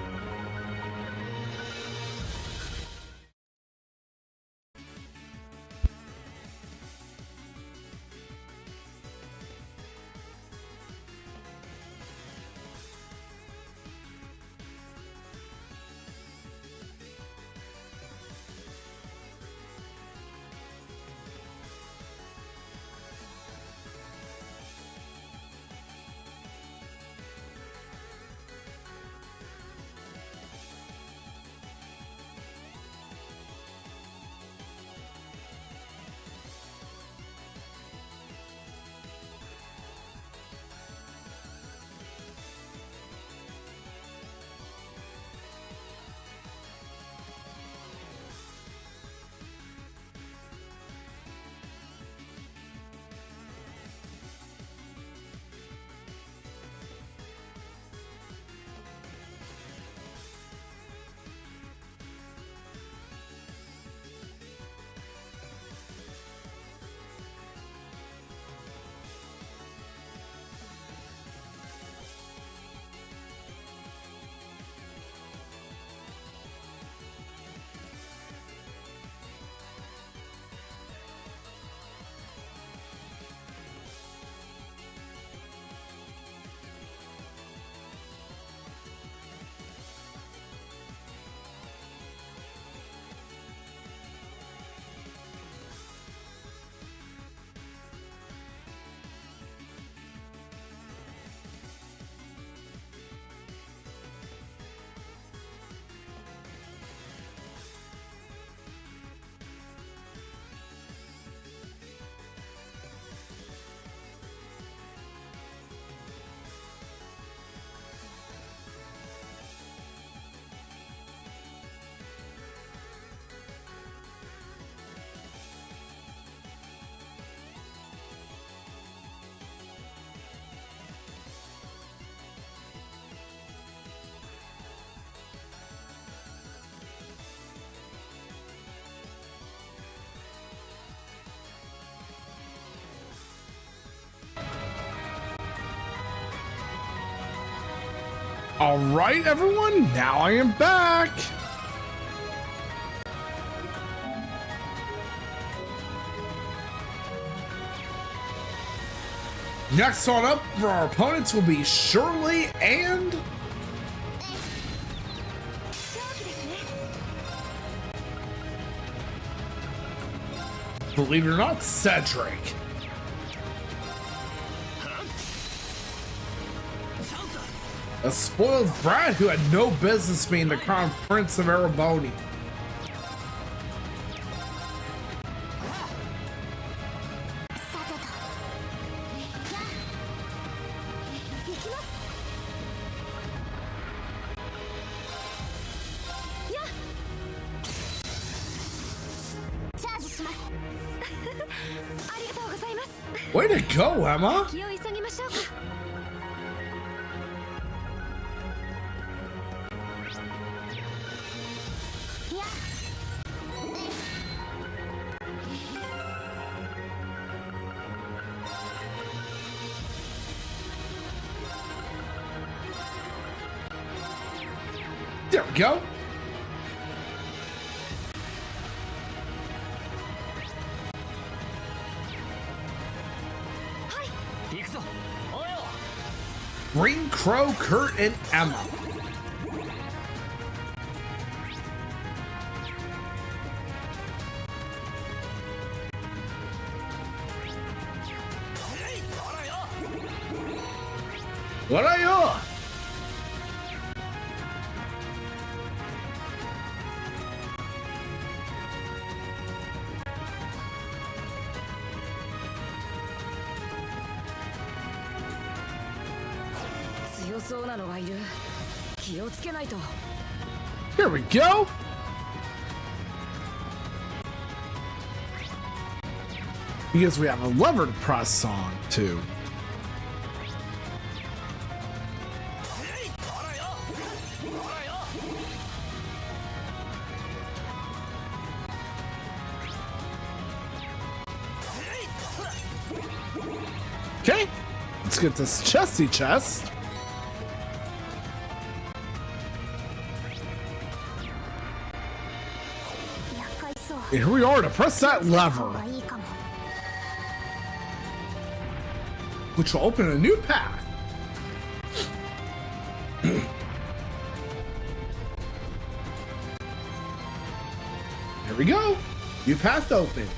All right, everyone, now I am back. Next on up for our opponents will be Shirley and... believe it or not, Cedric. A spoiled brat who had no business being the crown prince of Ereboni. Way to go, Emma! There we go. 行くぞ。およ。 Green Crow, Kurt, and Emma. What are you? Here we go. Because we have a lever to press on too. Okay, let's get this chesty chest. Here we are to press that lever, which will open a new path. Here we go. New path open.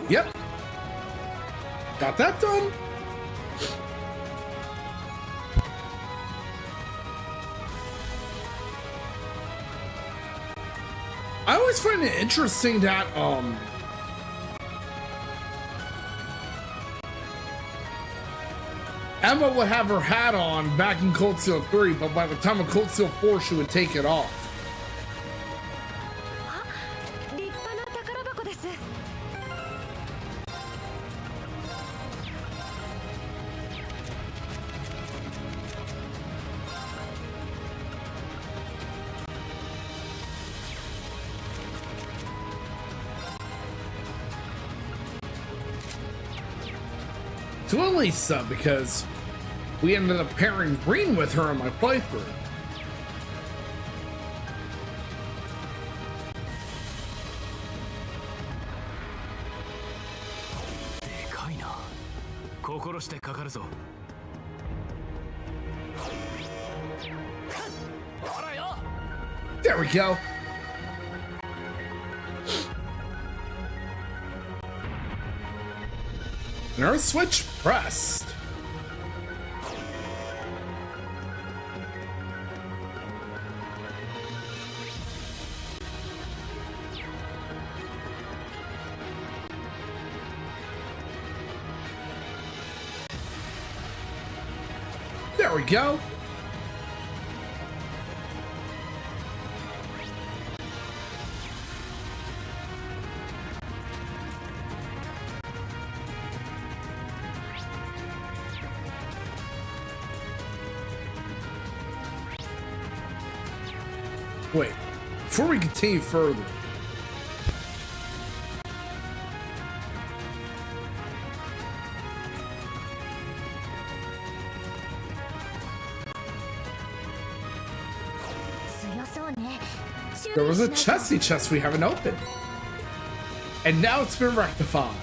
Yep. Got that done. I always find it interesting that Emma would have her hat on back in Cold Steel 3, but by the time of Cold Steel 4 she would take it off. 立派な宝箱です。 To Elisa, because we ended up pairing green with her in my playthrough. There we go. Earth switch pressed. There we go. Wait, before we continue further, there was a chesty chest we haven't opened, and now it's been rectified.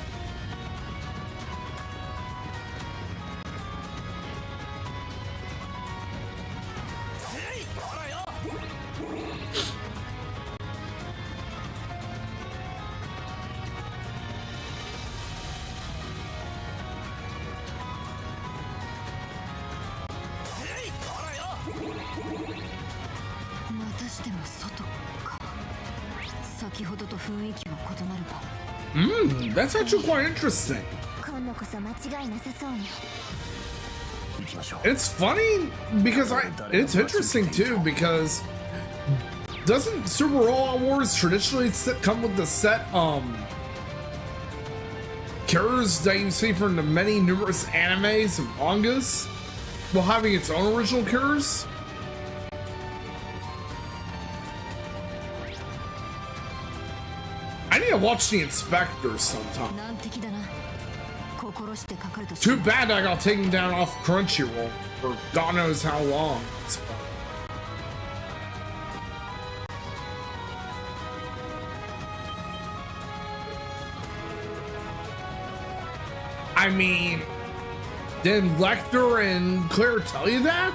That's actually quite interesting. It's funny because it's interesting too because doesn't Super Robot Wars traditionally come with the set cures that you see from the many numerous animes and mangas while having its own original cures? I need to watch the inspectors sometime. 難敵だな心してかかると Too bad I got taken down off Crunchyroll for God knows how long. I mean, didn't Lecter and Claire tell you that?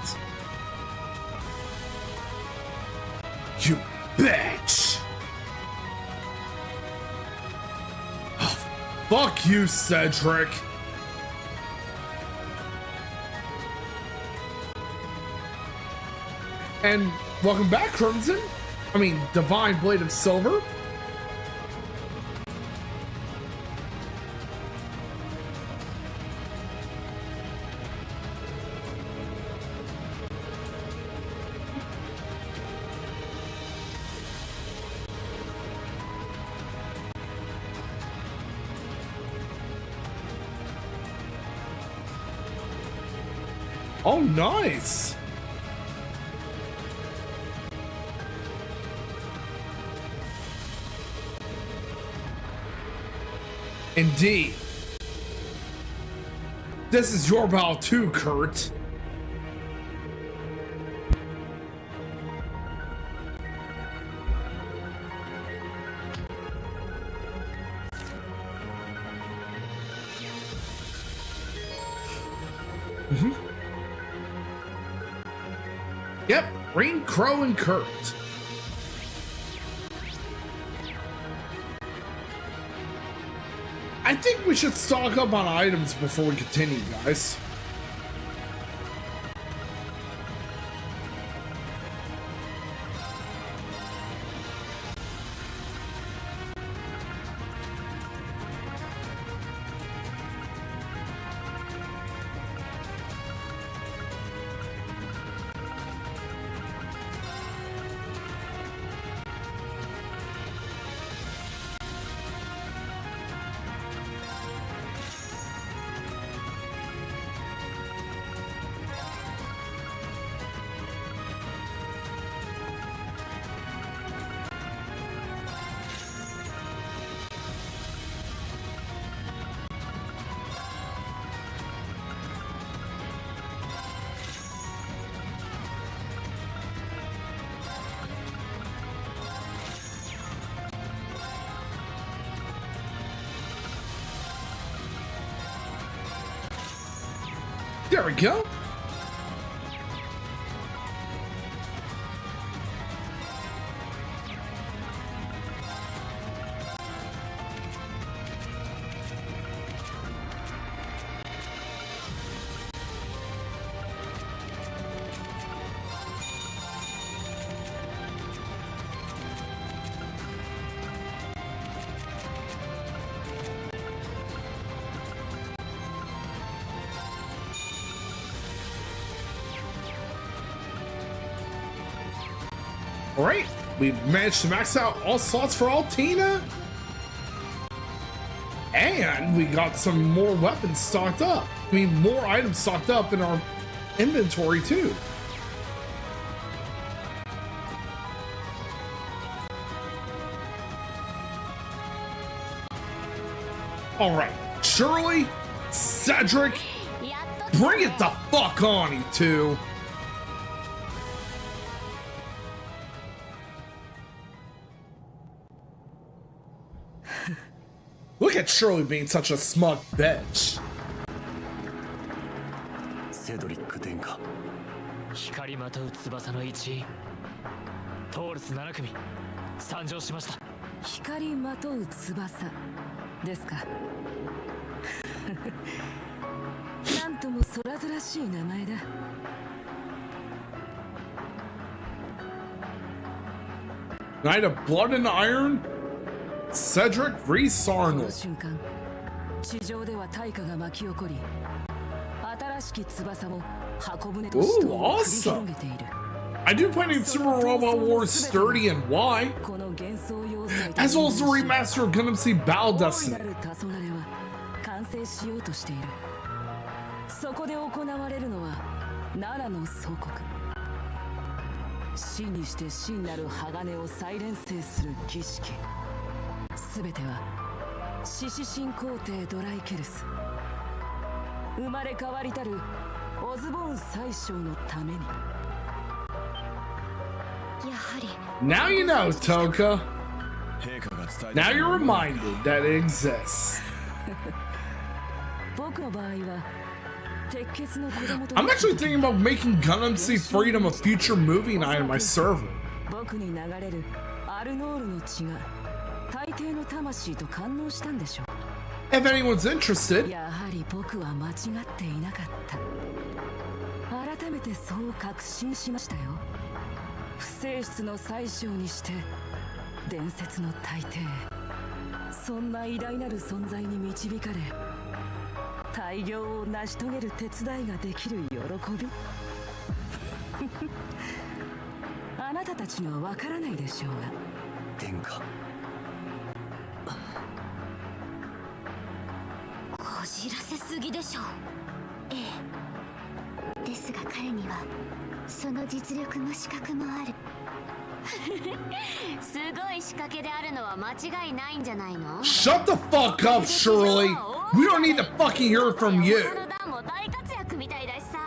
You bitch! Oh, fuck you, Cedric. And welcome back, Crimson. I mean, Divine Blade of Silver. Oh, nice. Indeed. This is your battle too, Kurt. Yep, Green Crow and Kurt. I think we should stock up on items before we continue, guys. There we go. All right, we've managed to max out all slots for Altina. And we got some more weapons stocked up. I mean, more items stocked up in our inventory too. All right, Shirley, Cedric, bring it the fuck on, you two. Look at Shirley being such a smug bitch. セドリック殿下、光まとう翼の一員トールス7組参上しました。光まとう翼ですか。なんとも空々しい名前だ。Knight of Blood and Iron, Cedric Reese この Arnold. 瞬間、地上では大火が巻き起こり、新しき翼も箱舟として繰り広げている。I do plan on Super Robot Wars Sturdy and Y, この幻想要塞 as well as the remaster of Gundam Seed Battle 大い Destiny. なる黄昏は完成しようとしている。そこで行われるのは奈良の総国。死にして真なる鋼を再錬成する儀式。すべては獅子神皇帝ドライケルス、生まれ変わりたるオズボーン宰相のために。やはり Now you know, Toka. 陛下が伝え Now you're reminded that it exists. 僕の場合は鉄血の子供と I'm actually thinking about making Gundam Seed Freedom a future movie night on my server. 僕に流れるアルノールの血が大抵の魂と感応したんでしょう。 If anyone's interested, やはり僕は間違っていなかった。改めてそう確信しましたよ。不正室の宰相にして伝説の大帝、そんな偉大なる存在に導かれ大業を成し遂げる手伝いができる喜びあなたたちには分からないでしょうが、殿下。こじらせすぎでしょう。ええ、ですが彼にはその実力も資格もある。すごい仕掛けであるのは間違いないんじゃないの？ shut the fuck up, Shirley. We don't need to fucking hear it from you. 他の段も大活躍みたいだしさ。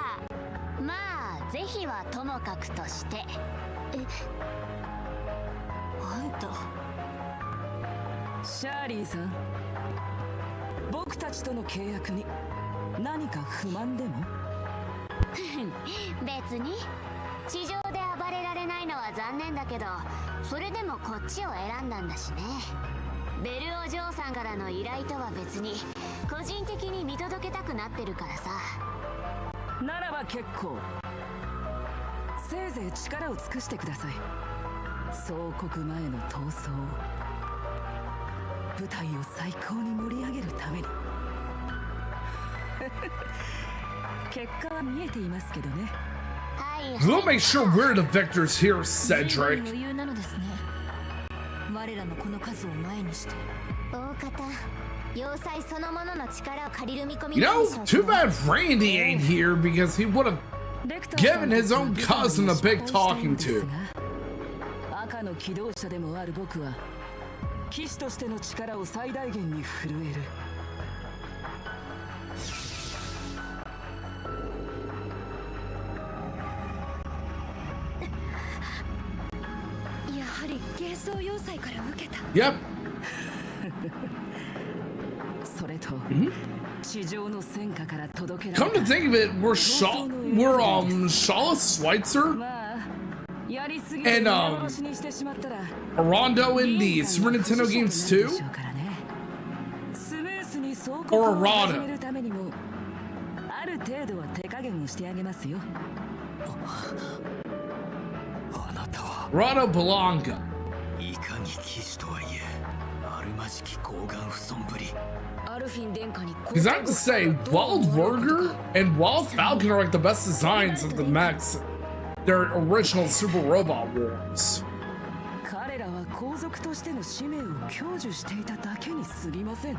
まあ是非はともかくとして。あんたシャーリーさん、僕たちとの契約に何か不満でも？別に地上で暴れられないのは残念だけど、それでもこっちを選んだんだしね。ベルお嬢さんからの依頼とは別に個人的に見届けたくなってるからさ。ならば結構。せいぜい力を尽くしてください。総国前の闘争、舞台を最高に盛り上げるために。結果は見えていますけどね。We'll make sure we're the victors here, Cedric. 余裕なのですね。我らのこの数を前にして。大方要塞そのものの力を借りる見込み You なんでしょ know, う too けど。 bad Randy ain't here because he would have given his own cousin a big talking to. 赤の機動者でもある僕は騎士としての力を最大限に震える。やはり幻想要塞から受けた。 Yep. それと地上の戦火から届けら Come れ to た。 think of it, we're Shala Schweitzer まあやりすぎ And, て見殺しにしてしまったら Rondo in the Super Nintendo games too. スムースに走行 Or を Arada 始めるためにもある程度は手加減をしてあげますよ。あなたは Rado Belonga. いかに騎士とはいえあるまじき傲岸不損ぶり。アルフィン殿下に Because I have to say, Wild Warger and Wild Falcon are like the best designs of the mechs. Their original Super Robot Wars. 彼らは皇族としての使命を享受していただけに過ぎません。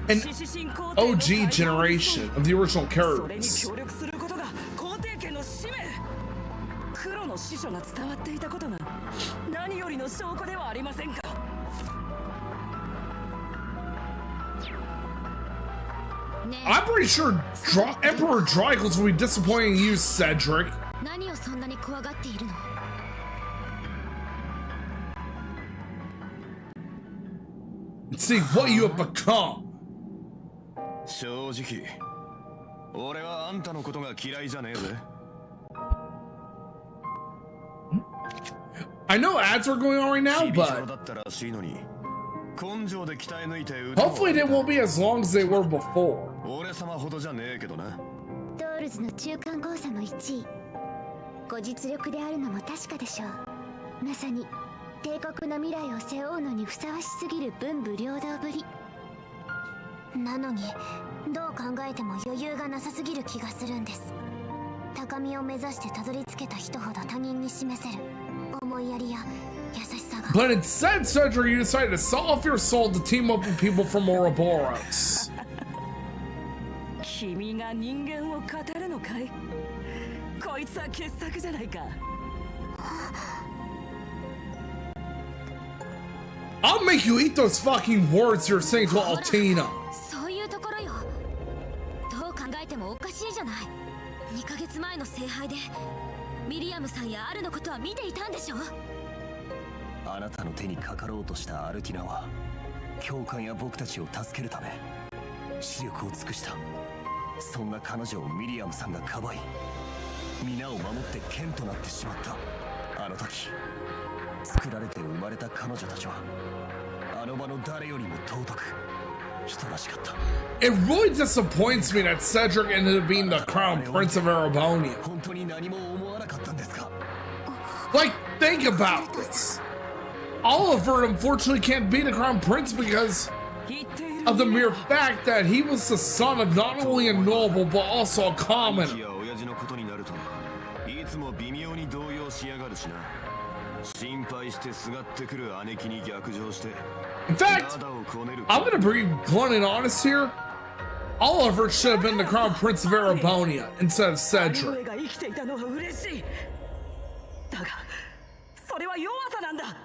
An 獅子神皇帝の OG generation of the original それに characters. 協力することが皇帝家の使命。黒の使者が伝わっていたことが何よりの証拠ではありませんか。I'm pretty sure Emperor Drygles will be disappointing you, Cedric. 何をそんなに怖がっているの？ And see what you have become. 正直俺はあんたのことが嫌いじゃねえぜ。 I know ads are going on right now, チビ症 but だったらしいのに根性で鍛え抜いて腕を hopefully they won't be as long as they were before. 俺様ほどじゃねえけどな。ドールズの中間豪査の1位。ご実力であるのも確かでしょう。まさに帝国の未来を背負うのにふさわしすぎる文武両道ぶり。なのにどう考えても余裕がなさすぎる気がするんです。高みを目指してたどり着けた人ほど他人に示せる思いやりや優しさが。 But instead, Cedric, you decided to sell off your soul to team up with people from Ouroboros. 君が人間を語るのかい？こいつは傑作じゃないか。I'll make you eat those fucking words you're saying to Altina. そういうところよ。どう考えてもおかしいじゃない。2ヶ月前の聖杯でミリアムさんやアルのことは見ていたんでしょ。あなたの手にかかろうとしたアルティナは教官や僕たちを助けるため視力を尽くした。そんな彼女をミリアムさんがかばい皆を守って剣となってしまった。あの時作られて生まれた彼女たちはあの場の誰よりも尊く人らしかった。 It really disappoints me that Cedric ended up being the crown prince of Arabonia. 本当に何も思わなかったんですか？ Like, think about this. Oliver unfortunately can't be the crown prince because of the mere fact that he was the son of not only a noble but also a commoner. 親父のことになるといつも微妙に動揺しやがるしな。心配してすがってくる姉貴に逆上して。 In fact, I'm gonna be blunt and honest here. Oliver should have been the crown prince of Arabonia instead of Cedric. が生きていたのは嬉しい。だがそれは弱さなんだ。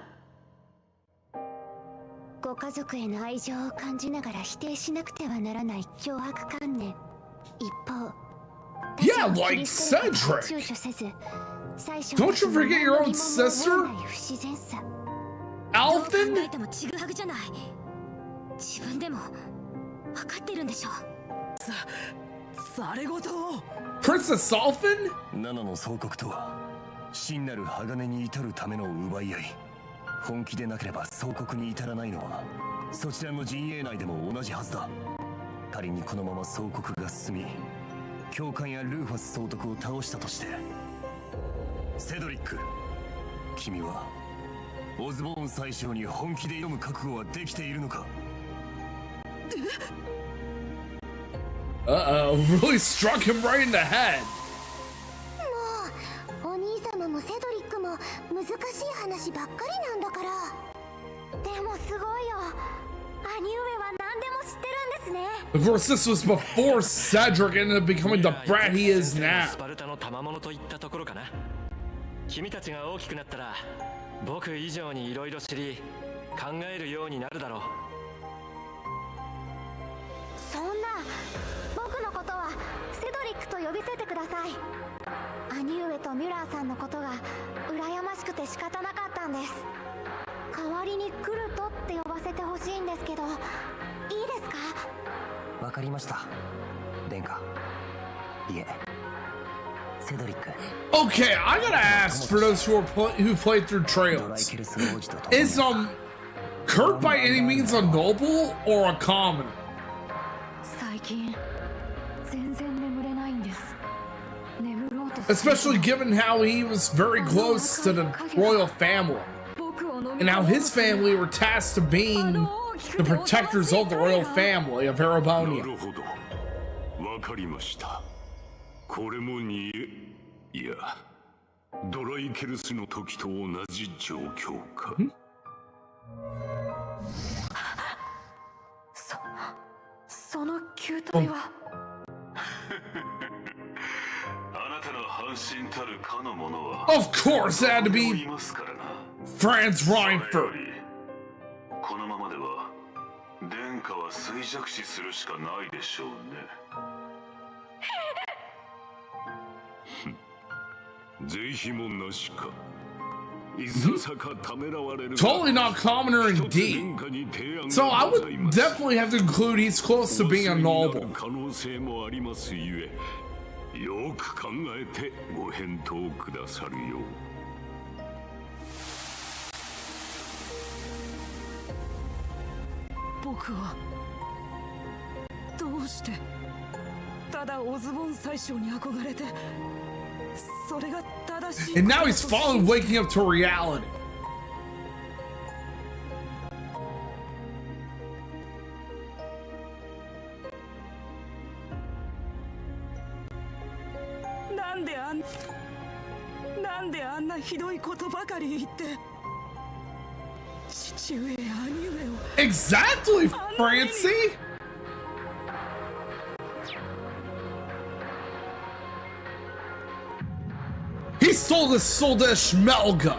ご家族への愛情を感じながら否定しなくてはならない脅迫観念。一方、 Yeah, like Cedric. Don't you forget your own sister? どう考 Alvin? えてもちぐはぐじゃない。自分でも分かってるんでしょ。されごとを。 Princess Alvin? ナナの総国とは真なる鋼に至るための奪い合い。本気でなければ総国に至らないのはそちらの陣営内でも同じはずだ。仮にこのまま総国が進み教官やルーファス総督を倒したとしてセドリック、君はオズボーン宰相に本気で挑む覚悟はできているのか？ Uh-oh, really struck him right in the head. お兄様もセドリックも難しい話ばっかりなんだから。でもすごいよ。兄上は何でも知ってるんですね。 Of course, this was before Cedric ended up becoming the brat he is now. スパルタの賜物といったところかな。君たちが大きくなったら僕以上にいろいろ知り考えるようになるだろう。そんな、僕のことはセドリックと呼び捨ててください。兄上とミュラーさんのことが羨ましくて仕方なかったんです。代わりにクルトって呼ばせてほしいんですけど、いいですか？わかりました、殿下。いえ、セドリック。 Okay, I gotta ask for those who played through Trails. Is Kurt by any means a noble or a commoner? 最近全然眠れないんです。眠ろうと Especially given how he was very close to the royal family. And how his family were tasked to being the protectors of the royal family of Arabonia. なるほど、わかりました。これもいや、ドライケルスの時と同じ状況か。その球体は。あなたの半身たるかのものは。 Of course, it had to be Franz Reinfeld. このままでは殿下は衰弱死するしかないでしょうね。是非もなしか。いささかためらわれる。 Totally not commoner indeed. So I would definitely have to include he's close to being a noble. 可能性もありますゆえ、よく考えてご返答くださるよう。僕はどうしてただオズボン宰相に憧れてそれが正しい。 And now he's finally waking up to reality. なんであんなひどいことばかり言って父上や兄上を。 Exactly, Francie. He sold his soul to Schmelga.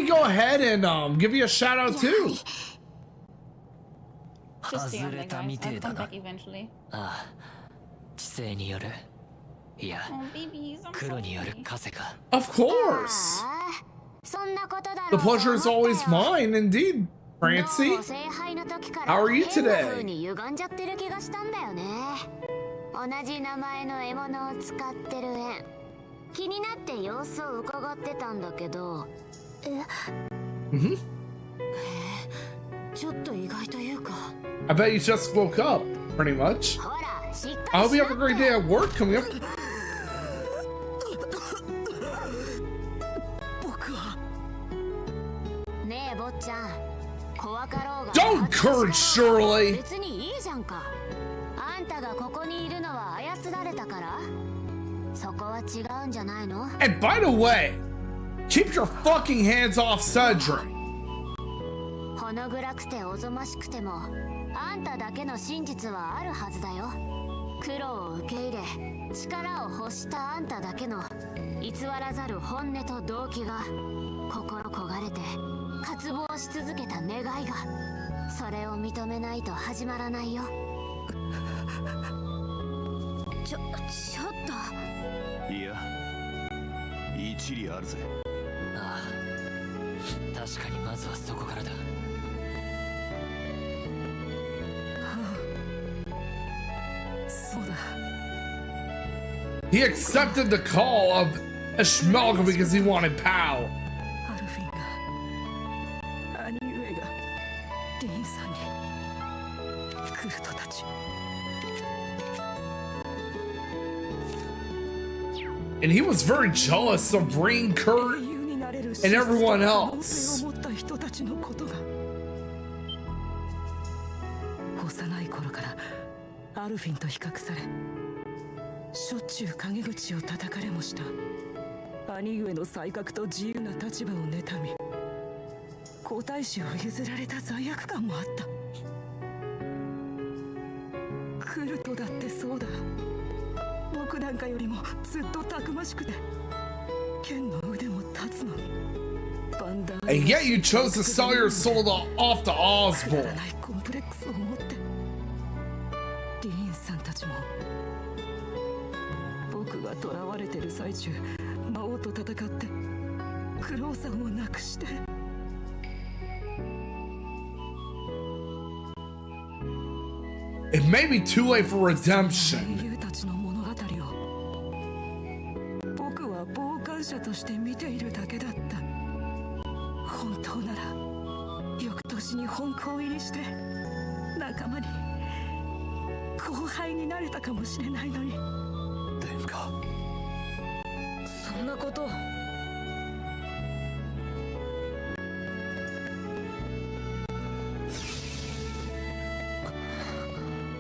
me go ahead and give you a shout out too. Just stay on 外れ there, た guys. みて I'll えだ come な back eventually. ああ知性によるいや Oh, babies, I'm 黒による sorry. 風か Of course. そんなことだ The ろう pleasure is と思った always よ mine, indeed. どう Francie, も聖杯の時か how ら are you 変な today? 風に歪んじゃってる気がしたんだよね。同じ名前の獲物を使ってる縁。気になって様子を伺ってたんだけど。Mhm. ちょっと意外というか。 I bet you just woke up, pretty much. ほら、しっ I か hope り you し have a ろ great day at work coming up. ねえ坊ちゃん、怖かろうが Don't curse, Shirley. 別にいいじゃんか。あんたがここにいるのは操られたから。そこは違うんじゃないの？ And by the way, keep your fucking hands off Cedric. ほの暗くておぞましくても、あんただけの真実はあるはずだよ。苦労を受け入れ、力を欲したあんただけの偽らざる本音と動機が心焦がれて渇望し続けた願いが、それを認めないと始まらないよ。ちょっと。いや一理あるぜ。ああ確かにまずはそこからだ He accepted the call of Ishmael because he wanted Pow. アルフィンが兄上がディーンさんにクルトたち And he was very jealous of Rain, Kurt, 英雄になれる and everyone 可能 else. 性を持った人たちのことが幼い頃からアルフィンと比較されしょっちゅう陰口を叩かれもした兄上の才覚と自由な立場を妬み皇太子を譲られた罪悪感もあったクルトだってそうだ僕なんかよりもずっとたくましくて剣の腕も立つのに And yet you chose to sell your soul off to くだ Osborne. らないコンプレックスを持ってディーンさんたちも僕が囚われてる最中魔王と戦ってクロウさんを亡くして It may be too late for 英 redemption. 雄たちの物語を僕は傍観者として見ているだけだった本当なら翌年に本校入りして仲間に後輩になれたかもしれないのに殿下そんなこと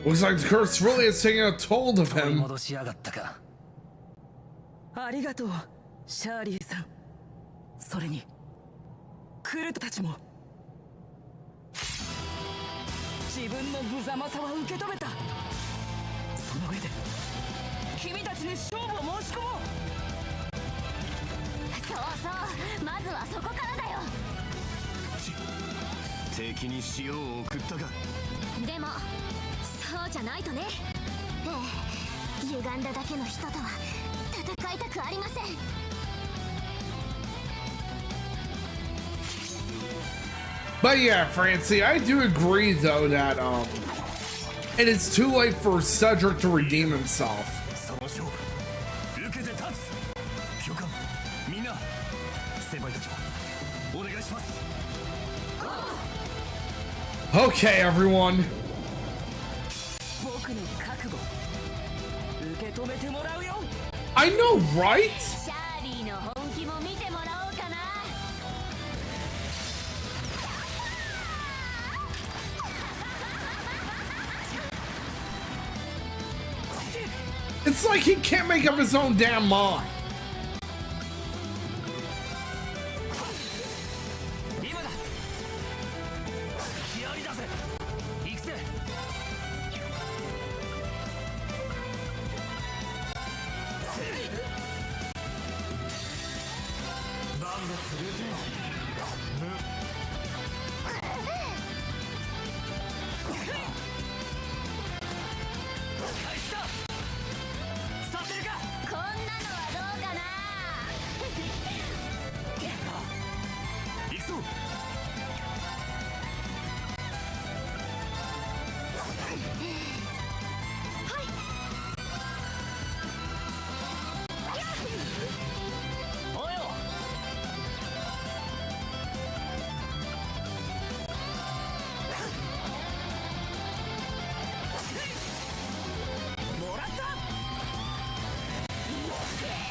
Looks like the curse really is taking a toll of 取り him. 戻しやがったか ありがとうシャーリーさんそれにクルトたちも自分の無様さは受け止めたその上で君たちに勝負を申し込もうそうそう、まずはそこからだよ。敵に塩を送ったか。でもそうじゃないとね。ええ、歪んだだけの人とは戦いたくありません。 But yeah, Francie, I do agree though that it is too late for Cedric to redeem himself. その勝負受けて立つ教官みんな先輩たちもお願いします Okay, everyone. 僕の覚悟受け止めてもらうよ I know, right? シャーリーの本気も見てもらおうかな。 It's like he can't make up his own damn mind. 今だ気合いだぜ行くぜ万物ルーテ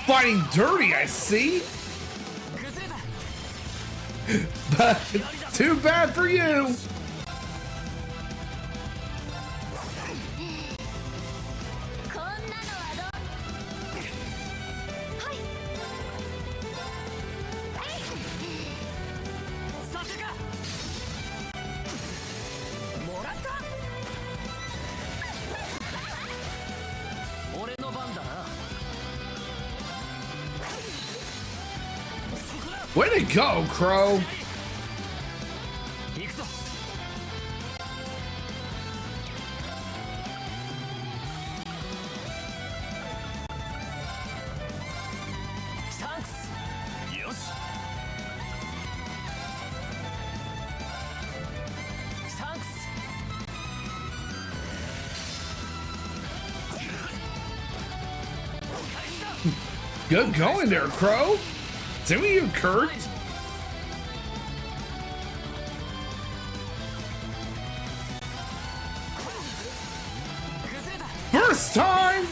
fighting dirty, I see. But too bad for you. Way to go, Crow. Good going there, Crow. Do you, Kurt? First time!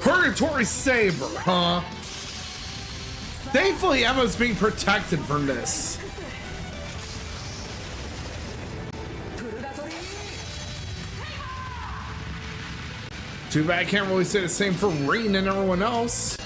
Purgatory Saber, huh? Thankfully, Emma's being protected from this. Too bad I can't really say the same for Rain and everyone else.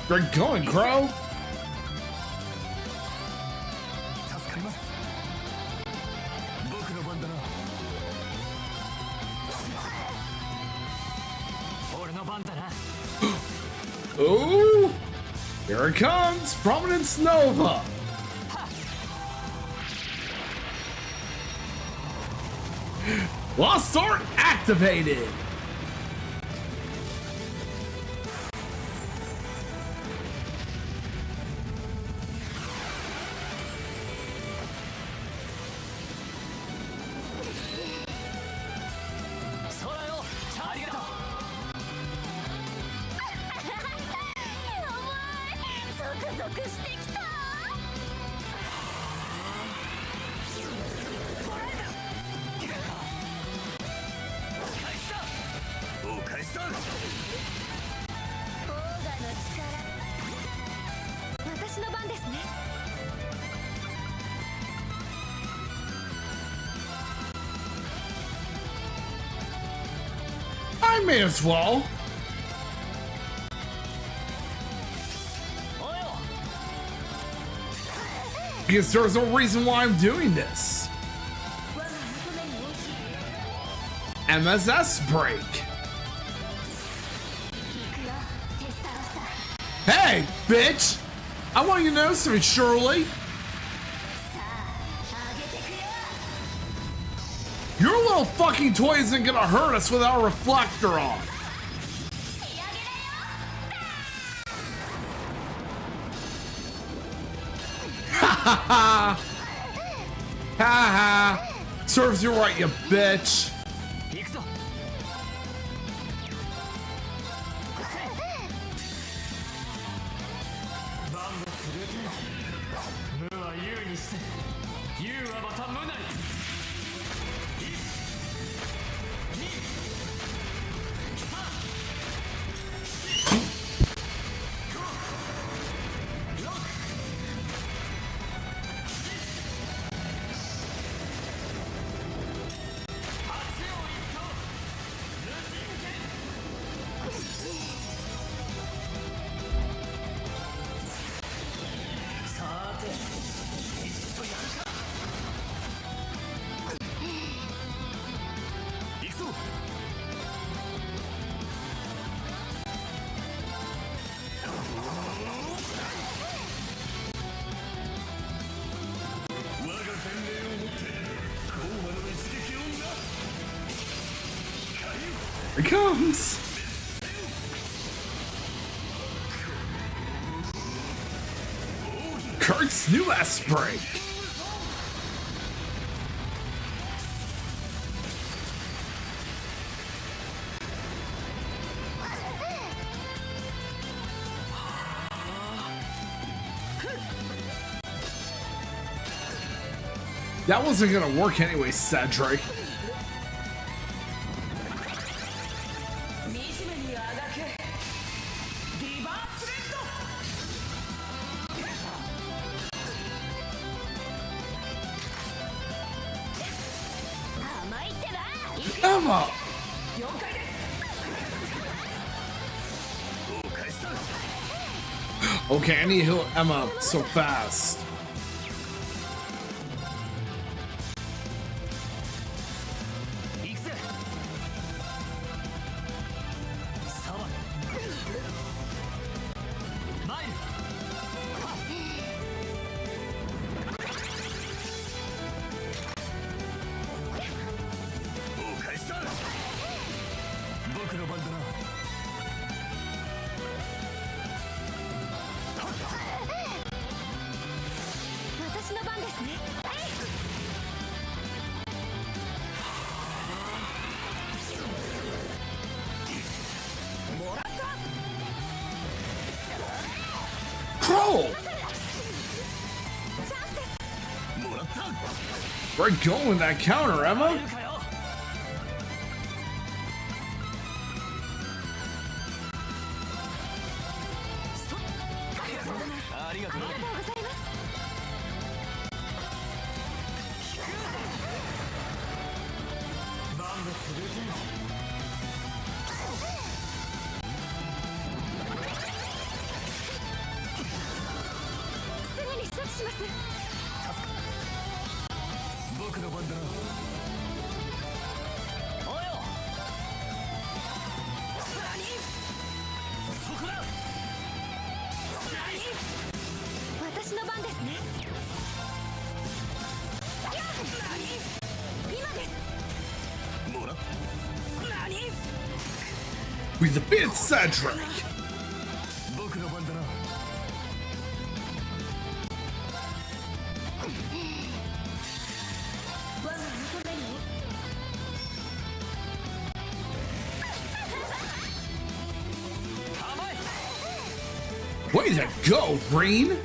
They're going, Crow. Ooh, here it comes, Prominence Nova. Lost Art activated. I may as well. Because there's no reason why I'm doing this. MSS break. Hey, bitch! I want you to know something, Shirley. Your little fucking toy isn't gonna hurt us with our reflector on. Ha ha ha! Ha ha! Serves you right, you bitch. Here it comes. Kurt's new ass break. That wasn't gonna work anyway, Cedric. Emma! Okay, I need to heal Emma so fast. Where are going with that counter, Emma? We defeated Cedric! Way to go, Green!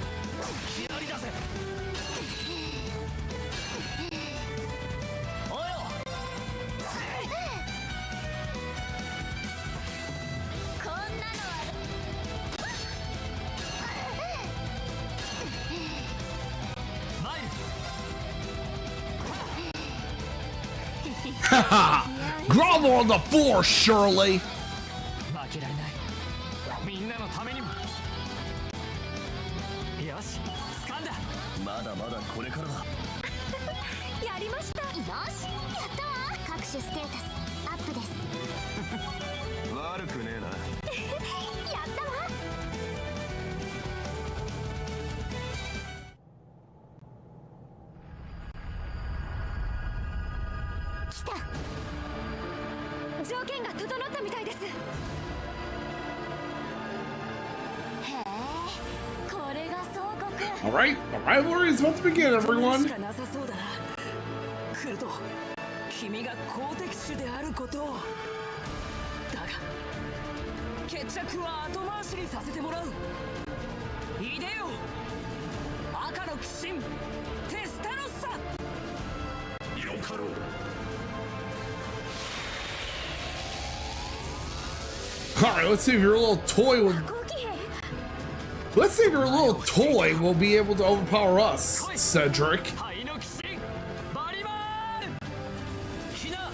Haha! Grovel on the floor, Shirley! 来た。条件が整ったみたいです。へえ、これが総国。 All right, the rivalry is about to begin, し everyone. かなさそうだな。クルト、君が好敵手であることを。だが決着は後回しにさせてもらう。いでよ、赤の鬼神テスタロスさ。よかろう。 All right, let's see if your little toy will. 後期兵。 Let's see if your little toy will be able to overpower us, Cedric. 灰の鬼神バリマーン。ヒナ、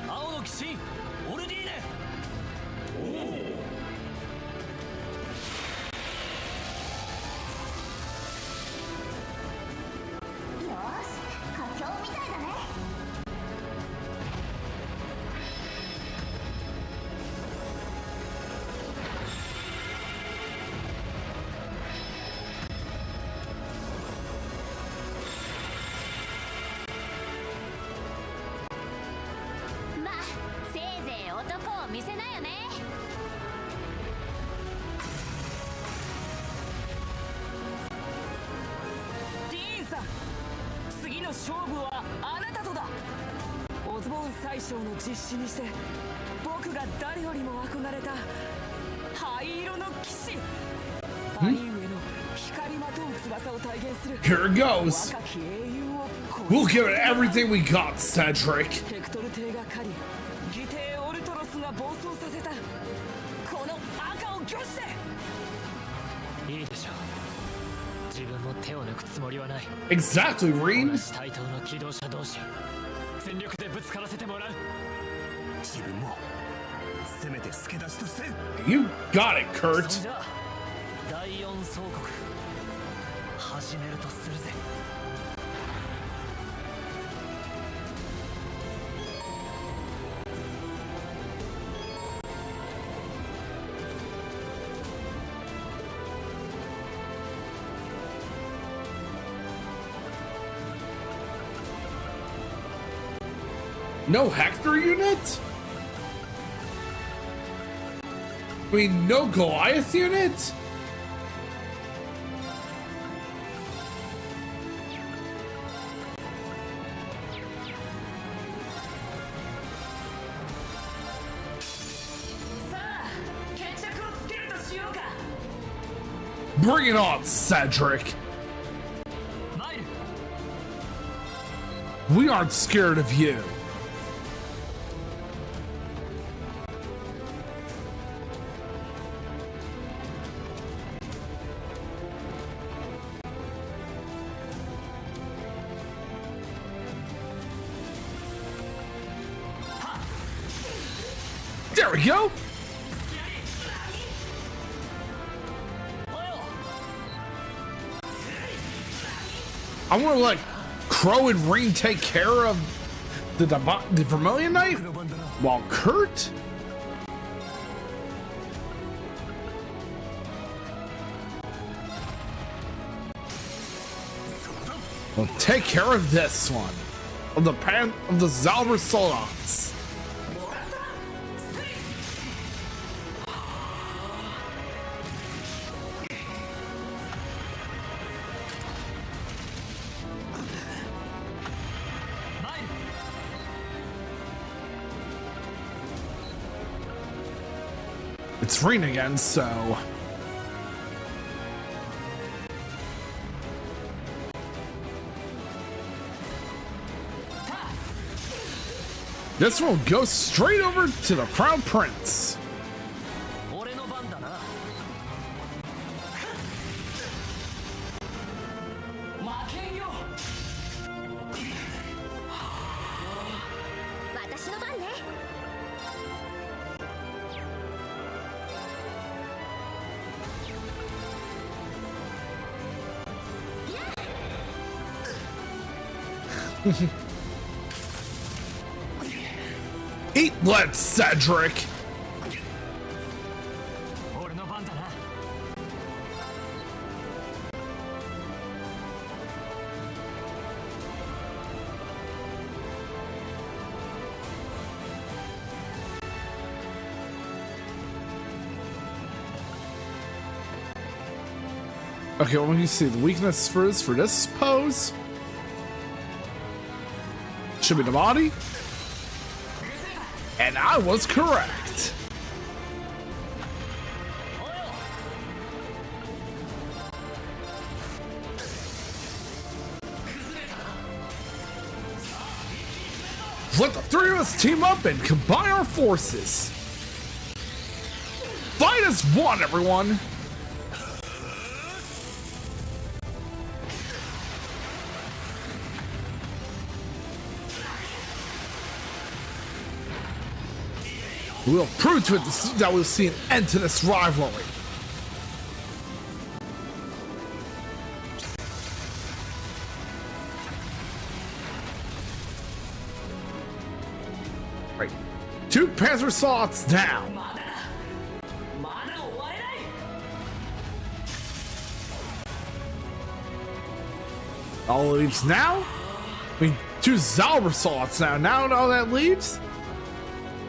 青の鬼神オルディーネ。よし、佳境みたいだね。 まあ、せいぜい男を見せなよね。ディーンさん、次の勝負はあなたとだ。オズボーン宰相の実施にして僕が誰よりも憧れた灰色の騎士、兄上の光まとう翼を体現する Here it goes. 若き英雄を We'll give it everything we got, Cedric. ヘクトル帝が狩り、義帝オルトロスが暴走させたこの赤を拒して。いいでしょう。自分も手を抜くつもりはない。 Exactly, 同 Reed. じ対等の機動者同士、全力でぶつからせてもらう。自分もせめて助出しとして。 You got it, そん Kurt. じゃ第4総国始めるとするぜ。 No Hector unit? I mean, no Goliath unit? Bring it on, Cedric. マイル、 We aren't scared of you. There we go. I want to let Crow and Ring take care of the Vermilion Knight while Kurt. Will take care of this one of the Zalber Solons. It's raining again, so this will go straight over to the Crown Prince. 俺の番だな。負けんよ。私の番ね。Eat lead, Cedric. 俺の番だな。Okay, well, let me see. The weakness for this pose should be the body. And I was correct. Let the three of us team up and combine our forces. Fight as one, everyone. We'll prove to it that we'll see an end to this rivalry. Right. 2 Panzer Swords down. All leaves now? I mean, 2 Zauber Swords now. Now all that leaves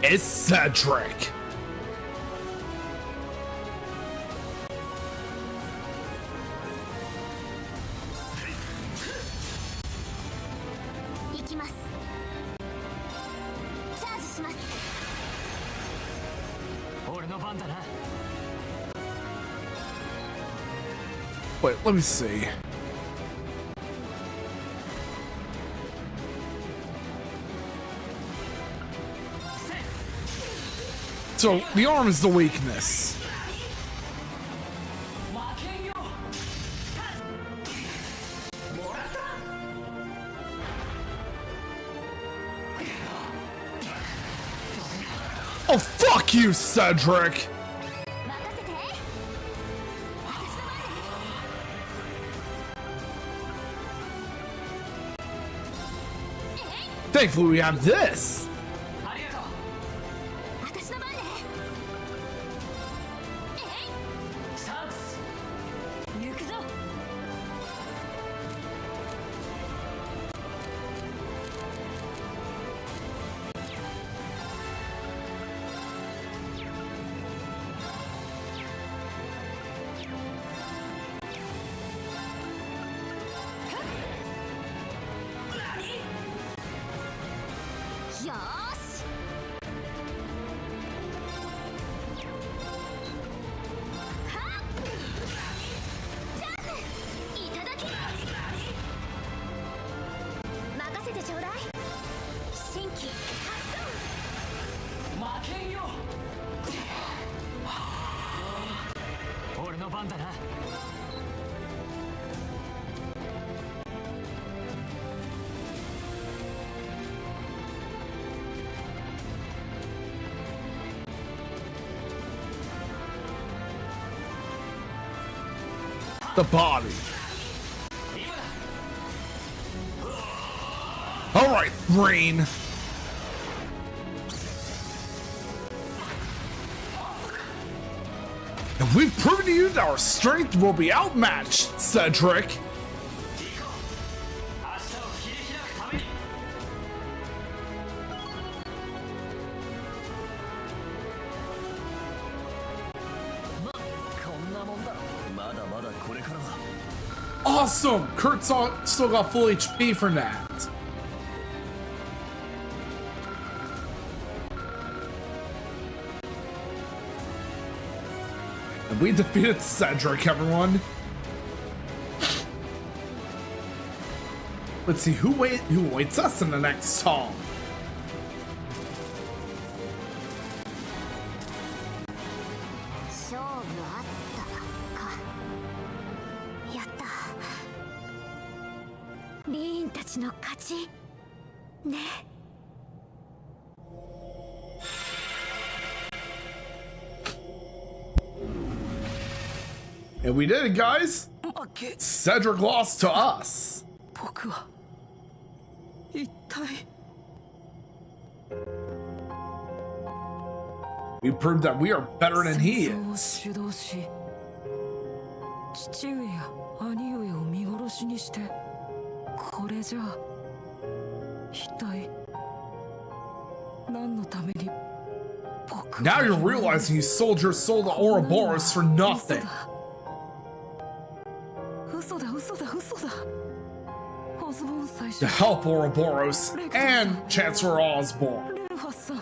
is Cedric. Wait, let me see. So, the arm is the weakness. Oh, fuck you, Cedric! Thankfully, we have this. The body. All right, Rain. And we've proven to you that our strength will be outmatched, Cedric. Awesome! Kurt's still got full HP for that. And we defeated Cedric, everyone. Let's see who awaits us in the next hall. And we did it, guys. Cedric lost to us. We proved that we are better than he is. Now you're realizing you sold your soul to Ouroboros for nothing. 嘘だ。オズボーン最 To 初 help Ouroboros and Chancellor Osborne. レルファスさん、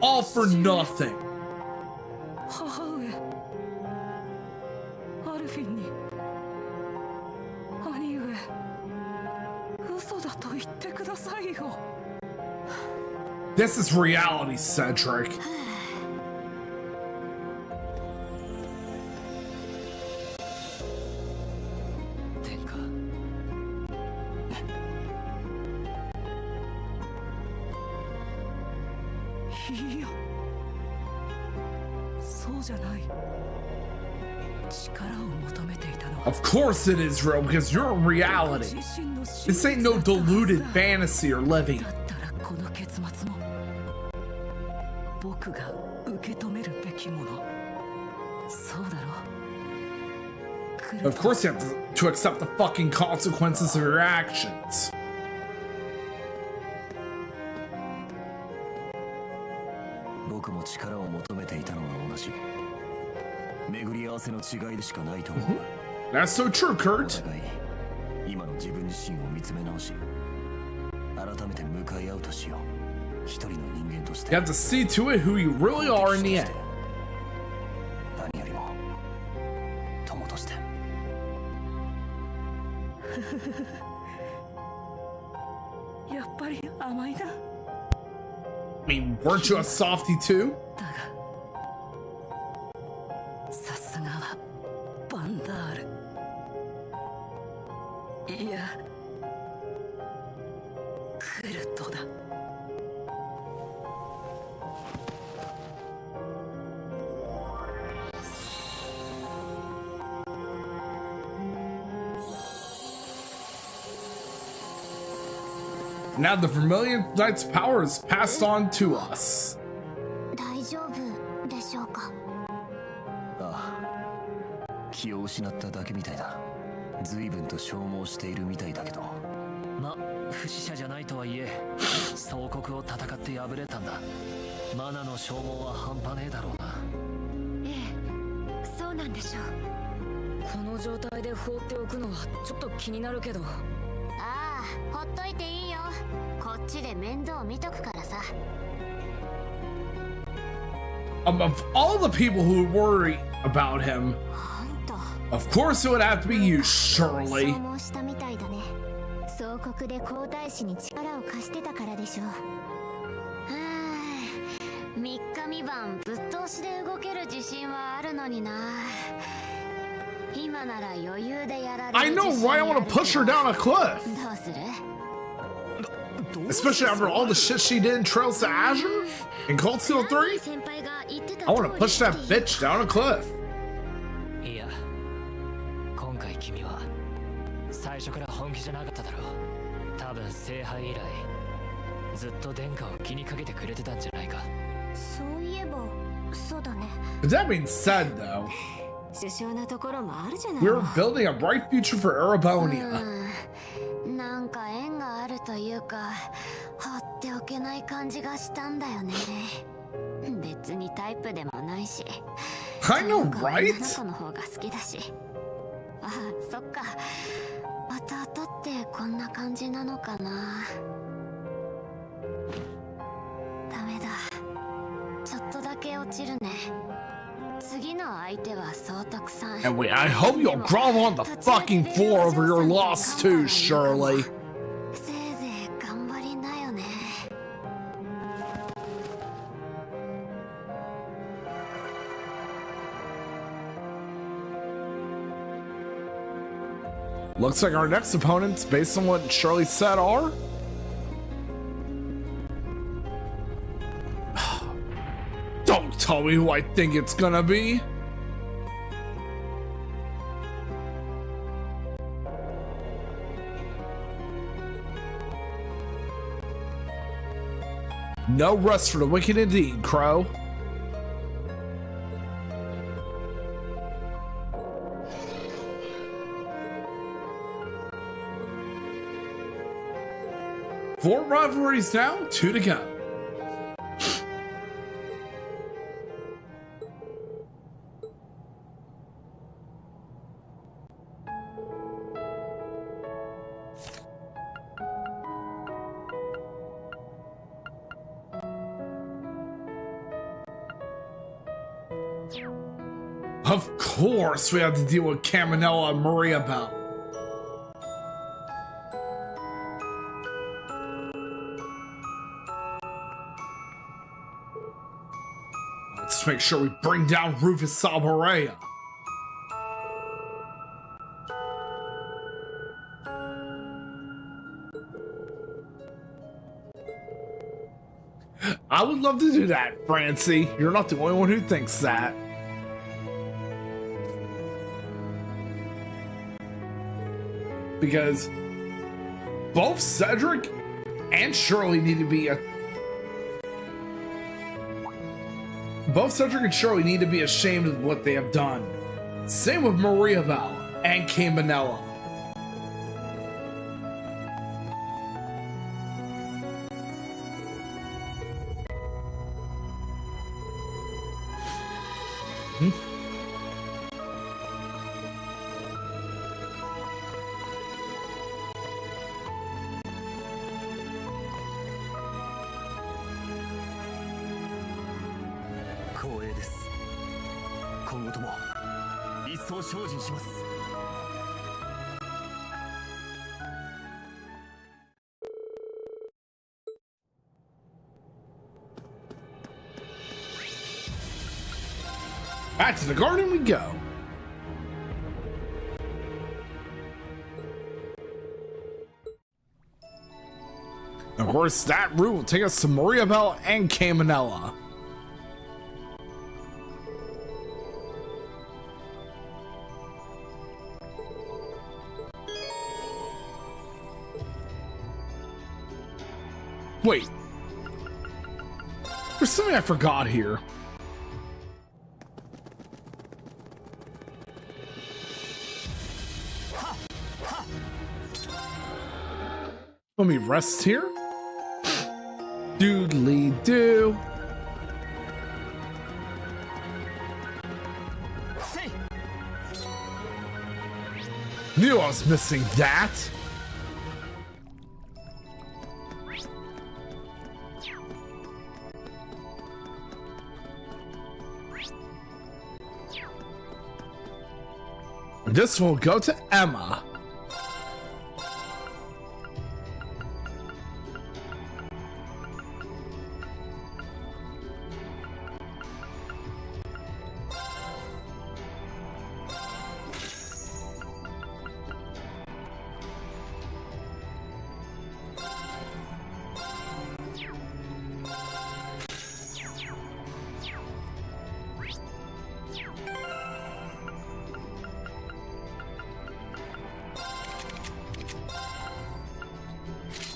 All for nothing. 母上アルフィンに兄上嘘だと言ってくださいよ。 This is reality, Cedric. 天下いや、そうじゃない。力を求めていたのは Of course it is real because you're in reality. 自身の This ain't no deluded fantasy or living. だったらこの結末も僕が受け止めるべきもの。そうだろう。 Of course you have to accept the fucking consequences of your actions. 僕も力を求めていたのは同じ。巡り合わせの違いでしかないと思う。 That's so true, お Kurt. 互い今の自分自身を見つめ直し、改めて向かい合うとしよう。一人の人間として。 You have to see to it who you really are in the end. 何よりも友として。やっぱり甘いな。 I mean, weren't you a softie too? だがさすがはバンダール。いやクルトだ。 Now the Vermilion Knight's power is passed on to us. 大丈夫でしょうか。ああ、気を失っただけみたいだ。随分と消耗しているみたいだけど。ま、不死者じゃないとはいえ総国を戦って敗れたんだ。マナの消耗は半端ねえだろうな。ええ、そうなんでしょう。この状態で放っておくのはちょっと気になるけど。ああ、ほっといていいよ。こっちで面倒見とくからさ。Of all the people who worry about him, ほんと。 of course it would have to be you, Shirley. 消耗したみたいだね。総国で皇太子に力を貸してたからでしょう。はあ、3日3晩ぶっ通しで動ける自信はあるのにな。今なら余裕でやられる。 I know, right? I want to push her down a cliff. どうする？ Especially after all the shit she did in Trails to Azure and Cold Steel 3. 先輩が言ってた I want to push that bitch down a cliff. いや、今回君は最初から本気じゃなかっただろう。多分聖杯以来ずっと殿下を気にかけてくれてたんじゃないか。そういえばそうだね。 But that being said, though, 首相なところもあるじゃない。 we're building a bright future for Erebonia. なんか縁があるというか放っておけない感じがしたんだよね。別にタイプでもないし。 I know, 女の right? 子の方が好きだし。ああ、そっか。弟ってこんな感じなのかな。ダメだ。ちょっとだけ落ちるね。次の相手は総督さん。 And wait, I hope you'll grovel on the fucking floor over your loss too, Shirley. せいぜい頑張りなよね。 Looks like our next opponents, based on what Shirley said, are... Don't tell me who I think it's gonna be. No rest for the wicked indeed, Crow. Four rivalries now, 2 to go. Of course, we have to deal with Caminella and Maria Bell. Let's make sure we bring down Rufus Saborea. I would love to do that, Francie. You're not the only one who thinks that. Because both Cedric and Shirley need to be ashamed of what they have done. Same with Maria Bell and Kay Manella. Back to the garden we go. Of course, that route will take us to Maria Bell and Kay Manella. Wait. There's something I forgot here. Let me rest here. Doodly doo. Knew I was missing that. This will go to Emma.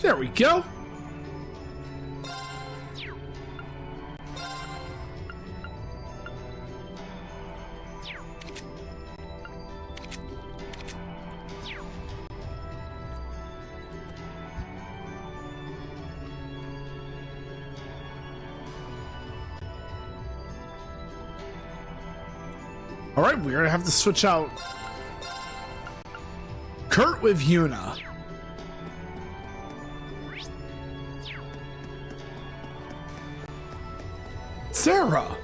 There we go. All right, we're gonna have to switch out Kurt with Yuna. Sarah.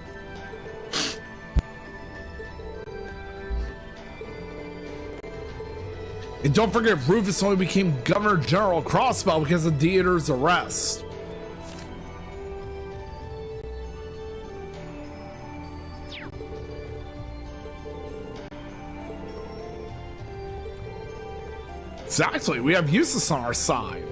And don't forget, Rufus only became Governor General Crossbell because of Dieter's arrest. Exactly, we have Eustace on our side.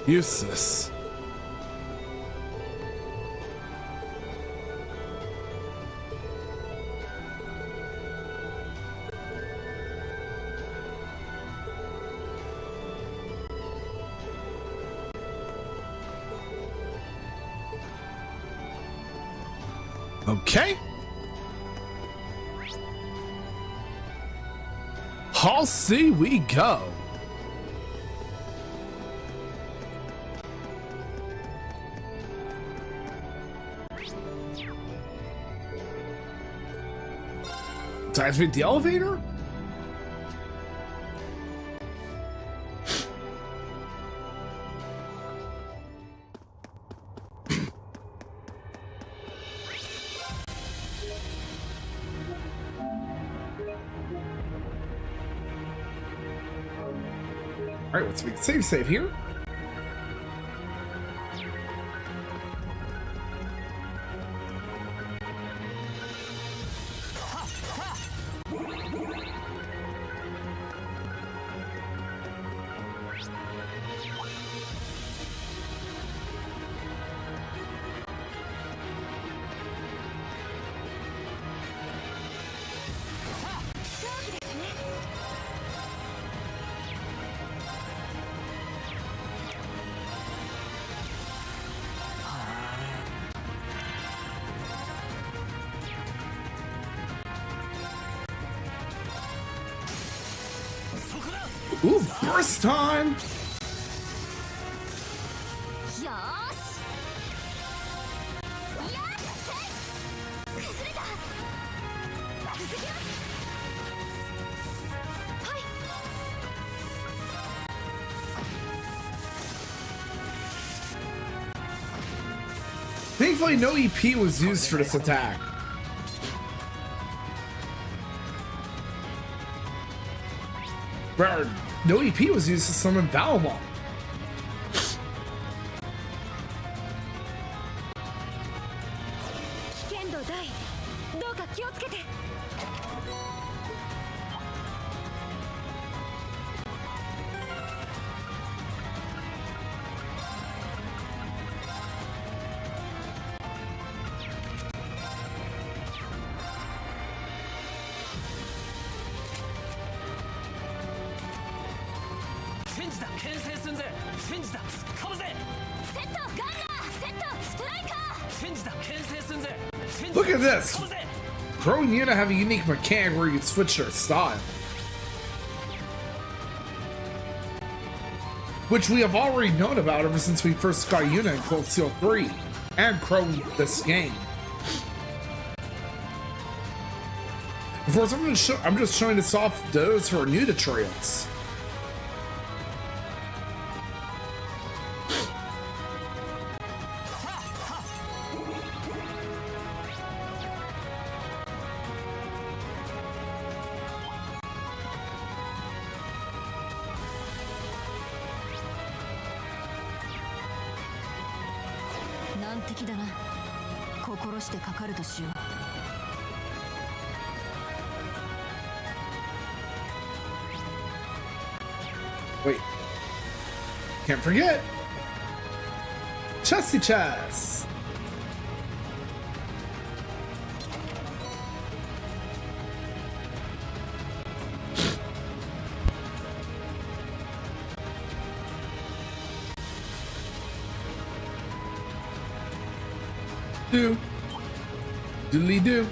Eustace. Okay. Hall C we go. To activate the elevator? Alright, let's make a save here. Ooh, burst time! よーしやっ崩れた続きますはい Thankfully, no EP was used for this attack. Bro, no EP was used to summon Valmont. 危険度大どうか気をつけて センジだ牽制すんぜセンジだ突っ込むぜセットガンガーセットストライカー センジだ牽制すんぜセンジ Look だ at this! 突っ込むぜ Pro and Yuna have a unique mechanic where you can switch their style. Which we have already known about ever since we first got Yuna in Cold Steel 3 and Crow this game. Of course, I'm just showing this off to those who are new to Trails. Wait. Can't forget. Chesty Chess. Do. Doodly do.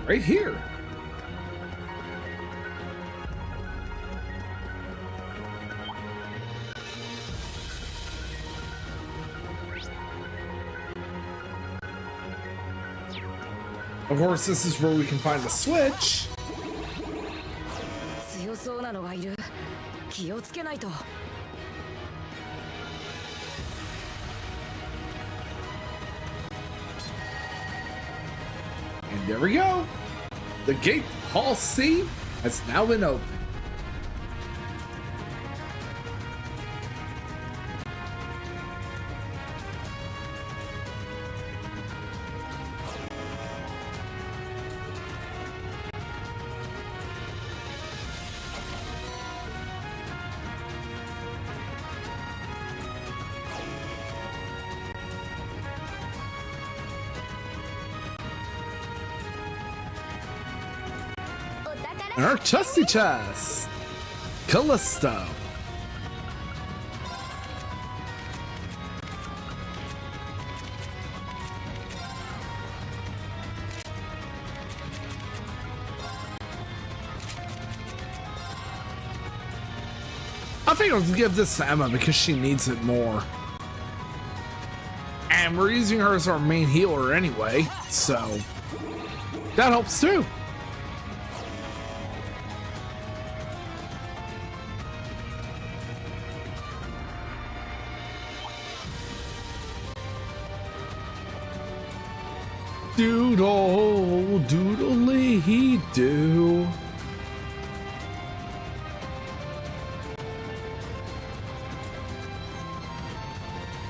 Right here. Of course, this is where we can find the switch. 強そうなのがいる。気をつけないと。 And there we go. The gate Hall C has now been opened. And our Chesty Chess, Callisto. I think I'll give this to Emma because she needs it more. And we're using her as our main healer anyway, so... That helps too. Doodle, doodly do.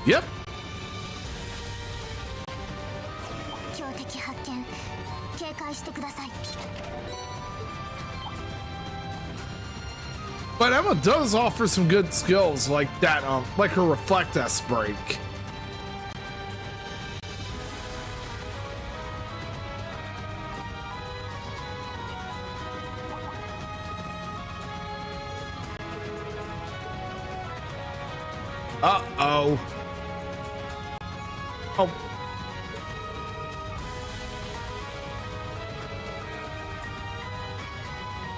Yep. 強敵発見。警戒してください。 But Emma does offer some good skills like that, like her reflect S break. Uh-oh. Oh.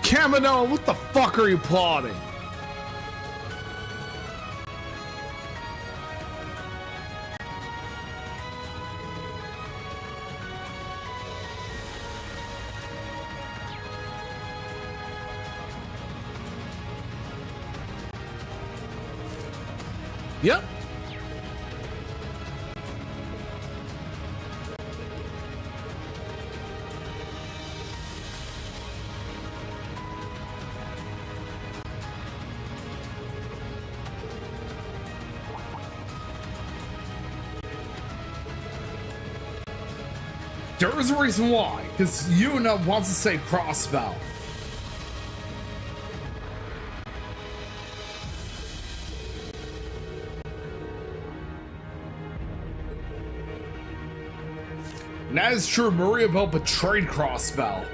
Kamino, what the fuck are you plotting? Yep. There is a reason why, because Yuna wants to say crossbow. And that is true, Maria Bell betrayed Crossbow.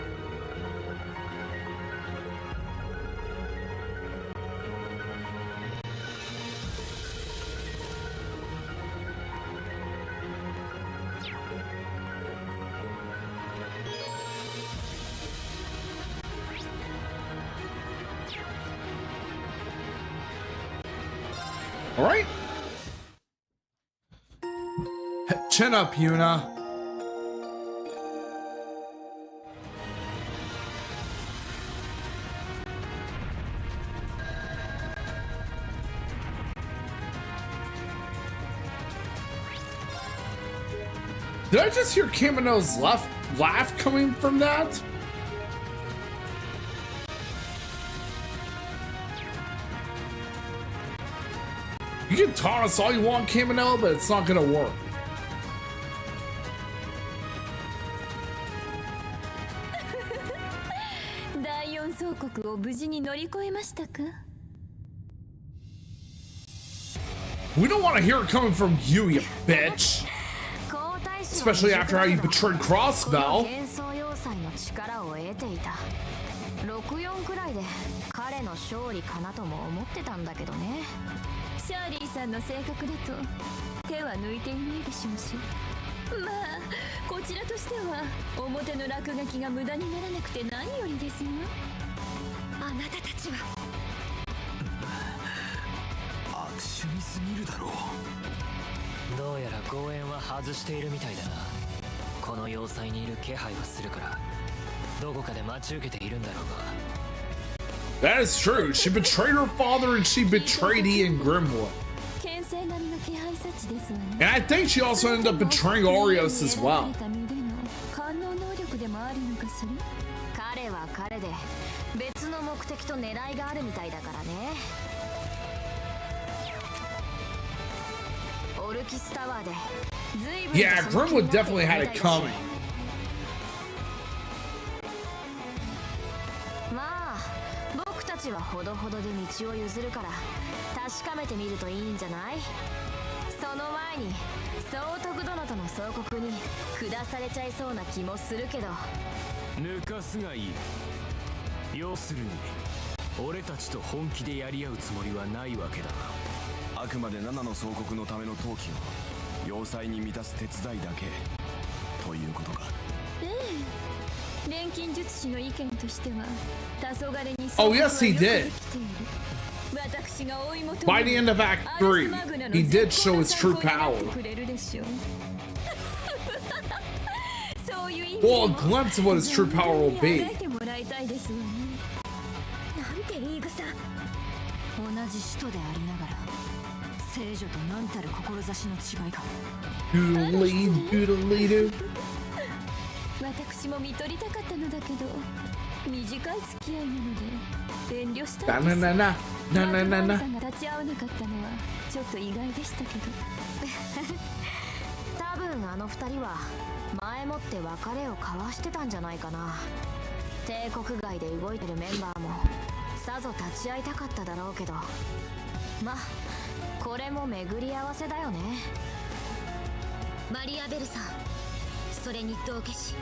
All right. Chin up, Yuna. Did I just hear Kamino's laugh coming from that? You can taunt us all you want, Kamino, but it's not gonna work. We don't want to hear it coming from you, you bitch. Especially after how you betrayed Crossbow. 64くらいで彼の勝利かなとも思ってたんだけどね。シャーリーさんの性格だと手は抜いていないでしょうし、まあこちらとしては表の落書きが無駄にならなくて何よりですわ。あなたたちは悪趣味すぎるだろう。どうやら強縁は外しているみたいだな。この要塞にいる気配はするからどこかで待ち受けているんだろうが。That is true. She betrayed her father and she betrayed Ian Grimwood. And I think she also ended up betraying Orios as well. 彼は彼で別の目的と狙いがあるみたいだからね。オルキスタワーで随分 Yeah, Grimwood definitely had it coming. まあ僕たちはほどほどで道を譲るから確かめてみるといいんじゃない？その前に総督殿との総国に下されちゃいそうな気もするけど。抜かすがいい。要するに俺たちと本気でやり合うつもりはないわけだな。あくまで7の総国のための闘気を要塞に満たす手伝いだけということか。ええ、錬金術師の意見としては黄昏に Oh yes, he did. By the end of Act 3, he did show his true power. そういう意味 Well, a glimpse of what his true power will be. てもらいたいですわね。なんて言い草。同じ使徒でありながら聖女と何たる志の違いか。 Doodly doodly doo. 私も見とりたかったのだけど短い付き合いなので遠慮したん Na です。 na na na na na na さんが立ち会わなかったのはちょっと意外でしたけど。多分あの二人は前もって別れを交わしてたんじゃないかな。帝国外で動いてるメンバーもさぞ立ち会いたかっただろうけど、まあこれも巡り合わせだよね。マリアベルさん、それに道化師、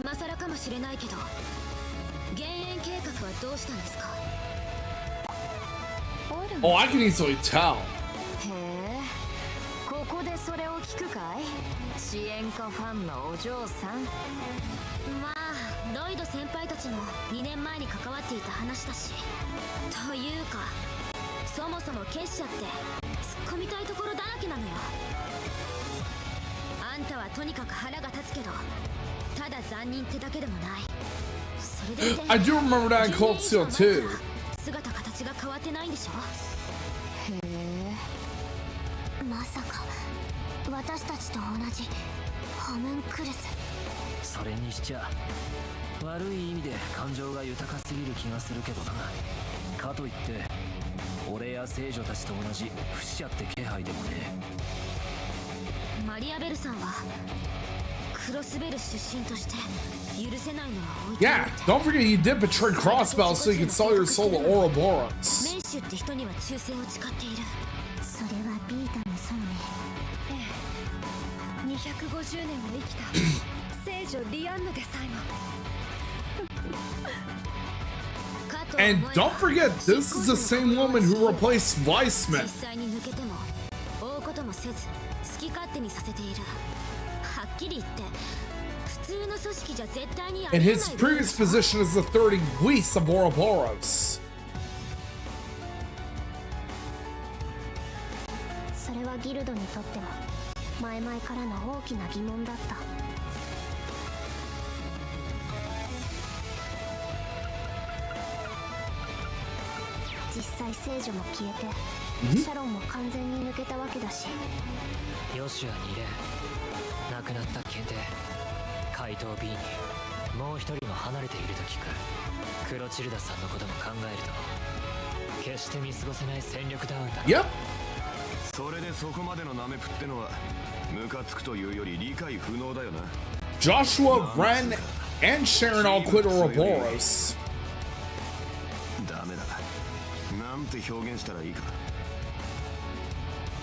今更かもしれないけど減塩計画はどうしたんですか？ Oh, I can easily tell. へえ、ここでそれを聞くかい？支援家ファンのお嬢さん。まあロイド先輩たちも2年前に関わっていた話だし、というかそもそも結社って突っ込みたいところだらけなのよ。あんたはとにかく腹が立つけどただ残忍ってだけでもない。それでいて I do remember that in Cold Steel too. 姿形が変わってないんでしょ。へえ、まさか私たちと同じホムンクルス。それにしちゃ悪い意味で感情が豊かすぎる気がするけどな。かといって俺や聖女たちと同じ不死者って気配でもね。マリアベルさんはクロスベル出身として許せないのは置いておい Yeah, て、 don't forget you did betray Crossbell so you could sell your soul to Ouroboros. メイシュって人には忠誠を誓っている。それはビータもそうね。ええ、250年も生きた聖女リアンヌでさえも。かと And 思えば don't forget, this is the same woman who replaced 実 Weissman. 際に抜けても追うこともせず好き勝手にさせている。はっきり言って普通の組織じゃ絶対にあり In えない his previous position as the 30 Weiss of Ouroboros. それはギルドにとっても前々からの大きな疑問だった。実際聖女も消えて、シャロンも完全に抜けたわけだし。ヨシュア2連亡くなった検定怪盗 B にもう一人も離れていると聞く。クロチルダさんのことも考えると決して見過ごせない戦力ダウンだ。 Yep. それでそこまでのナメプってのはムカつくというより理解不能だよな。 Joshua, Ren, and Sharon all quit Ouroboros. ダメだ。なんて表現したらいいか。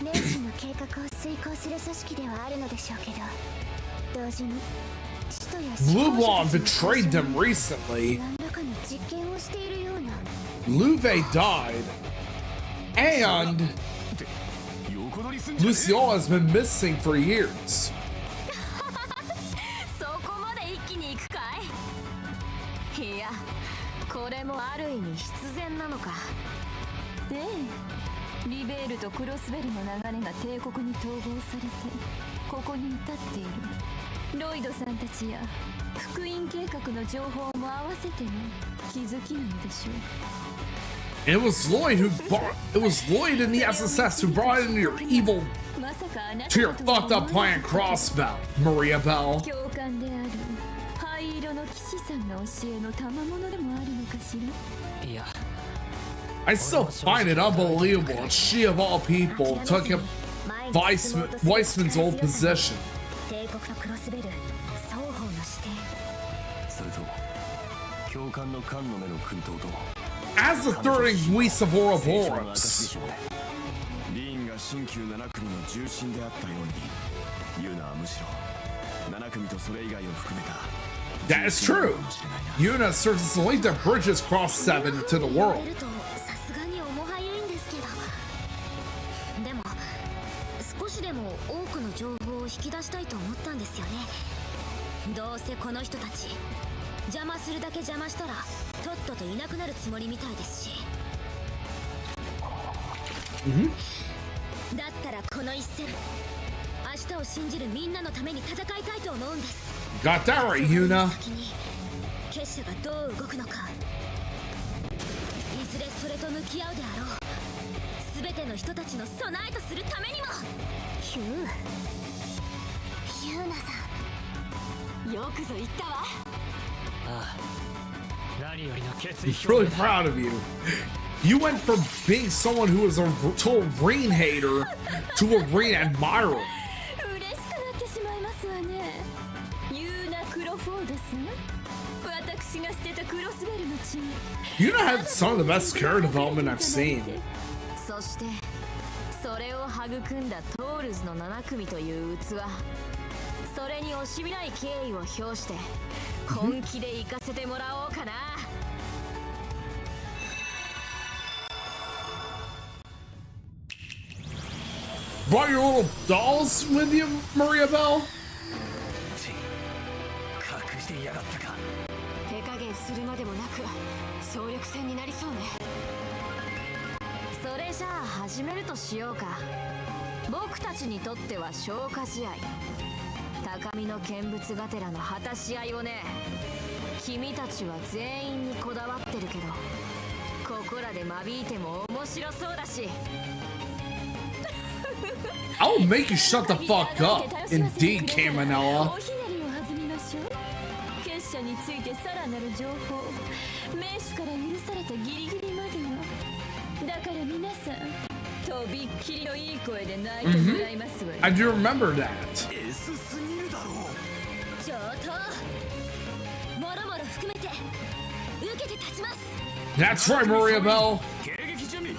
レイジの計画を遂行する組織ではあるのでしょうけど、同時に使徒や Blue Blonde betrayed them recently. 何らかの実験をしているような。 Luve died. And 横取りすんじゃねえ。 Luciola has been missing for years. そこまで一気に行くかい？いや、これもある意味必然なのか。ええ、リベールとクロスベルの流れが帝国に統合されてここに至っている。ロイドさんたちや福音計画の情報も合わせての気づきなのでしょう。 It was Lloyd and the SSS who brought in your evil まさかあな to た your と fucked up plan, Crossbell, Maria Bell. 教官である灰色の騎士さんの教えの賜物でもあるのかしら。いや I still find it unbelievable that she of all people took up Weissman's old position. 帝国とクロスベル双方の視点。それと教官の艦の目の奮闘と As the 30 Weiss of 聖書の Ouroboros. 証でしょう。リーンが新旧7組の重心であったように、ユナはむしろ7組とそれ以外を含めた That is true. Yuna serves as the link that bridges Cross 7 to the 言わ world. れるとさすがに重はゆいんですけど、でも少しでも多くの情報を引き出したいと思ったんですよね。どうせこの人たち邪魔するだけ邪魔したらとっとといなくなるつもりみたいですし、だったらこの一戦明日を信じるみんなのために戦いたいと思うんです。Got that right, Yuna. 先に結社がどう動くのか、いずれそれと向き合うであろう。全ての人たちの備えとするためにも。ヒュユーナさーよくぞ言ったわ。ああ、何よりの決 I'm 意 really 表明だ。 proud of you. You went from being someone who was a total Rain hater to a Rain admirer. ん、嬉しくなってしまいますわね。ユーナ・クロフォードさん、私が捨てたクロスベルの血。 Yuna had some of the best character development I've seen. そしてそれを育んだトールズの7組という器、それに惜しみない敬意を表して本気で行かせてもらおうかな。 Brought your little dolls with you, Maria Bell? 隠してやがったか。手加減するまでもなく総力戦になりそうね。それじゃあ始めるとしようか。僕たちにとっては消化試合、高みの見物がてらの果たし合いをね。君たちは全員にこだわってるけど、ここらで間引いても面白そうだし。 I'll make you shut the fuck up. Indeed, Camanella. おひねりを弾みましょう。結社についてさらなる情報、名手から許されたギリギリまでは。だから皆さん、とびっきりのいい声で泣いてもらいますわよ。 I do remember that. S すぎるだろう。上等。もろもろ含めて受けて立ちます。 That's right, Maria Bell. 迎撃準備。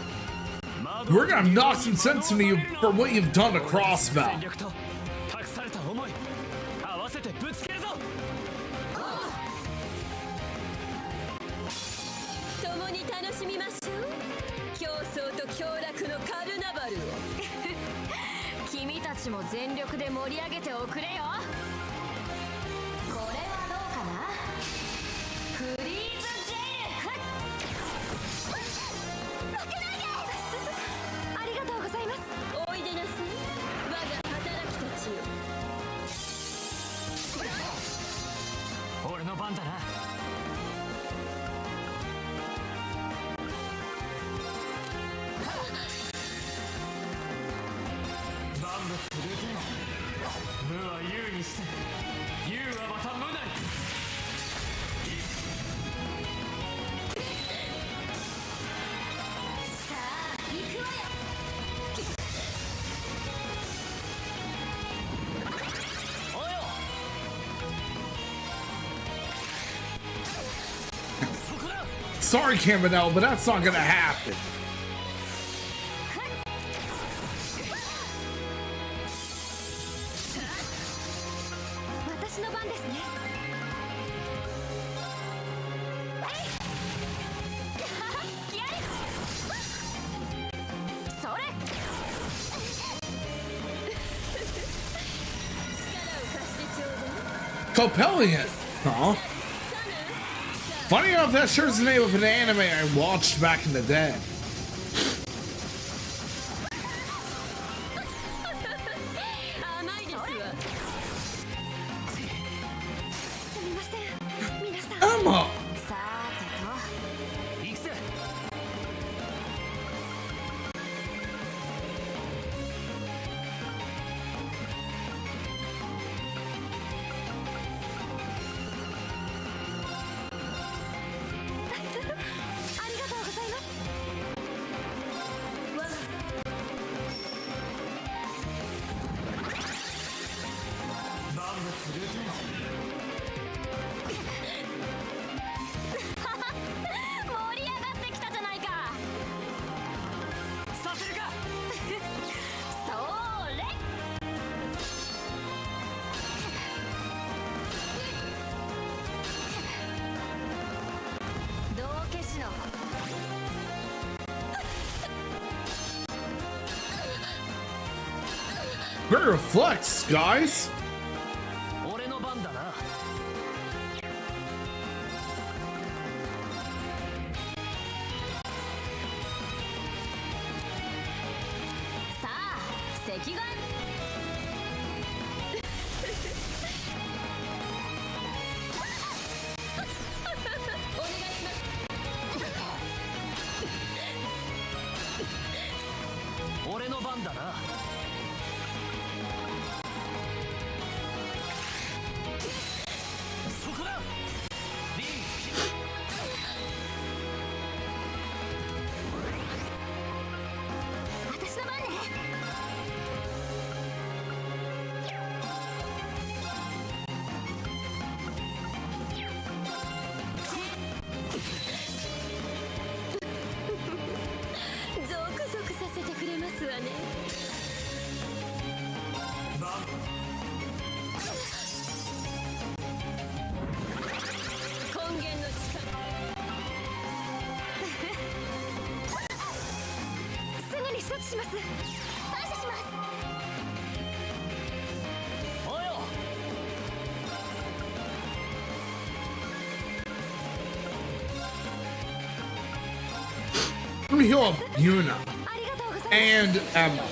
We're gonna knock some sense into you for what you've done to Crossbow. 全力と託された思い、合わせてぶつけるぞ。共に楽しみましょう。競争と享楽のカルナバルを。君たちも全力で盛り上げておくれよ。これはどうかな。フリーズジェイル。負けないで。ありがとうございます。おいでなさい、我が働きたちよ。俺の番だな。万物ルーテン、無は有にして有はまた無なり。さあ行くわよ。およ、 Sorry, Camanella, but that's not gonna happen. 私の番ですね。やれ。それ。力を貸してちょうだい。 Coppelian. Huh? Funny enough, that sure is the name of an anime I watched back in the day. 甘いですわ。すみません、皆さん。 Emma! さーてと。行くぜ。ありがとうございます。万物ルーテン、盛り上がってきたじゃないか。させるか。そーれ。道化師の Great reflex, guys. 俺の番だな。さあ赤眼。ファンだな。そこだ。リン私の番ね。ゾクゾクさせてくれますわね。根源の力すぐに処置します。感謝します。およ。 Let me heal up Yuna ありがとうございます。 and Emma.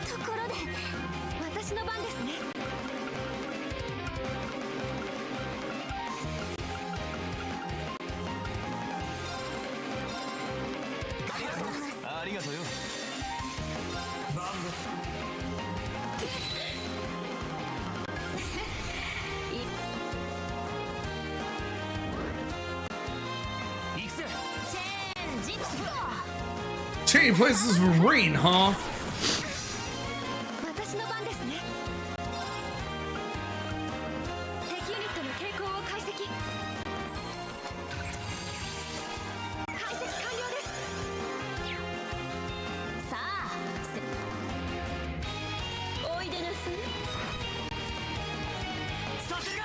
ところで私の番ですね。ありがとうよ。行くぜ。チェンジゴー。 Chain places with Rain, huh? 私の番ですね。敵ユニットの傾向を解析。解析完了です。さあ、おいでなさい。させるか。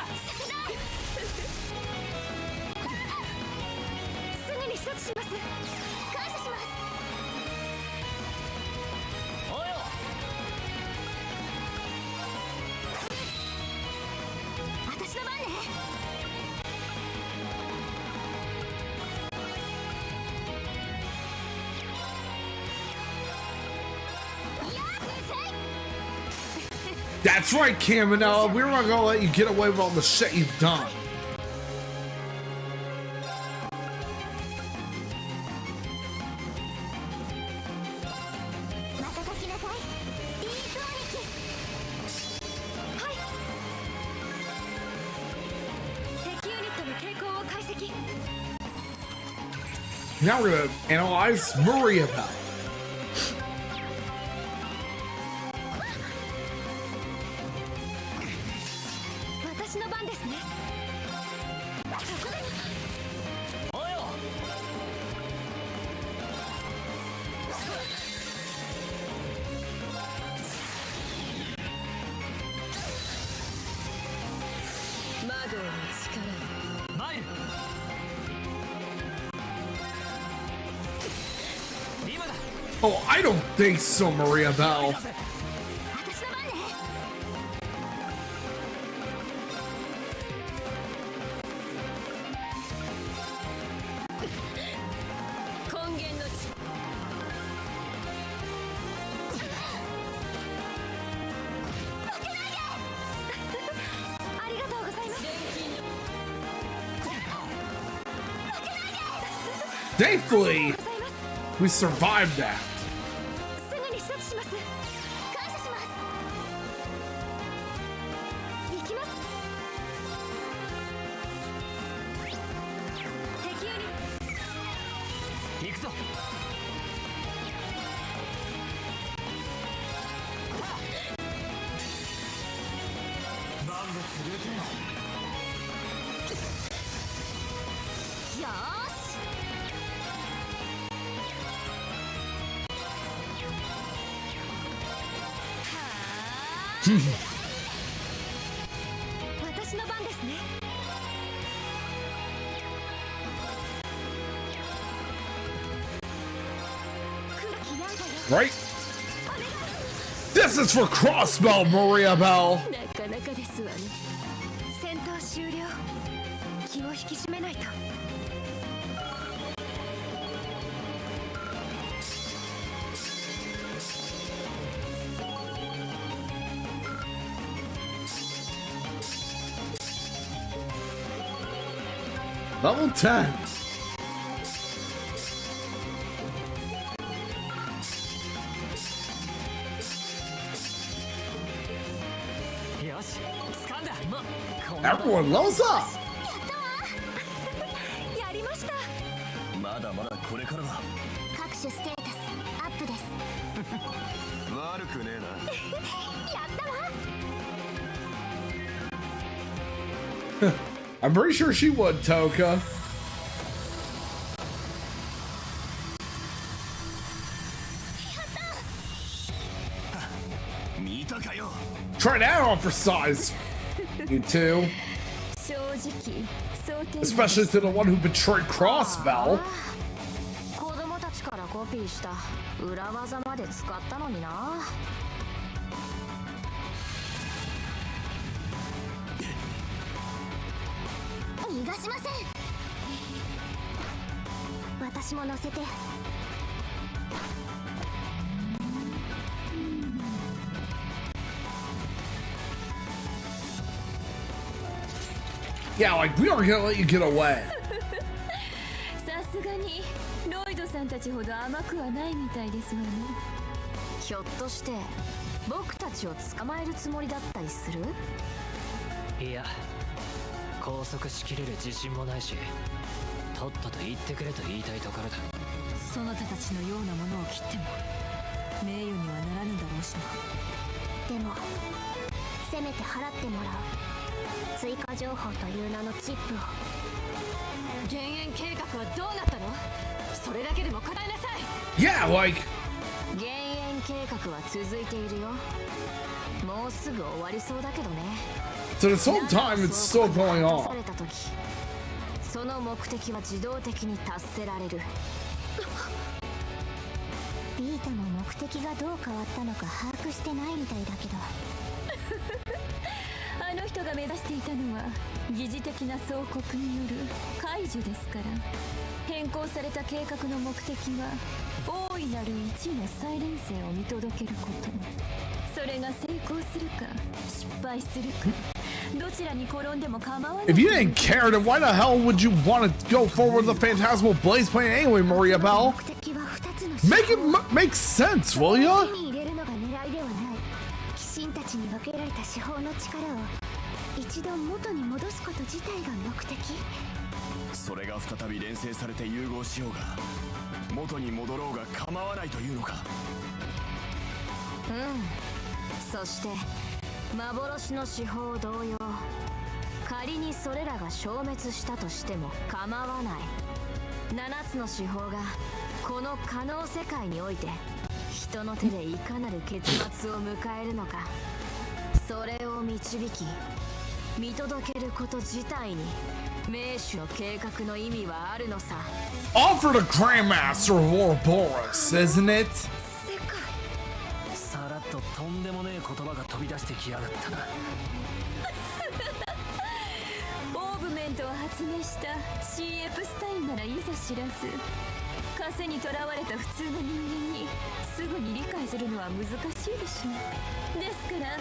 すぐに処置します。感謝します。およ。私の番ね。やっせい。 That's right, Kamino. We're not gonna let you get away with all the shit you've done. また書きなさい。ディープ兄貴。はい。敵ユニットの傾向を解析。 Now we're gonna analyze Maria Bell. 私の番ですね。そこでおよ。魔道の力に。マイル。今だ。 Oh, I don't think so, Maria Bell. 私の番ね。根源の力。負けないで。ありがとうございます。 Thankfully, ございます。 we survived that. すぐに処置します。感謝します。行きます。敵ユニ行くぞ。万物ルーテン。よーし。私の番ですね。黒きヤンゴよ。 Right? This is for Crossbow, Maria Bell. なかなかですわね。戦闘終了。気を引き締めないと。Level 10. 掴んだ。こんな Everyone loves up. やりました。まだまだこれからだ。各種ステータスアップです。悪くねえな。やったわ。 I'm pretty sure she would, Toka. 見たかよ。 Try that on for size. You two. 正直想定 Especially to the one who betrayed Crossbell. 子供たちからコピーした裏技まで使ったのにな。逃がしません。私も乗せて。 Yeah, like, we aren't gonna let you get away. さすがにロイドさんたちほど甘くはないみたいですわね。ひょっとして僕たちを捕まえるつもりだったりする？いや、拘束しきれる自信もないし、とっとと言ってくれと言いたいところだ。そなたたちのようなものを切っても名誉にはならぬだろうしな。でもせめて払ってもらう。追加情報という名のチップを。減塩計画はどうなったの？それだけでも答えなさい。 Yeah, like, 減塩計画は続いているよ。もうすぐ終わりそうだけどね。 so this whole time it's still going 渡さ on. れた時、その目的は自動的に達せられる。ビータも目的がどう変わったのか把握してないみたいだけど。あの人が目指していたのは疑似的な総国による解除ですから。変更された計画の目的は大いなる一のサイレン性を見届けること。それが成功するか失敗するか、どちらに転んでも構わない。 If you didn't care, then why the hell would you want to go forward with the Phantasmal Blaze plan anyway, Maria Bell? 目的は2つの Make it make sense, will 手 ya? に入れるのが狙いではない。鬼神たちに分けられた司法の力を一度元に戻すこと自体が目的。それが再び連成されて融合しようが、元に戻ろうが構わないというのか。うん。そして幻の司法同様、仮にそれらが消滅したとしても構わない。7つの司法がこの可能世界において人の手でいかなる結末を迎えるのか、それを導き見届けること自体に名手の計画の意味はあるのさ。 All for the Grandmaster of Ouroboros, isn't it? さらっととんでもねえ言葉が飛び出してきやがったな。オーブメントを発明したシー・エプスタインならいざ知らず、枷にとらわれた普通の人間にすぐに理解するのは難しいでしょう。ですから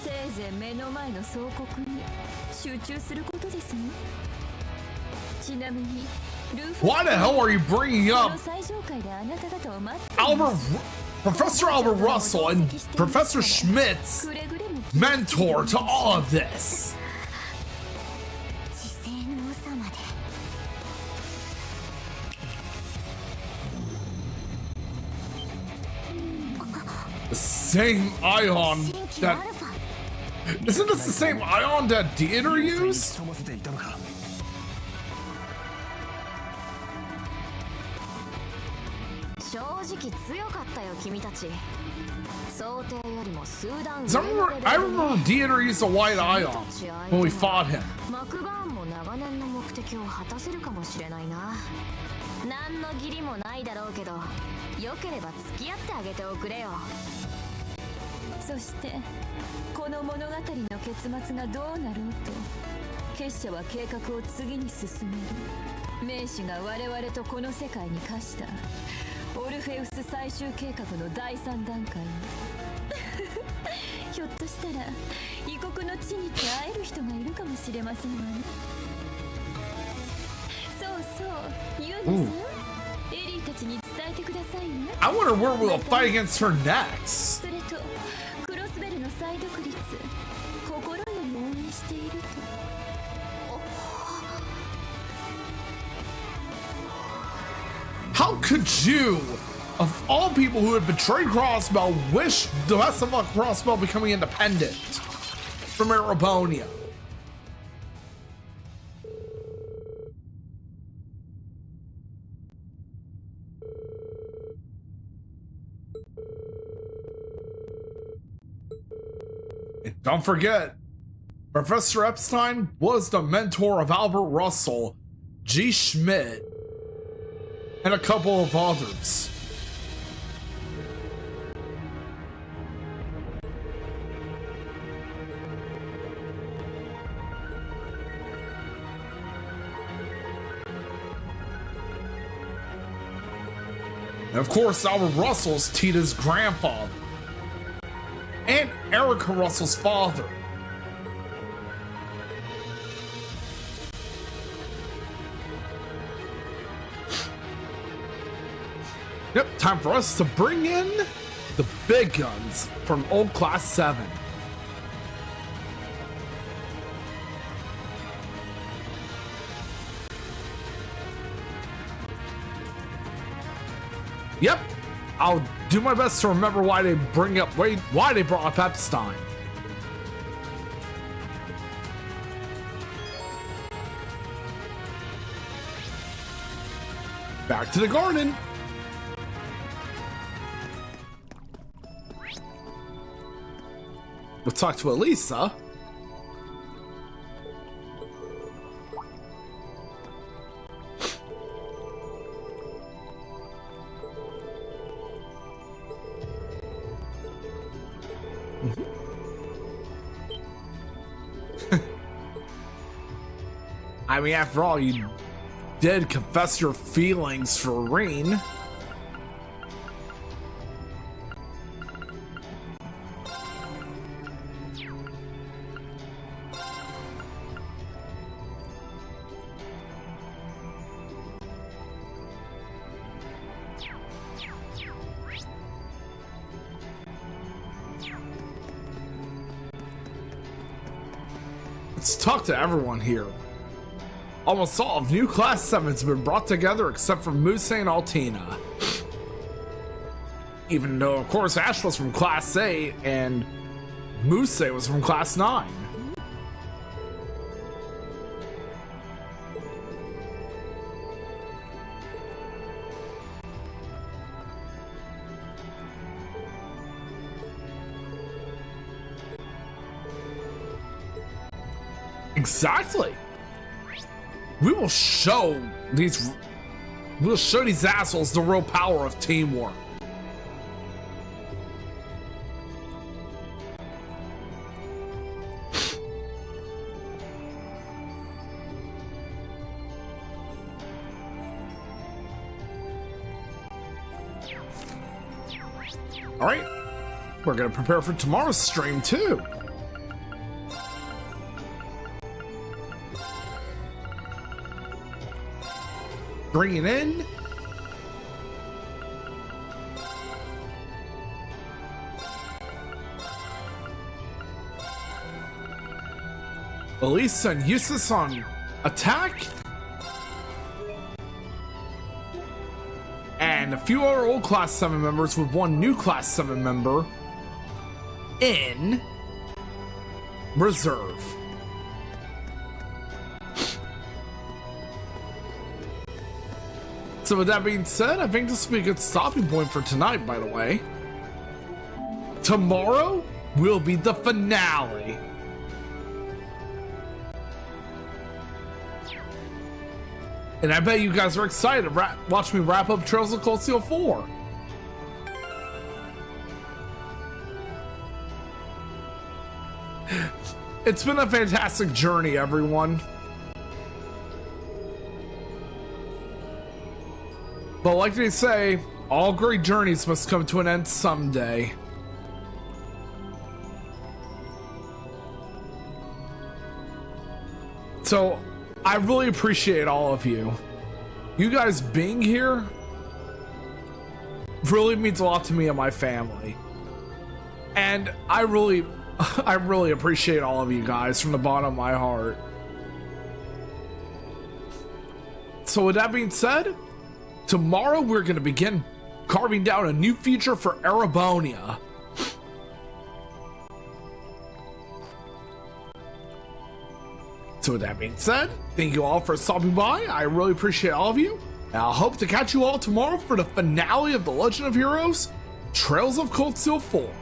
せいぜい目の前の総国に集中することですね。ちなみにルーフ Why the hell are you bringing こ up の最上階であなた方を待ってい Albert, ます。 Professor Albert Russell and Professor Schmidt's くれぐれも mentor to all of this? 知性の長まで。 The same ion 新規ア that ルファ。 isn't this the same ion that Dieter に used? 潜ませていたのか。正直強かったよ君たち。想定よりも数段 'Cause I remember Dieter used a white ion when we fought him. マクバーンも長年の目的を果たせるかもしれないな。何の義理もないだろうけど、よければ付き合ってあげておくれよ。そしてこの物語の結末がどうなろうと、結社は計画を次に進める。名手が我々とこの世界に課したオルフェウス最終計画の第3段階にひょっとしたら異国の地にて会える人がいるかもしれませんわね。そうそうユーナさん、エリーたちに伝えてくださいね。 I wonder where we'll fight against her next. それとクロスベルの再独立、心 could you, of all people who had betrayed Crossbell, wish the best of luck Crossbell becoming independent from Arabonia? And don't forget, Professor Epstein was the mentor of Albert Russell, G. Schmidt, and a couple of others. And of course, Albert Russell's Tita's grandfather, and Erica Russell's father. Yep, time for us to bring in the big guns from old Class 7. Yep, I'll do my best to remember why they brought up Epstein. Back to the garden. We'll talk to Elisa. I mean, after all, you did confess your feelings for Rain. Let's talk to everyone here. Almost all of new Class 7 has been brought together except for Musa and Altina. Even though, of course, Ash was from Class 8 and Musa was from Class 9. Exactly. We'll show these assholes the real power of teamwork. All right, we're gonna prepare for tomorrow's stream too. Bringing in Elisa and Eustace on attack, and a few other old Class 7 members with one new Class 7 member in reserve. So with that being said, I think this will be a good stopping point for tonight, by the way. Tomorrow will be the finale. And I bet you guys are excited to watch me wrap up Trails of Cold Steel 4. It's been a fantastic journey, everyone. But like they say, all great journeys must come to an end someday. So, I really appreciate all of you. You guys being here really means a lot to me and my family. And I really appreciate all of you guys from the bottom of my heart. So with that being said, tomorrow we're going to begin carving down a new future for Erebonia. So with that being said, thank you all for stopping by. I really appreciate all of you. And I hope to catch you all tomorrow for the finale of The Legend of Heroes, Trails of Cold Steel 4.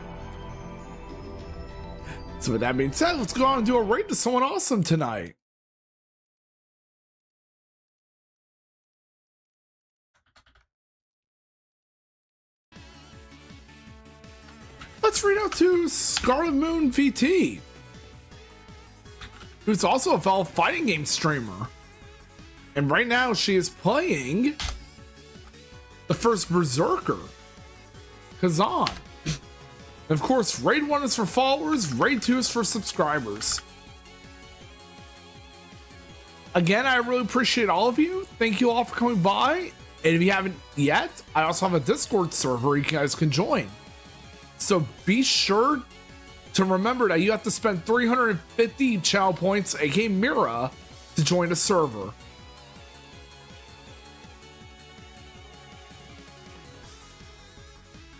So with that being said, let's go on and do a raid to someone awesome tonight. Let's read out to Scarlet Moon VT, who's also a fellow fighting game streamer. And right now she is playing the first Berserker, Kazan. And of course, Raid 1 is for followers, Raid 2 is for subscribers. Again, I really appreciate all of you. Thank you all for coming by. And if you haven't yet, I also have a Discord server you guys can join. So be sure to remember that you have to spend 350 channel points, aka Mira, to join the server.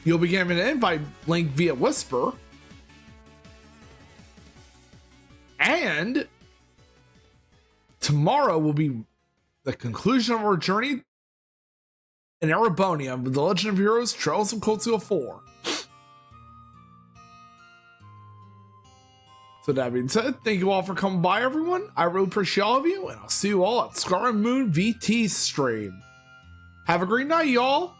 You'll be given an invite link via Whisper. And tomorrow will be the conclusion of our journey in Erebonia with The Legend of Heroes, Trails of Cold Steel 4. So that being said, thank you all for coming by, everyone. I really appreciate all of you, and I'll see you all at Scarlet Moon VT stream. Have a great night, y'all.